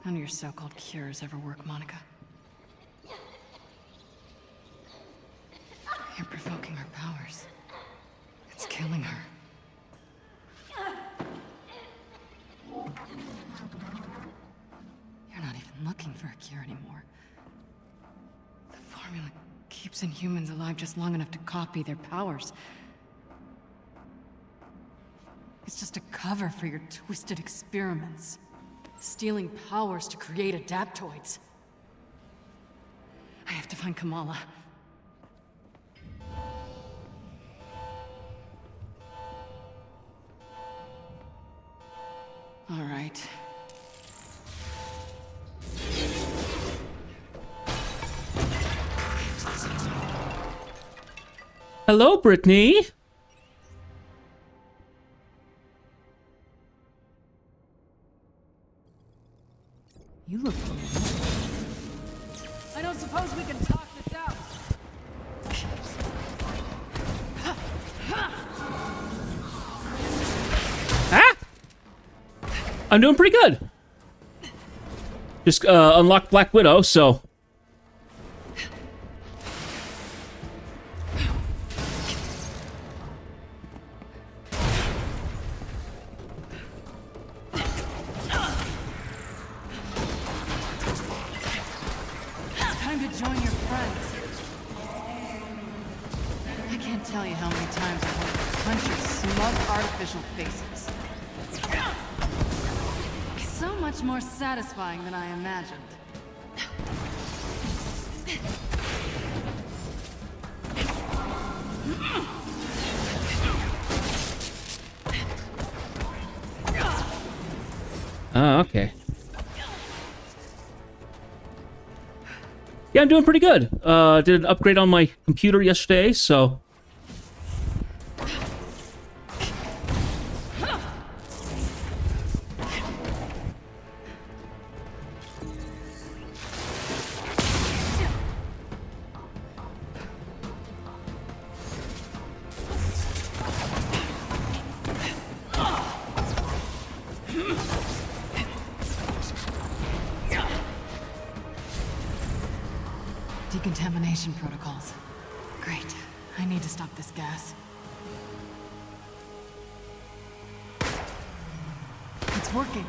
None of your so-called cures ever work, Monica. You're provoking her powers. It's killing her. You're not even looking for a cure anymore. The formula keeps Inhumans alive just long enough to copy their powers. It's just a cover for your twisted experiments. Stealing powers to create adaptoids. I have to find Kamala. All right. Hello, Brittany. You look familiar. I don't suppose we can talk this out. Ah! I'm doing pretty good. Just unlocked Black Widow, so... Time to join your friends. I can't tell you how many times I wanted to punch your smug artificial faces. So much more satisfying than I imagined. Oh, okay. Yeah, I'm doing pretty good. Did an upgrade on my computer yesterday, so... Decontamination protocols. Great. I need to stop this gas. It's working.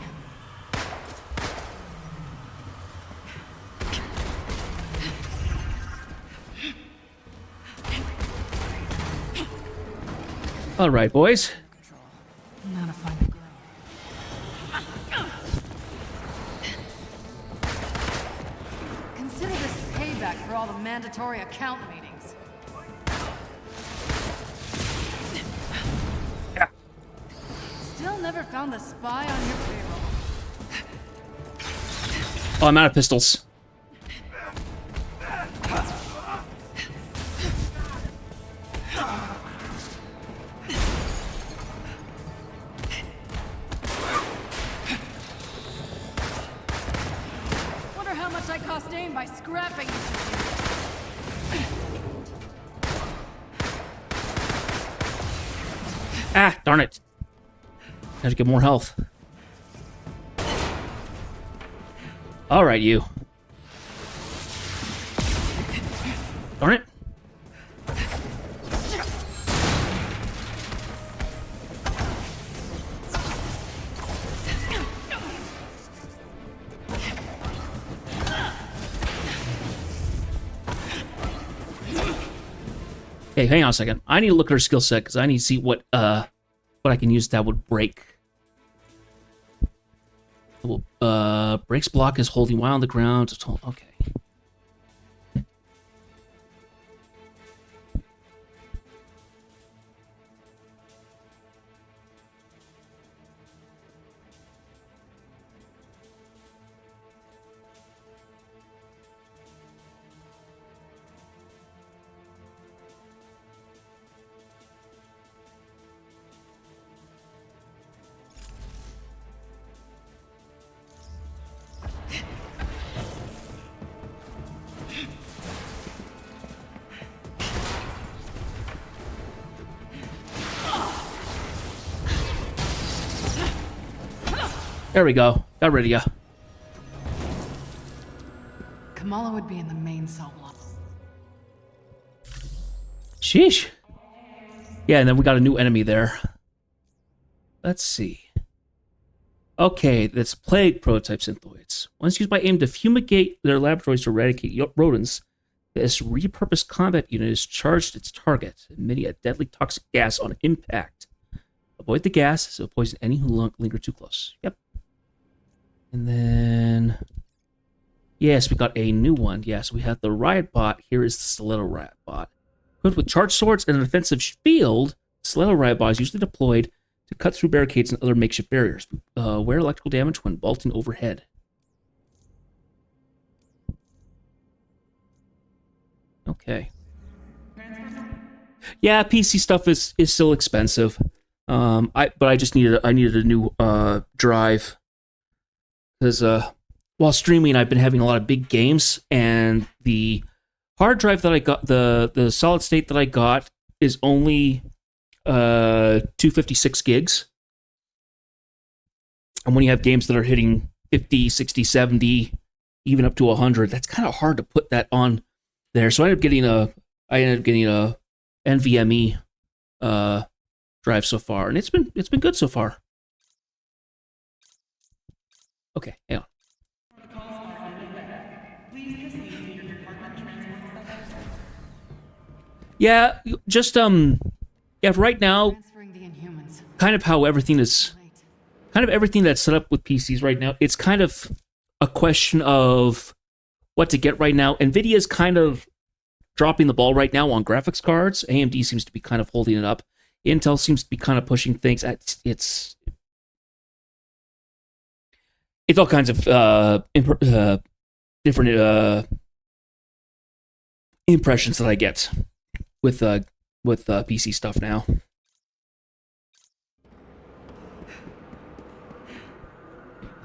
All right, boys. Now to find the girl. Consider this payback for all the mandatory account meetings. Yeah. Still never found the spy on your payroll. Oh, I'm out of pistols. Wonder how much I cost AIM by scrapping it. Ah, darn it. Have to get more health. All right, you. Darn it. Hey, hang on a second. I need to look at her skill set because I need to see what I can use that would break. Breaks block is holding while on the ground. Okay. There we go. Got rid of ya. Kamala would be in the main cell block. Sheesh. Yeah, and then we got a new enemy there. Let's see. Okay, that's plague prototype synthoids. Once used by AIM to fumigate their laboratories to eradicate rodents, this repurposed combat unit is charged its target, emitting a deadly toxic gas on impact. Avoid the gas, so poison any who linger too close. Yep. And then... yes, we got a new one. Yes, we have the riot bot. Here is the stiletto riot bot. Equipped with charged swords and an offensive field, stiletto riot bot is usually deployed to cut through barricades and other makeshift barriers. Wear electrical damage when vaulting overhead. Okay. Yeah, PC stuff is still expensive. But I just needed a new drive because while streaming, I've been having a lot of big games, and the hard drive that I got, the solid state that I got, is only 256 gigs. And when you have games that are hitting 50, 60, 70, even up to 100, that's kind of hard to put that on there. So I ended up getting a NVMe drive so far, and it's been good so far. Okay, hang on. Yeah, just yeah. Right now, kind of how everything is, kind of everything that's set up with PCs right now. It's kind of a question of what to get right now. Nvidia's kind of dropping the ball right now on graphics cards. AMD seems to be kind of holding it up. Intel seems to be kind of pushing things. It's all kinds of different impressions that I get with PC stuff now.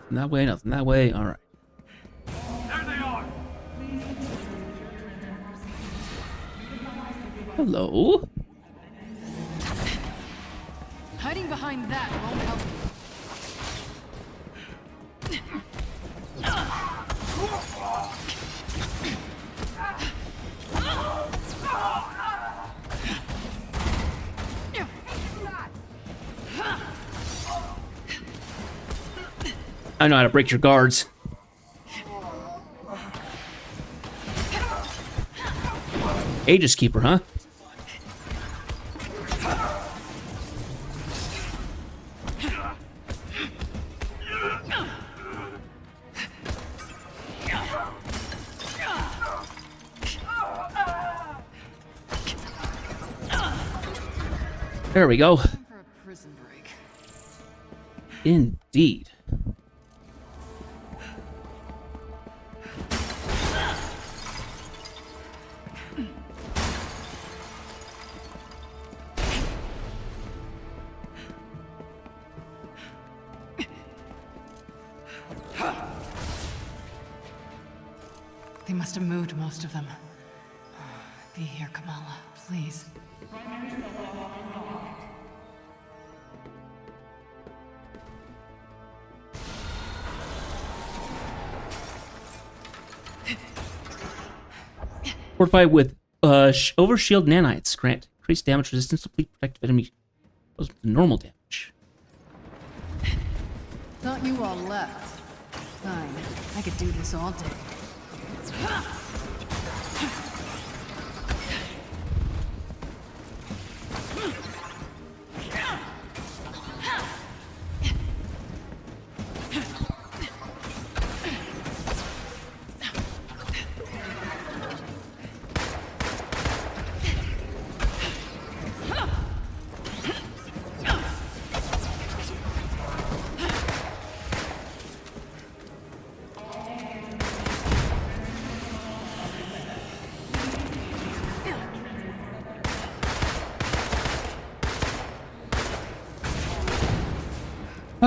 Nothing that way, nothing that way. All right. There they are. Hello. Hiding behind that won't help you. I know how to break your guards. Aegis Keeper, huh? There we go. Indeed. They must have moved most of them. Be here, Kamala, please. Fortified with overshield nanites. Grant increased damage resistance to bleed protective enemy. Those with normal damage. Thought you all left. Fine. I could do this all day.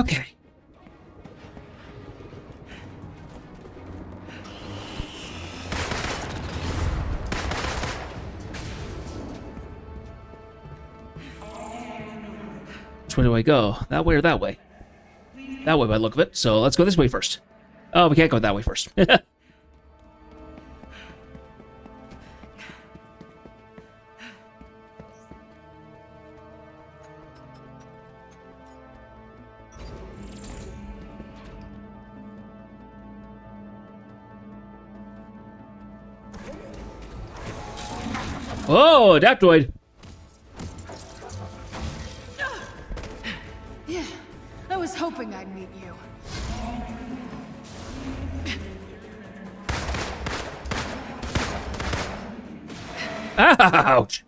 Okay. Which way do I go? That way or that way? That way by the look of it. So let's go this way first. Oh, we can't go that way first. Oh, Adaptoid. Yeah, I was hoping I'd meet you. Ouch.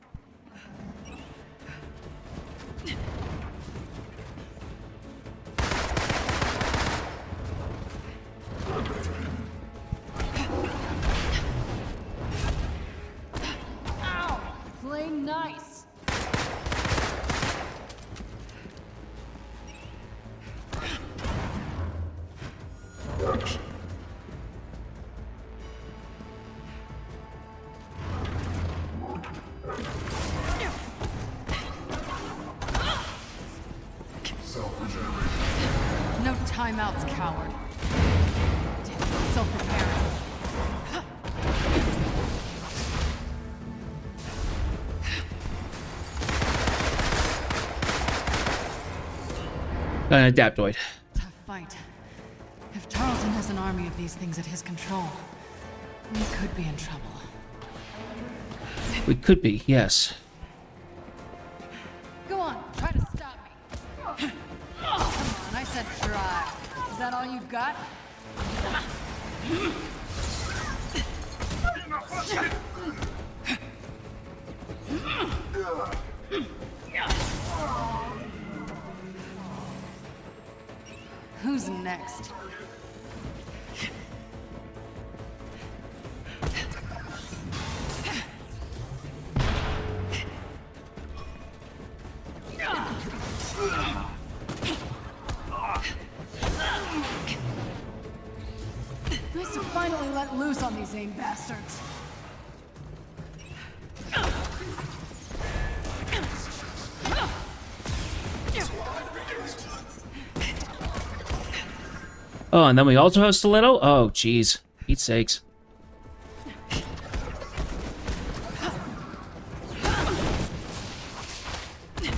Ow! Playing nice. No timeouts, coward. Self-preparing. Got an Adaptoid. Tough fight. If Tarleton has an army of these things at his control, we could be in trouble. We could be, yes. Go on, try to stop me. Come on, I said try. Is that all you've got? Who's next? Nice to finally let loose on these AIM bastards. Oh, and then we also have Stiletto? Oh, jeez. Pete's sakes.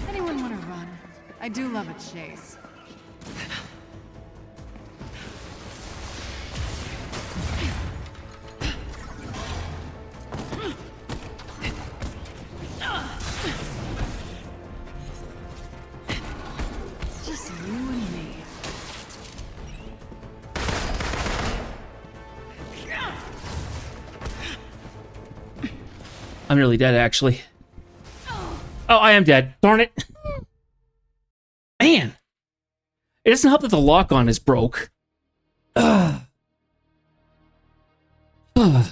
Anyone want to run? I do love a chase. Just you and me. I'm nearly dead, actually. Oh, I am dead. Darn it. Man. It doesn't help that the lock-on is broke. Ugh. Ugh.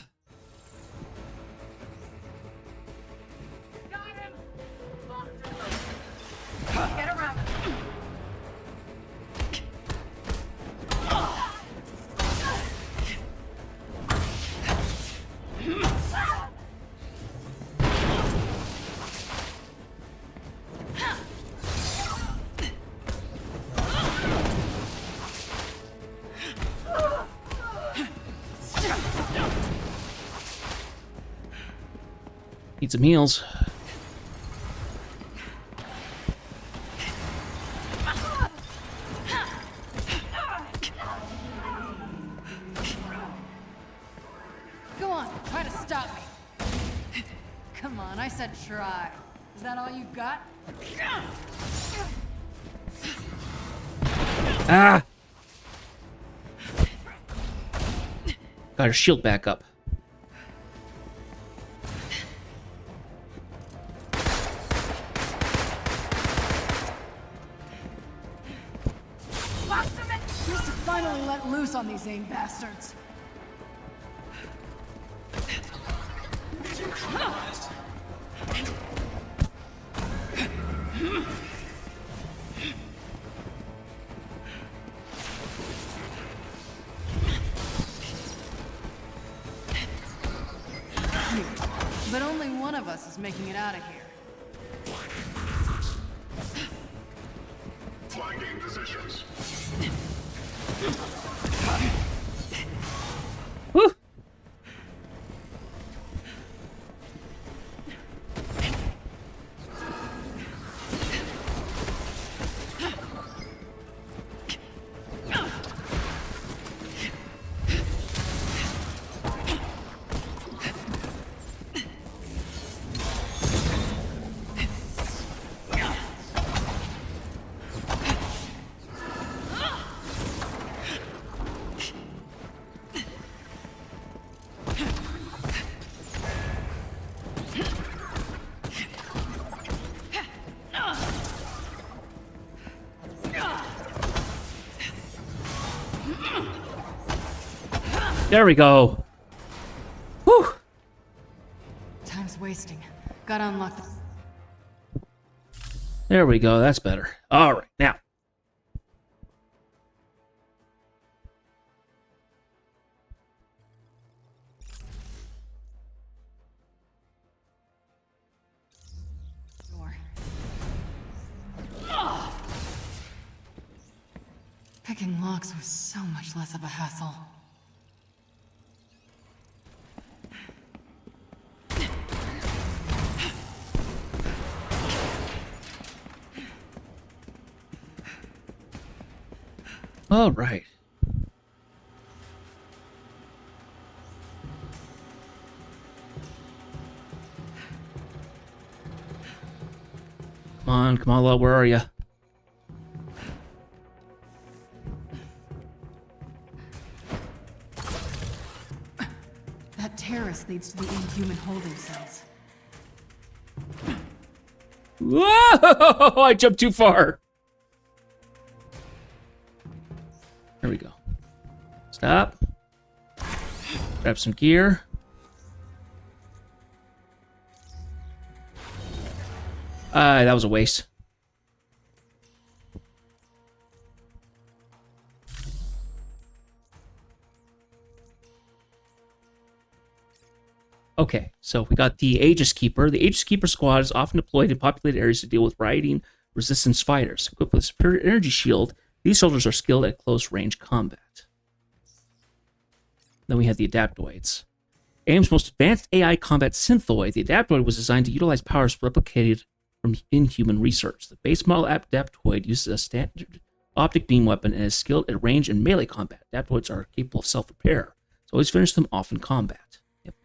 Get around. Need some heals. Go on, try to stop me. Come on, I said try. Is that all you've got? Ah! Got her shield back up. Nice to finally let loose on these AIM bastards. But only one of us is making it out of here. Flanking positions. Woo! There we go. Whew. Time's wasting. Gotta unlock the... There we go. That's better. All right, now. door. Picking locks was so much less of a hassle. All right. Come on, Kamala, where are you? That terrace leads to the inhuman holding cells. Whoa! I jumped too far. There we go. Stop. Grab some gear. That was a waste. Okay, so we got the Aegis Keeper. The Aegis Keeper squad is often deployed in populated areas to deal with riding resistance fighters. Equipped with a superior energy shield, these soldiers are skilled at close-range combat. Then we have the Adaptoids. AIM's most advanced AI combat synthoid, the Adaptoid was designed to utilize powers replicated from inhuman research. The base model Adaptoid uses a standard optic beam weapon and is skilled at range and melee combat. Adaptoids are capable of self-repair, so always finish them off in combat. Yep.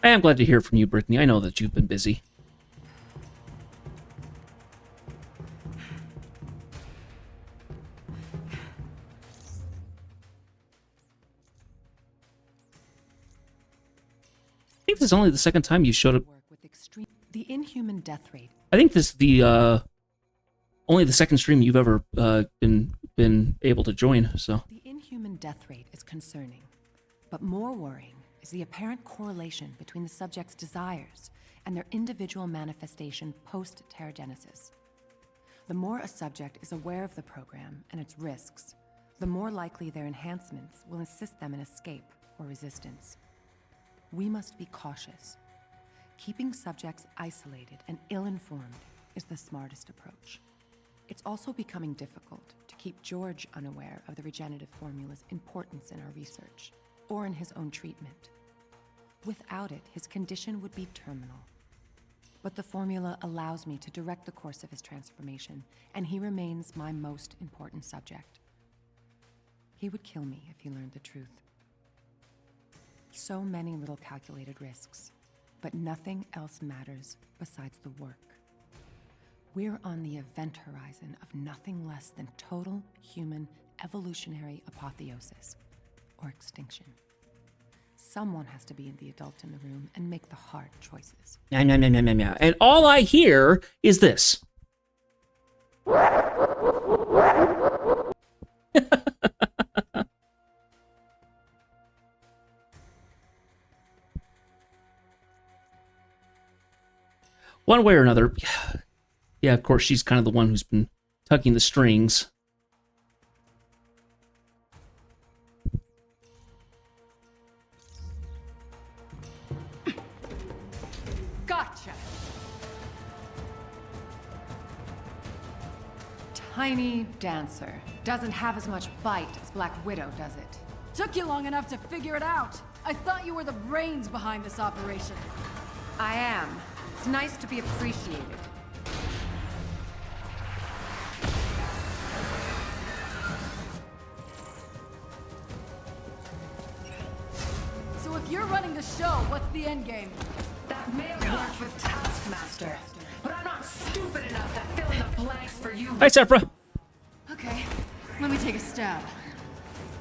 I am glad to hear from you, Brittany. I know that you've been busy. I think this is only the second time you showed up. The inhuman death rate. I think this is the only the second stream you've ever been able to join. So The inhuman death rate is concerning, but more worrying is the apparent correlation between the subject's desires and their individual manifestation post-teragenesis. The more a subject is aware of the program and its risks, the more likely their enhancements will assist them in escape or resistance. We must be cautious. Keeping subjects isolated and ill-informed is the smartest approach. It's also becoming difficult to keep George unaware of the regenerative formula's importance in our research or in his own treatment. Without it, his condition would be terminal. But the formula allows me to direct the course of his transformation, and he remains my most important subject. He would kill me if he learned the truth. So many little calculated risks, but nothing else matters besides the work. We're on the event horizon of nothing less than total human evolutionary apotheosis, or extinction. someone has to be the adult in the room and make the hard choices. Meow, meow, meow, meow, meow, meow. And all I hear is this. One way or another, yeah, of course, she's kind of the one who's been tugging the strings. Gotcha! Tiny dancer. Doesn't have as much bite as Black Widow, does it? Took you long enough to figure it out. I thought you were the brains behind this operation. I am. It's nice to be appreciated. So if you're running the show, what's the end game? That may have worked with Taskmaster, but I'm not stupid enough to fill in the blanks for you. Hi, Sephra. Okay, let me take a stab.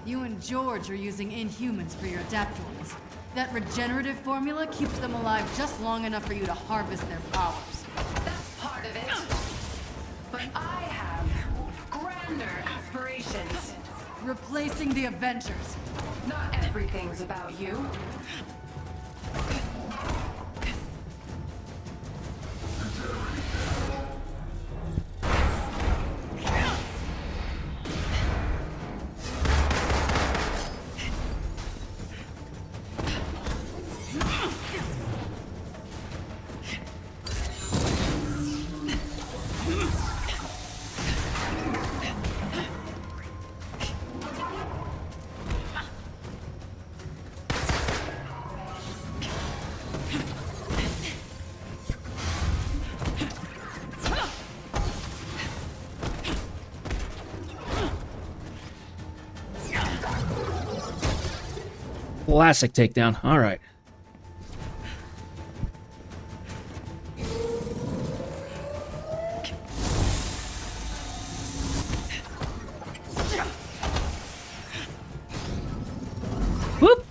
You and George are using Inhumans for your adaptoids. That regenerative formula keeps them alive just long enough for you to harvest their powers. That's part of it. But I have grander aspirations. Replacing the Avengers. Not everything's about you. Classic takedown. All right. Whoop.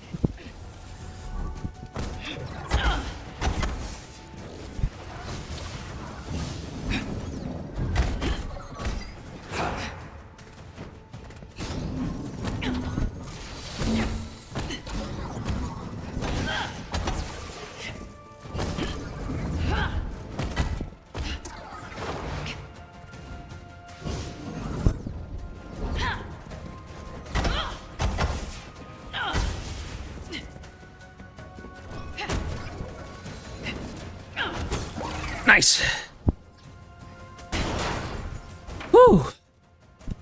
Nice. Whew.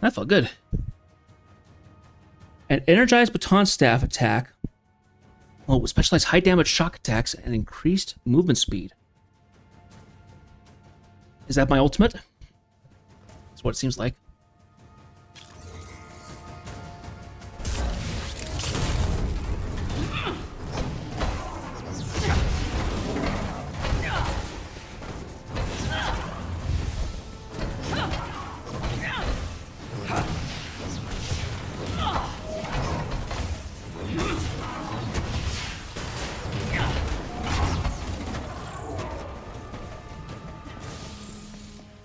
That felt good. An energized baton staff attack. Oh, specialized high damage shock attacks and increased movement speed. Is that my ultimate? That's what it seems like.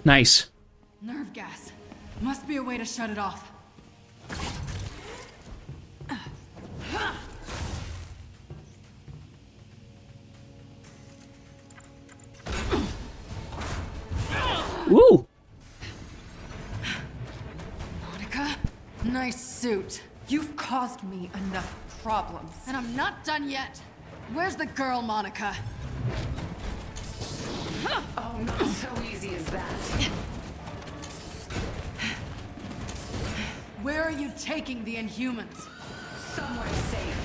Nice. Nerve gas. Must be a way to shut it off. Woo! Monica, nice suit. You've caused me enough problems. And I'm not done yet. Where's the girl, Monica? Oh, not so easy as that. Where are you taking the Inhumans? Somewhere safe.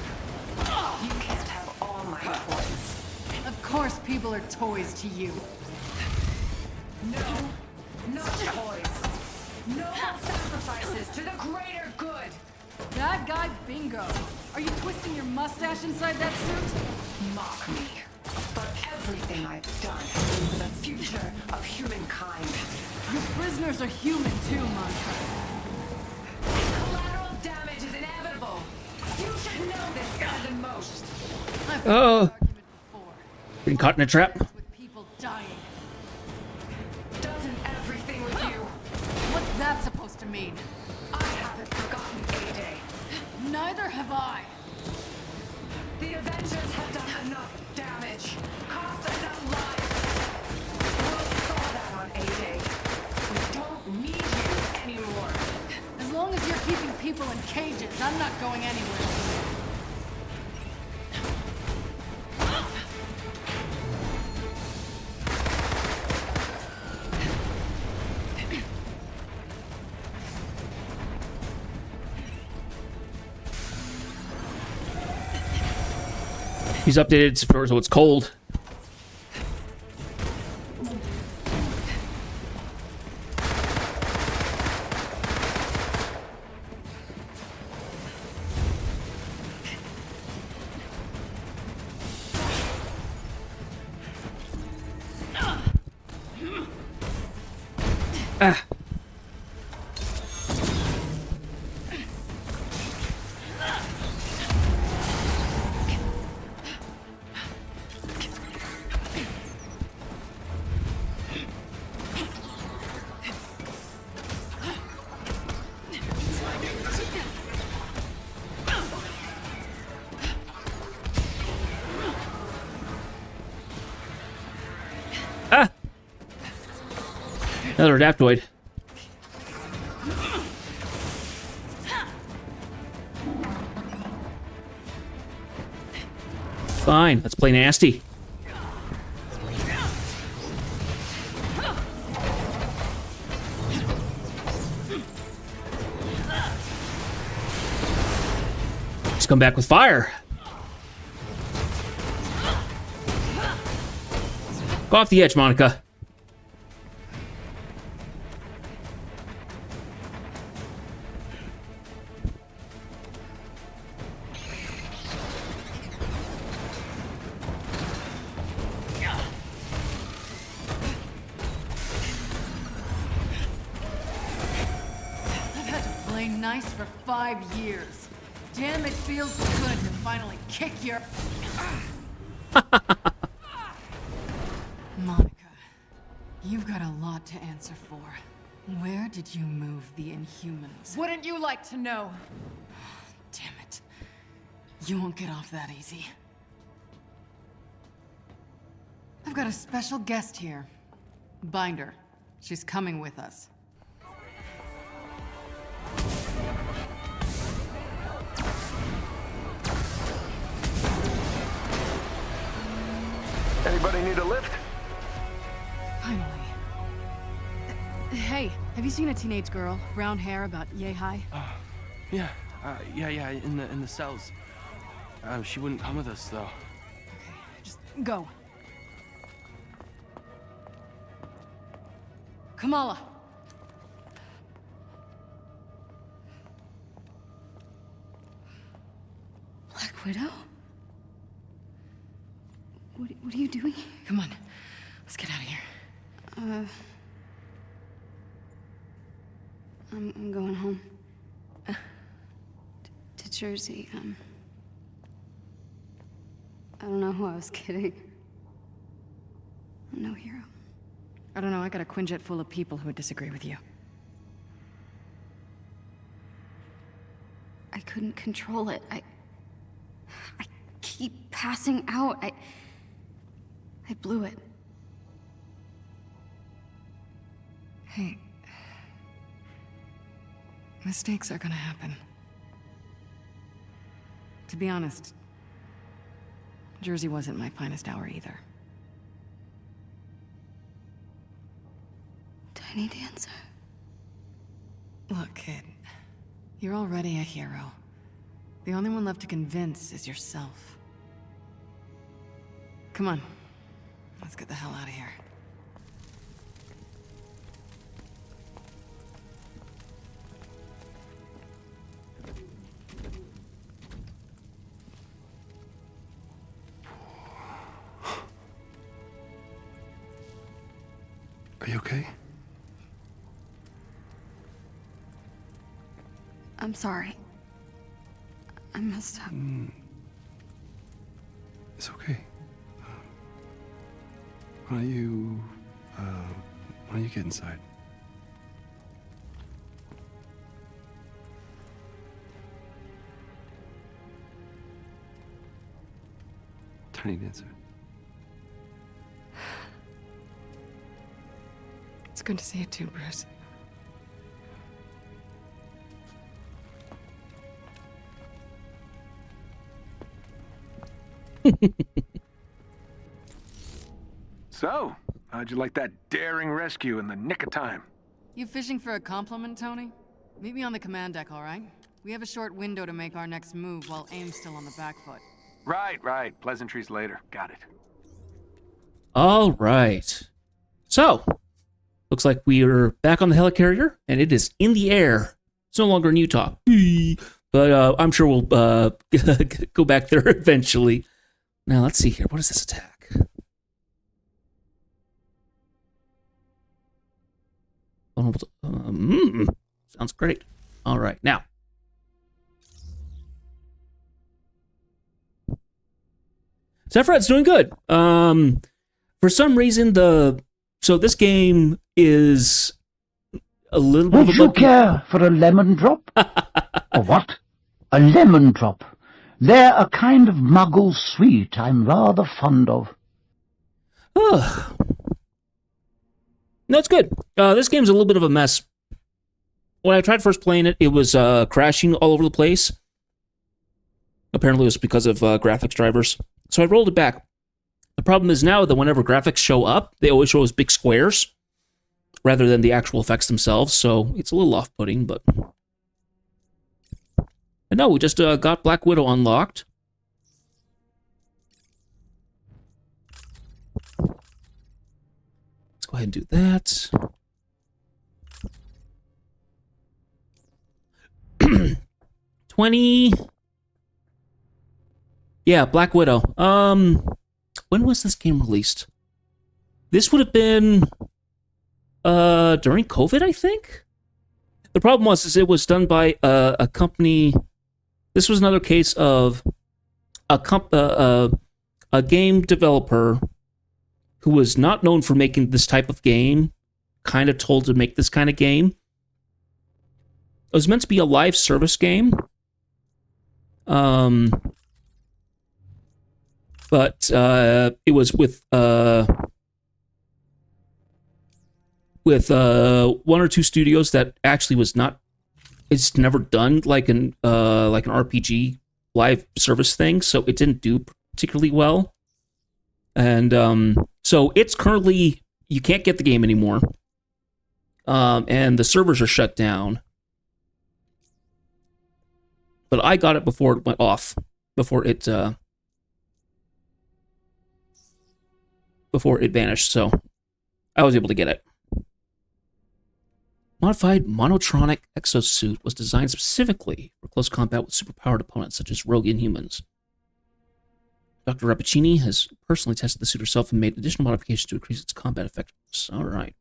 You can't have all my toys. Of course people are toys to you. No, not toys. No sacrifices to the greater good. Bad guy bingo. Are you twisting your mustache inside that suit? Mock me. But everything I've done has been for the future of humankind. Your prisoners are human too, Monica. Collateral damage is inevitable. You should know this better than most. Oh. Been caught in a trap. With people dying. Doesn't everything with you? What's that supposed to mean? I haven't forgotten A-Day. Neither have I. The Avengers have done enough damage. Cost enough lives. We'll saw that on A-Day. We don't need you anymore. As long as you're keeping people in cages, I'm not going anywhere. He's updated so it's cold. Ah. Ah! Another adaptoid. Fine, let's play nasty. Let's come back with fire. Go off the edge, Monica. I've had to play nice for 5 years. Damn, it feels good to finally kick your... Monica, you've got a lot to answer for. Where did you move the Inhumans? Wouldn't you like to know? Damn it. You won't get off that easy. I've got a special guest here. Binder. She's coming with us. Anybody need a lift? Finally. Hey, have you seen a teenage girl? Brown hair, about yay high? Yeah, in the cells. She wouldn't come with us, though. Just go. Kamala. Black Widow? What are you doing? Come on. Let's get out of here. I'm going home. To Jersey. I don't know who I was kidding. I'm no hero. I don't know, I got a Quinjet full of people who would disagree with you. I couldn't control it. I keep passing out. I blew it. Hey. Mistakes are gonna happen. To be honest, Jersey wasn't my finest hour either. Tiny Dancer. Look, kid. You're already a hero. The only one left to convince is yourself. Come on. Let's get the hell out of here. Are you okay? I'm sorry. I messed up. It's okay. Why don't you get inside? Tiny dancer. It's good to see you too, Bruce. So, how'd you like that daring rescue in the nick of time? You fishing for a compliment, Tony? Meet me on the command deck, all right? We have a short window to make our next move while AIM's still on the back foot. Right. Pleasantries later. Got it. All right. So, looks like we are back on the helicarrier, and it is in the air. It's no longer in Utah. But I'm sure we'll go back there eventually. Now, let's see here. What is this attack? Sounds great. All right, now. Zephyr's doing good. For some reason, so this game is a little bit. Would you care for a lemon drop? A what? A lemon drop. They're a kind of muggle sweet I'm rather fond of. No, it's good. This game's a little bit of a mess. When I tried first playing it, it was crashing all over the place. Apparently it was because of graphics drivers. So I rolled it back. The problem is now that whenever graphics show up, they always show as big squares rather than the actual effects themselves, so it's a little off-putting, but... And no, we just got Black Widow unlocked. Let's go ahead and do that. Yeah, Black Widow. When was this game released? This would have been during COVID, I think. The problem was it was done by a company. This was another case of a game developer who was not known for making this type of game, kind of told to make this kind of game. It was meant to be a live service game. But it was with one or two studios that actually was not. It's never done like an RPG live service thing, so it didn't do particularly well. And so it's currently, you can't get the game anymore, and the servers are shut down. But I got it before it went off, before it vanished, so I was able to get it. Modified monotronic exosuit was designed specifically for close combat with superpowered opponents such as rogue inhumans. Dr. Rappaccini has personally tested the suit herself and made additional modifications to increase its combat effectiveness. All right.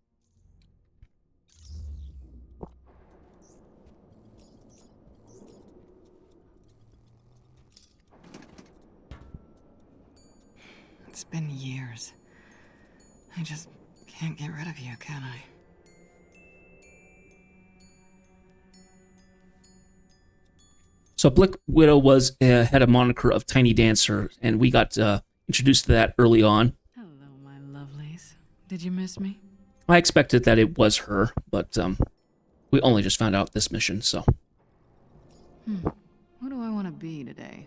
It's been years. I just can't get rid of you, can I? So Black Widow had a moniker of Tiny Dancer, and we got introduced to that early on. Hello, my lovelies. Did you miss me? I expected that it was her, but we only just found out this mission, so. Who do I want to be today?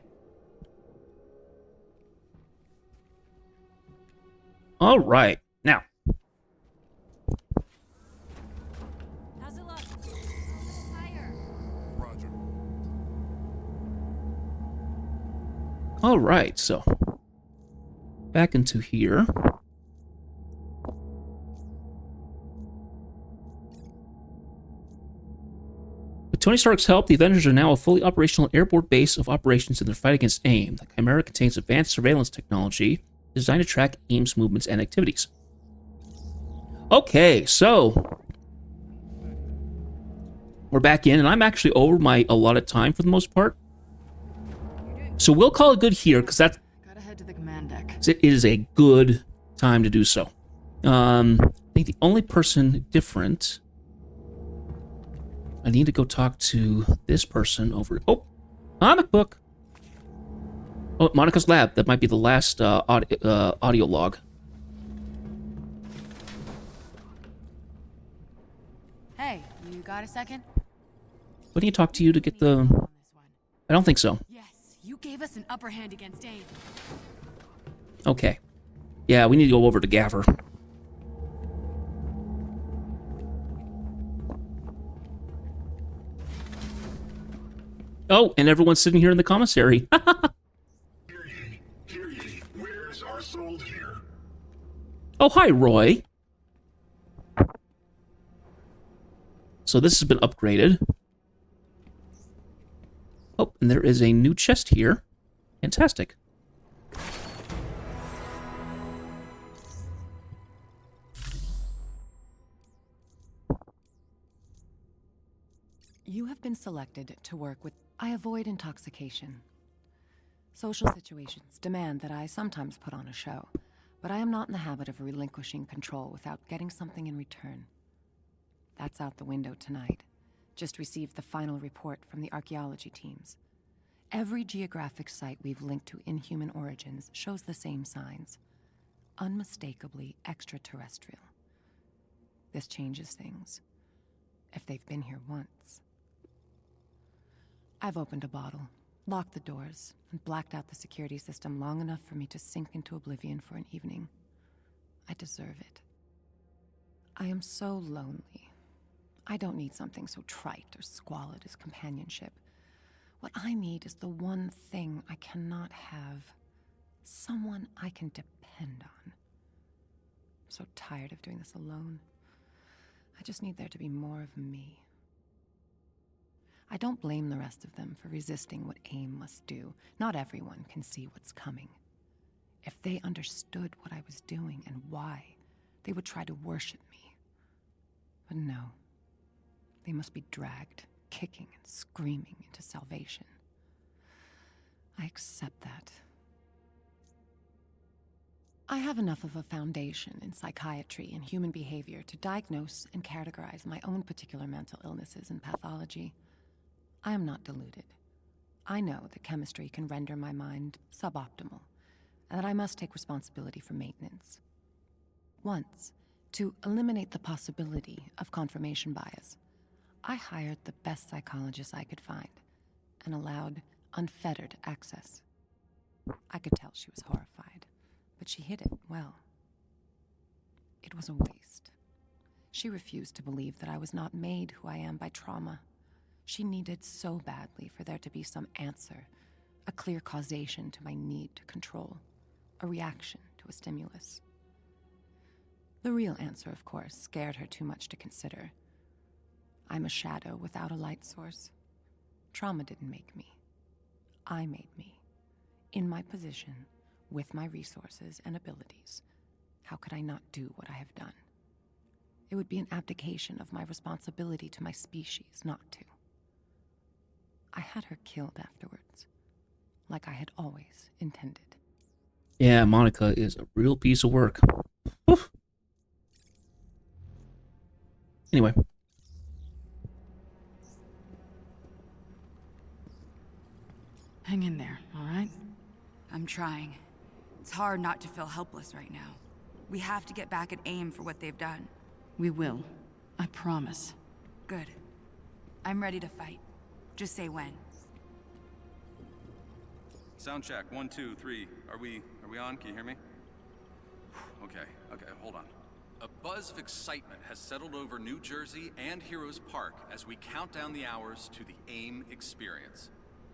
All right, now. How's it look? All right, so back into here. With Tony Stark's help, the Avengers are now a fully operational airborne base of operations in their fight against AIM. The Chimera contains advanced surveillance technology designed to track AIM's movements and activities. Okay, so we're back in, and I'm actually over my allotted time for the most part. So we'll call it good here, because that's... Gotta head to the command It is a good time to do so. I think the only person different... I need to go talk to this person over... Oh! Comic book! Oh, Monica's lab. That might be the last audio log. Hey, you got a second? Why don't you talk to you to get the... I don't think so. Yes, you gave us an upper hand against AIM. Okay. Yeah, we need to go over to Gaffer. Oh, and everyone's sitting here in the commissary. Hear ye, wares are sold here. Oh, hi, Roy. So this has been upgraded. Oh, and there is a new chest here. Fantastic. You have been selected to work with... I avoid intoxication. Social situations demand that I sometimes put on a show, but I am not in the habit of relinquishing control without getting something in return. That's out the window tonight. Just received the final report from the archaeology teams. Every geographic site we've linked to inhuman origins shows the same signs. Unmistakably extraterrestrial. This changes things. If they've been here once. I've opened a bottle, locked the doors, and blacked out the security system long enough for me to sink into oblivion for an evening. I deserve it. I am so lonely. I don't need something so trite or squalid as companionship. What I need is the one thing I cannot have. Someone I can depend on. I'm so tired of doing this alone. I just need there to be more of me. I don't blame the rest of them for resisting what AIM must do. Not everyone can see what's coming. If they understood what I was doing and why, they would try to worship me. But no. They must be dragged, kicking and screaming into salvation. I accept that. I have enough of a foundation in psychiatry and human behavior to diagnose and categorize my own particular mental illnesses and pathology. I am not deluded. I know that chemistry can render my mind suboptimal, and that I must take responsibility for maintenance. Once, to eliminate the possibility of confirmation bias, I hired the best psychologist I could find and allowed unfettered access. I could tell she was horrified, but she hid it well. It was a waste. She refused to believe that I was not made who I am by trauma. She needed so badly for there to be some answer, a clear causation to my need to control, a reaction to a stimulus. The real answer, of course, scared her too much to consider. I'm a shadow without a light source. Trauma didn't make me. I made me. In my position, with my resources and abilities, how could I not do what I have done? It would be an abdication of my responsibility to my species not to. I had her killed afterwards, like I had always intended. Yeah, Monica is a real piece of work. Oof. Anyway. Hang in there, all right? I'm trying. It's hard not to feel helpless right now. We have to get back at AIM for what they've done. We will. I promise. Good. I'm ready to fight. Just say when. Sound check, 1, 2, 3. Are we on? Can you hear me? Okay, hold on. A buzz of excitement has settled over New Jersey and Heroes Park as we count down the hours to the AIM experience.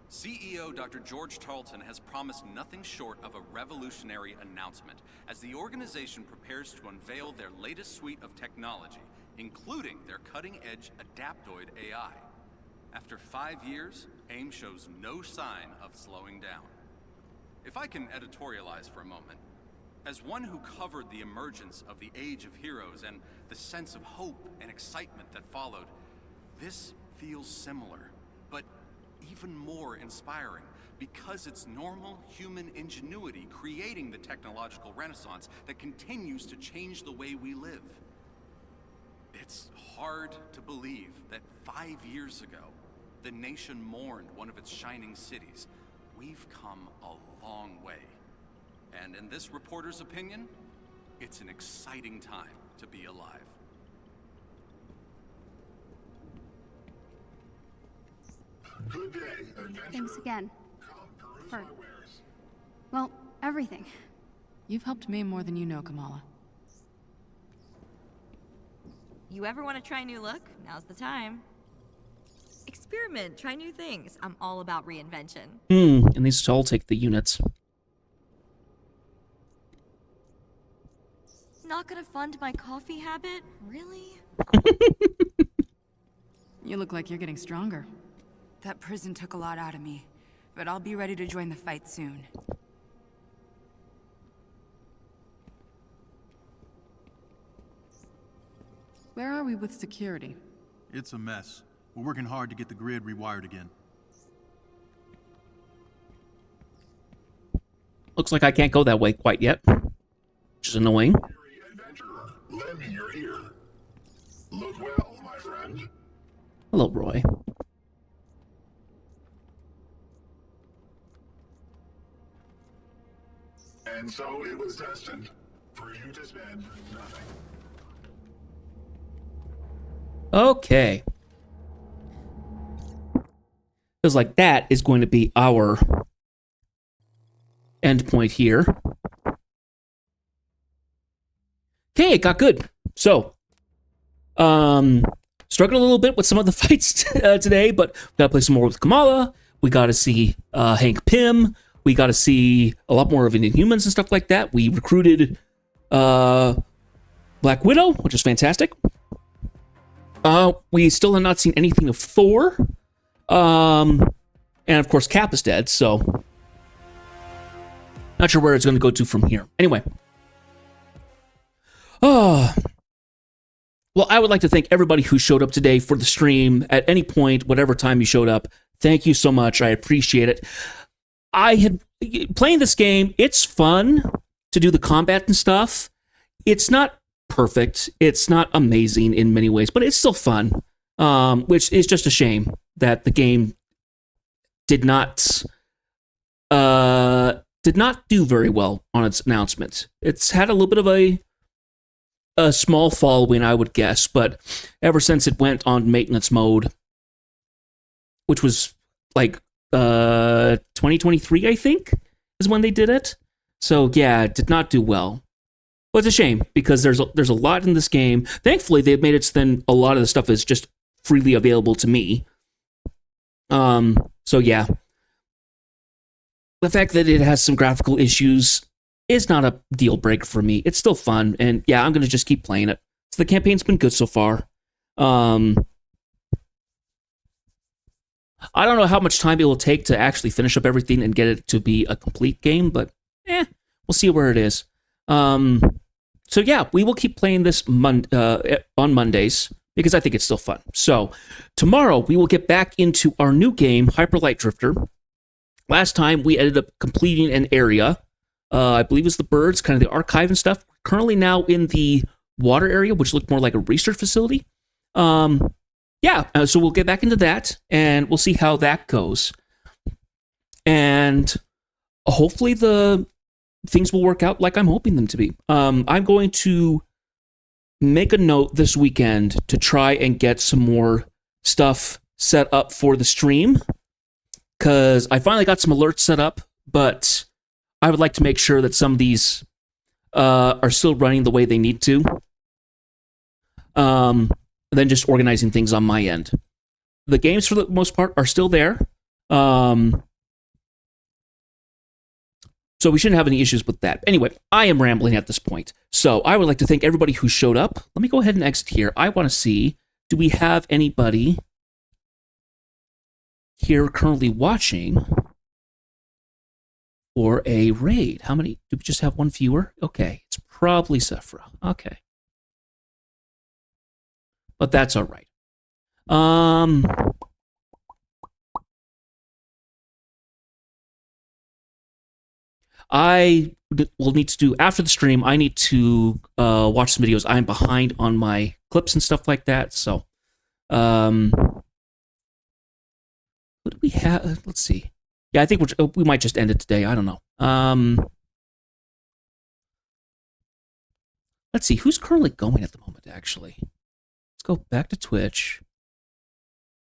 CEO Dr. George Tarleton has promised nothing short of a revolutionary announcement as the organization prepares to unveil their latest suite of technology, including their cutting-edge Adaptoid AI. After 5 years, AIM shows no sign of slowing down. If I can editorialize for a moment, as one who covered the emergence of the Age of Heroes and the sense of hope and excitement that followed, this feels similar, but even more inspiring, because it's normal human ingenuity creating the technological renaissance that continues to change the way we live. It's hard to believe that 5 years ago, the nation mourned one of its shining cities. We've come a long way. And in this reporter's opinion, it's an exciting time to be alive. Good day, adventurer. Thanks again. For, well, everything. You've helped me more than you know, Kamala. You ever want to try a new look? Now's the time. Experiment, try new things. I'm all about reinvention. And these all take the units. Not gonna fund my coffee habit? Really? You look like you're getting stronger. That prison took a lot out of me, but I'll be ready to join the fight soon. Where are we with security? It's a mess. We're working hard to get the grid rewired again. Looks like I can't go that way quite yet, which is annoying. Adventurer, lend me your ear. Look well, my friend. Hello, Roy. And so it was destined for you to spend nothing. Okay. Feels like that is going to be our end point here. Okay, it got good. So, struggled a little bit with some of the fights today, but we gotta play some more with Kamala. We gotta see Hank Pym. We got to see a lot more of Inhumans and stuff like that. We recruited Black Widow, which is fantastic. We still have not seen anything of Thor. And of course, Cap is dead, so not sure where it's going to go to from here. Anyway. Well, I would like to thank everybody who showed up today for the stream at any point, whatever time you showed up. Thank you so much. I appreciate it. Playing this game, it's fun to do the combat and stuff. It's not perfect. It's not amazing in many ways, but it's still fun. Which is just a shame that the game did not do very well on its announcement. It's had a little bit of a small following, I would guess, but ever since it went on maintenance mode, which was like 2023, I think, is when they did it. So yeah, it did not do well. Well, it's a shame because there's a lot in this game. Thankfully, they've made it so then a lot of the stuff is just freely available to me. So yeah, the fact that it has some graphical issues is not a deal breaker for me. It's still fun, and yeah, I'm gonna just keep playing it. So the campaign's been good so far. I don't know how much time it will take to actually finish up everything and get it to be a complete game, but we'll see where it is. So yeah, we will keep playing this on Mondays because I think it's still fun. So tomorrow we will get back into our new game, Hyper Light Drifter. Last time we ended up completing an area. I believe it's the birds, kind of the archive and stuff. Currently now in the water area, which looked more like a research facility. So we'll get back into that, and we'll see how that goes. And hopefully the things will work out like I'm hoping them to be. I'm going to make a note this weekend to try and get some more stuff set up for the stream, because I finally got some alerts set up, but I would like to make sure that some of these are still running the way they need to. Than just organizing things on my end. The games, for the most part, are still there. So we shouldn't have any issues with that. Anyway, I am rambling at this point. So I would like to thank everybody who showed up. Let me go ahead and exit here. I want to see, do we have anybody here currently watching for a raid? How many? Do we just have one viewer? Okay, it's probably Sephra. Okay. But that's all right. I will need to do after the stream. I need to watch some videos. I'm behind on my clips and stuff like that. So, what do we have? Let's see. Yeah, I think we might just end it today. I don't know. Let's see. Who's currently going at the moment, actually? Let's go back to Twitch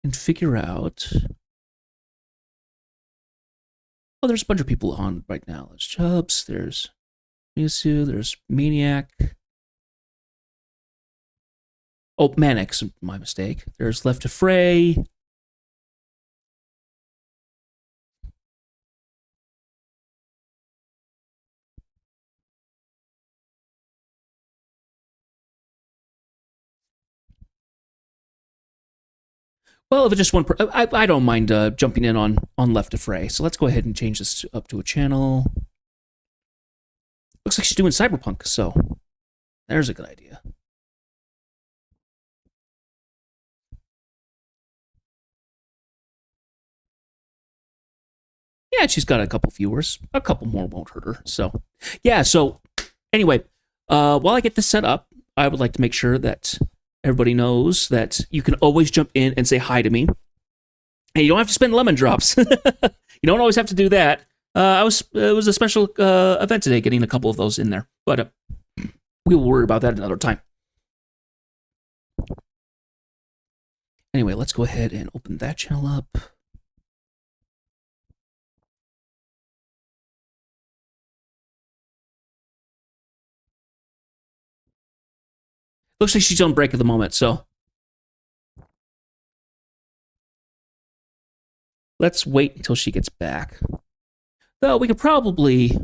and figure out... Oh, there's a bunch of people on right now. There's Chubbs, there's Misu, there's Maniac. Oh, Manix, my mistake. There's Left to Fray. Well, if it's just one, I don't mind jumping in on Left to Fray. So let's go ahead and change this up to a channel. Looks like she's doing Cyberpunk, so there's a good idea. Yeah, she's got a couple viewers. A couple more won't hurt her. So, yeah. So, anyway, while I get this set up, I would like to make sure that everybody knows that you can always jump in and say hi to me. And you don't have to spend lemon drops. You don't always have to do that. It was a special event today, getting a couple of those in there. But we will worry about that another time. Anyway, let's go ahead and open that channel up. Looks like she's on break at the moment, so let's wait until she gets back. Though we could probably...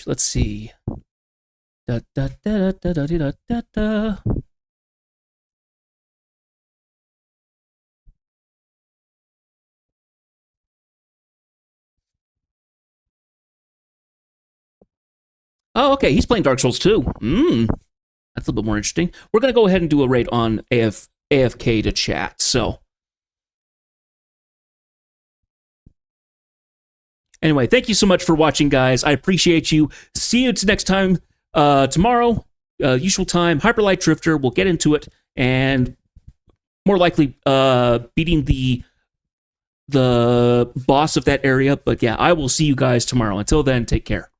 Let's see. Da, da, da, da, da, da, da, da. Oh, okay. He's playing Dark Souls 2. That's a little bit more interesting. We're going to go ahead and do a raid on AFK to chat, so... Anyway, thank you so much for watching, guys. I appreciate you. See you next time tomorrow, usual time. Hyperlight Drifter. We'll get into it, and more likely beating the boss of that area. But yeah, I will see you guys tomorrow. Until then, take care.